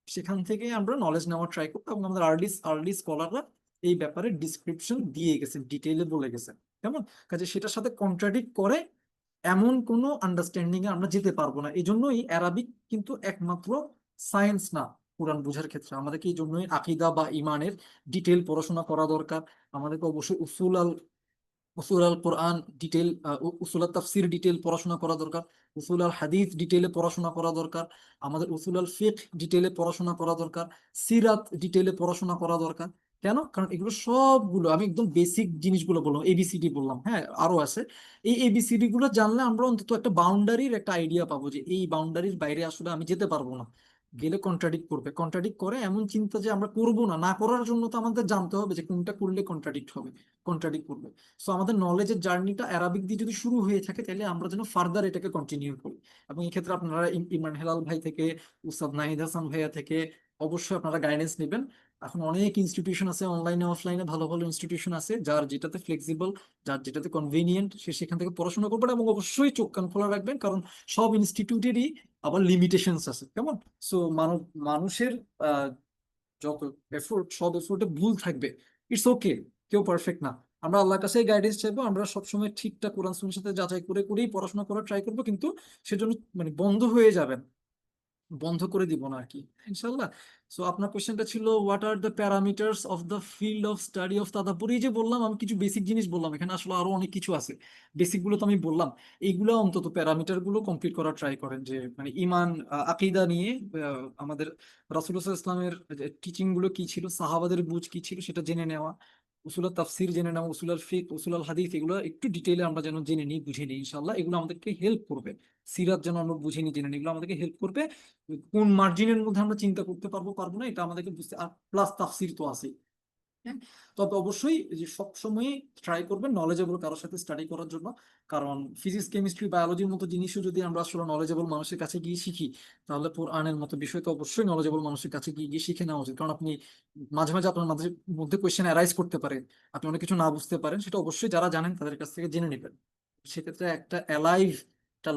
[SPEAKER 2] সেখান থেকে আমরা নলেজ নেওয়ার ট্রাই করবো। এবং আমাদের আর্লি স্কলাররা এই ব্যাপারে ডিসক্রিপশন দিয়ে গেছেন, ডিটেইলে বলে গেছেন। কেমন? কাজে সেটার সাথে কন্ট্রাডিক্ট করে এমন কোনো আন্ডারস্ট্যান্ডিং এ আমরা যেতে পারবো না। এই জন্যই অ্যারাবিক কিন্তু একমাত্র সায়েন্স না কোরআন বোঝার ক্ষেত্রে। আমাদেরকে এই জন্যই আকীদা বা ইমানের ডিটেল পড়াশোনা করা দরকার। আমাদেরকে অবশ্যই উসুল আল কোরআন ডিটেল, উসুল আল তাফসির ডিটেল পড়াশোনা করা দরকার। উসুল আল হাদিস ডিটেলে পড়াশোনা করা দরকার। আমাদের উসুল আল ফিকহ ডিটেলে পড়াশোনা করা দরকার। সিরাত ডিটেলে পড়াশোনা করা দরকার। কেন? কারণ এগুলো সবগুলো আমি একদম বেসিক জিনিসগুলো বললাম, এবিসিডি বললাম, হ্যাঁ আরো আছে। এই এবিসিডি গুলো জানলে আমরা অন্তত একটা বাউন্ডারির একটা আইডিয়া পাবো যে এই বাউন্ডারির বাইরে আসলে আমি যেতে পারবো না, গেলে কন্ট্রাডিক্ট করে এমন চিন্তা যে আমরা করবো না। না করার জন্য তো আমাদের জানতে হবে যে কোনটা করলে কন্ট্রাডিক্ট করবে। সো আমাদের নলেজের জার্নিটা অ্যারাবিক দিয়ে যদি শুরু হয়ে থাকে, তাহলে আমরা যেন ফার্দার এটাকে কন্টিনিউ করি। এবং এই ক্ষেত্রে আপনারা ইমরান হেলাল ভাই থেকে, উস্তাদ নাহিদ হাসান ভাইয়া থেকে অবশ্যই আপনারা গাইডেন্স নেবেন। এখন অনেক ইনস্টিটিউশন আছে, অনলাইনে অফলাইনে ভালো ভালো ইনস্টিটিউশন আছে, যার যেটাতে ফ্লেক্সিবল, যার যেটাতে কনভিনিয়েন্ট, সে সেখান থেকে পড়াশোনা করবেন। এবং অবশ্যই চোখ কান খোলা রাখবেন, কারণ সব ইনস্টিটিউটেরই আবার লিমিটেশনস আছে। কেমন? সো মানুষের আহ যত এফোর্ট, সব এফোর্টে ভুল থাকবে, ইটস ওকে, কেউ পারফেক্ট না। আমরা আল্লাহর কাছে গাইডেন্স চাইবো, আমরা সবসময় ঠিকঠাক কোরআন সুন্নাহর সাথে যাচাই করে করেই পড়াশোনা করার ট্রাই করবো, কিন্তু সেজন্য মানে বন্ধ হয়ে যাবেন, বন্ধ করে দিব না আর কি, ইনশাল্লাহ। সো আপনার কোশ্চেনটা ছিল what are the parameters of the field of study of তাদাব্বুর। এই যে বললাম আমি কিছু বেসিক জিনিস বললাম, এখানে আসলে আরো অনেক কিছু আছে, বেসিক গুলো তো আমি বললাম। এইগুলো অন্তত প্যারামিটার গুলো কমপ্লিট করার ট্রাই করেন, যে মানে ইমান, আকীদা নিয়ে আমাদের রাসূলুল্লাহ ইসলামের টিচিং গুলো কি ছিল, সাহাবাদের বুঝ কি ছিল সেটা জেনে নেওয়া, উসুল আল তাফসির জেনে নেওয়া, উসুল আল ফিকহ, উসুল আল হাদিস, এগুলো একটু ডিটেইলে আমরা যেন জেনে নিই, বুঝে নিই ইনশাআল্লাহ। এগুলো আমাদেরকে হেল্প করবে। সিরাত যেন আমরা বুঝে নিই, জেনে নিই, এগুলো আমাদেরকে হেল্প করবে। কোন মার্জিনের মধ্যে আমরা চিন্তা করতে পারবো না, এটা আমাদেরকে বুঝতে, আর প্লাস তাফসির তো আছে। হ্যাঁ, তবে অবশ্যই যে সবসময় ট্রাই করবেন নলেজেবল কারোর সাথে স্টাডি করার জন্য। কারণ ফিজিক্স, কেমিস্ট্রি, বায়োলজির মতো জিনিসও যদি আমরা আসলে নলেজেবল মানুষের কাছে গিয়ে শিখি, তাহলে কোরআনের মতো বিষয় তো অবশ্যই নলেজেবল মানুষের কাছে গিয়ে গিয়ে শিখে নেওয়া উচিত। কারণ আপনি মাঝে মাঝে আপনার মধ্যে কোয়েশ্চেন অ্যারাইজ করতে পারে, আপনি অনেক কিছু না বুঝতে পারেন, সেটা অবশ্যই যারা জানেন তাদের কাছ থেকে জেনে নেবেন। সেক্ষেত্রে একটা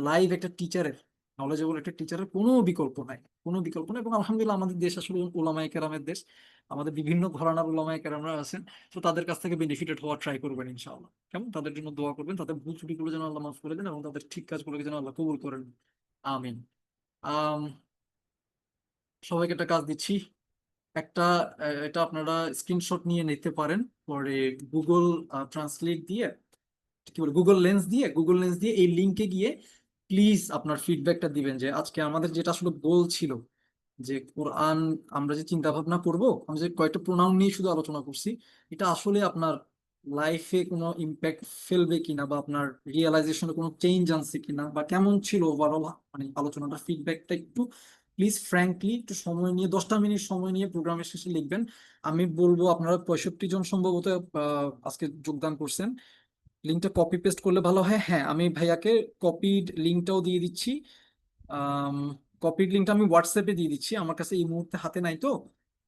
[SPEAKER 2] লাইভ একটা টিচারের, নলেজেবল একটা টিচারের কোনো বিকল্প নাই, কোনো বিকল্প নাই। এবং আলহামদুলিল্লাহ আমাদের দেশ আসলে উলামায়ে কেরামের দেশ, আমাদের বিভিন্ন ঘরানার উলামায়ে কেরামরা আছেন। তো তাদের কাছ থেকে বেনিফিটেড হওয়ার ট্রাই করবেন ইনশাআল্লাহ। কেমন? তাদের জন্য দোয়া করবেন, তাদের ভুল ত্রুটিগুলো যেন আল্লাহ মাফ করে দেন, এবং তাদের ঠিক কাজগুলোকে যেন আল্লাহ কবুল করেন। আমিন। আম সবাইকে একটা কাজ দিচ্ছি, একটা এটা আপনারা স্ক্রিনশট নিয়ে নিতে পারেন, পরে গুগল ট্রান্সলেট দিয়ে, কি বলে, গুগল লেন্স দিয়ে এই লিঙ্কে গিয়ে প্লিজ আপনার ফিডব্যাকটা দিবেন, যে আজকে আমাদের যেটা আসলে গোল ছিল, যে কোরআন আমরা যে চিন্তা ভাবনা করবো, আমি যে কয়েকটা প্রোনাউন নিয়ে শুধু আলোচনা করছি, এটা আসলে আপনার লাইফে কোনো ইম্প্যাক্ট ফেলবে কিনা, বা আপনার রিয়েলাইজেশনে কোনো চেঞ্জ আনছে কিনা, বা কেমন ছিল ওভারঅল মানে আলোচনাটা, ফিডব্যাকটা একটু প্লিজ ফ্র্যাঙ্কলি একটু সময় নিয়ে 10টা মিনিট সময় নিয়ে প্রোগ্রামের শেষে লিখবেন। আমি বলবো আপনারা 65 জন সম্ভবত আজকে যোগদান করছেন, লিঙ্কটা কপি পেস্ট করলে ভালো হয়। হ্যাঁ, আমি ভাইয়াকে কপিড লিঙ্কটাও দিয়ে দিচ্ছি। কপিড লিঙ্কটা আমি হোয়াটসঅ্যাপে দিয়ে দিচ্ছি, আমার কাছে এই মুহূর্তে হাতে নাই তো।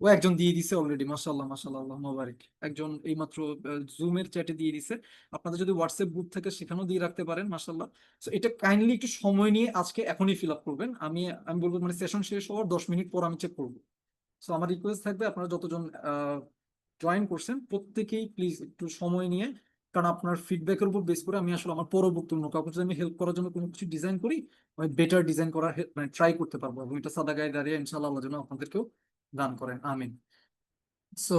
[SPEAKER 2] ও একজন দিয়ে দিছে অলরেডি, মাশাআল্লাহ মাশাআল্লাহ, আল্লাহ মোবারক। একজন এইমাত্র জুমের চ্যাটে দিয়ে দিছে। আপনাদের যদি হোয়াটসঅ্যাপ গ্রুপ থাকে সেখানেও দিয়ে রাখতে পারেন, মাশাআল্লাহ। সো এটা কাইন্ডলি একটু সময় নিয়ে আজকে এখনই ফিল আপ করবেন। আমি বলবো মানে সেশন শেষ হওয়ার 10 মিনিট পর আমি চেক করবো। সো আমার রিকোয়েস্ট থাকবে, আপনারা জয়েন করছেন প্রত্যেকেই প্লিজ একটু সময় নিয়ে, কারণ আপনার ফিডব্যাকের উপর বেস করে আমি আসলে আমার পরবর্তী অন্য কাউকে যদি আমি হেল্প করার জন্য কোনো কিছু ডিজাইন করি, আমি বেটার ডিজাইন করার মানে ট্রাই করতে পারবো, এবং এটা সাদা গায়ে দাঁড়িয়ে ইনশাআল্লাহ আল্লাহ যেন আপনাদেরকেও দান করেন, আমিন। সো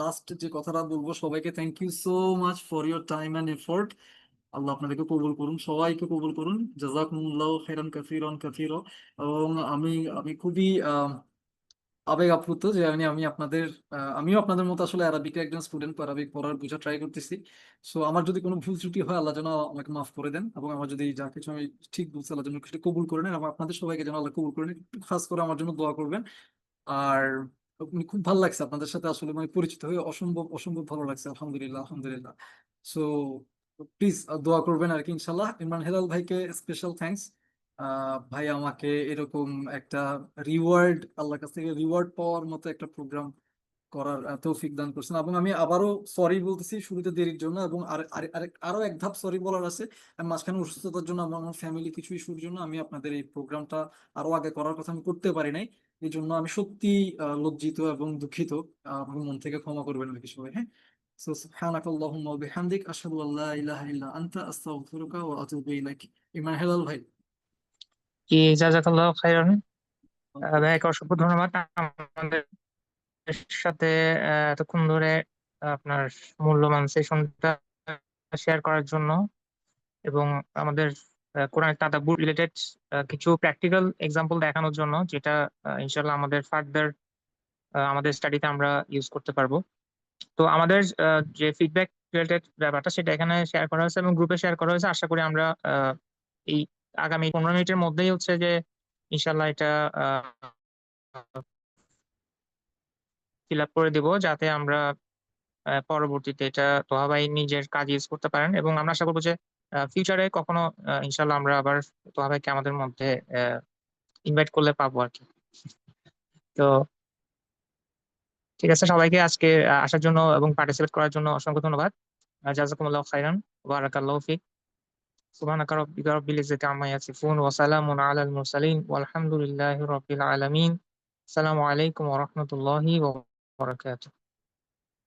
[SPEAKER 2] লাস্ট যে কথাটা বলবো, সবাইকে thank you so much for your time and effort. Allah আপনাদেরকে কবুল করুন, সবাইকে কবুল করুন। জাযাকুমুল্লাহু খাইরান কাসীরান কাসীরা। এবং আমি আমি খুবই আবেগ আপ্লুত যে আমি আপনাদের আমিও আপনাদের মতো আসলে আরবিকের একজন স্টুডেন্ট, আরবিক পড়ার বোঝা ট্রাই করতেছি। সো আমার যদি কোনো ভুল ত্রুটি হয় আল্লাহ যেন আমাকে মাফ করে দেন, এবং আমার যদি যা কিছু আমি ঠিক বলছি আল্লাহ যেন সেটা কবুল করে নেন, এবং আপনাদের সবাইকে যেন আল্লাহ কবুল করে নেন। একটু খাস করে আমার জন্য দোয়া করবেন। আর খুব ভালো লাগছে আপনাদের সাথে আসলে মানে পরিচিত হয়ে, অসম্ভব অসম্ভব ভালো লাগছে, আলহামদুলিল্লাহ আলহামদুলিল্লাহ। সো প্লিজ দোয়া করবেন আর কি, ইনশাল্লাহ। ইমরান হেলাল ভাইকে স্পেশাল থ্যাঙ্কস। ভাই আমাকে এরকম একটা রিওয়ার্ড, আল্লাহর কাছ থেকে রিওয়ার্ড পাওয়ার মতো একটা প্রোগ্রাম করার তৌফিক দান করছেন। এবং আমি আবারও সরি বলতেছি শুরুতে দেরির জন্য, এবং আরো এক ধাপ সরি বলার আছে। আমি মাঝখানে অসুস্থতার জন্য, আমার ফ্যামিলি কিছু ইস্যুর জন্য আমি আপনাদের এই প্রোগ্রামটা আরো আগে করার কথা আমি করতে পারি নাই। এই জন্য আমি সত্যি লজ্জিত এবং দুঃখিত। আমার মন থেকে ক্ষমা করবেন আর কি সবাই, হ্যাঁ। সো সুবহানাকাল্লাহুম্মা ওয়া বিহামদিক আশহাদু আল্লা ইলাহা ইল্লা আনতা আস্তাগফিরুকা ওয়া আতুবু ইলাইক। ইমরান হেলাল ভাই।
[SPEAKER 1] কি জাযাকাল্লাহু খাইরান। ভাইয়াকে অসংখ্য ধন্যবাদ আমাদের সাথে এতক্ষণ ধরে আপনার মূল্যবান সেশনটা শেয়ার করার জন্য, এবং আমাদের কোরআন তাদাব্বুর রিলেটেড কিছু প্র্যাকটিক্যাল এক্সাম্পল দেখানোর জন্য, যেটা ইনশাল্লাহ আমাদের ফার্দার আমাদের স্টাডিতে আমরা ইউজ করতে পারবো। তো আমাদের যে ফিডব্যাক রিলেটেড ব্যাপারটা সেটা এখানে শেয়ার করা হয়েছে এবং গ্রুপে শেয়ার করা হয়েছে। আশা করি আমরা এই আগামী 15 মিনিটের মধ্যেই হচ্ছে যে ইনশাল্লাহ এটা ফিল আপ করে দিব, যাতে আমরা পরবর্তীতে এটা তোহা ভাই নিজের কাজ ইউজ করতে পারেন। এবং আমরা আশা করবো যে ফিউচারে কখনো ইনশাল্লাহ আমরা আবার তোহা ভাইকে আমাদের মধ্যে ইনভাইট করলে পাবো আর কি। তো ঠিক আছে, সবাইকে আজকে আসার জন্য এবং পার্টিসিপেট করার জন্য অসংখ্য ধন্যবাদ। জাযাকুমুল্লাহু খাইরান, বারাকাল্লাহু ফিক। সুবহানাকা রাব্বিকা রাব্বিল ইজ্জাতি আম্মা ইয়াসিফুন ওয়া সালামুন আলাল মুরসালিন ওয়ালহামদুলিল্লাহি রাব্বিল আলামিন। আসসালামু আলাইকুম ওয়া রাহমাতুল্লাহি ওয়া বারাকাতুহু।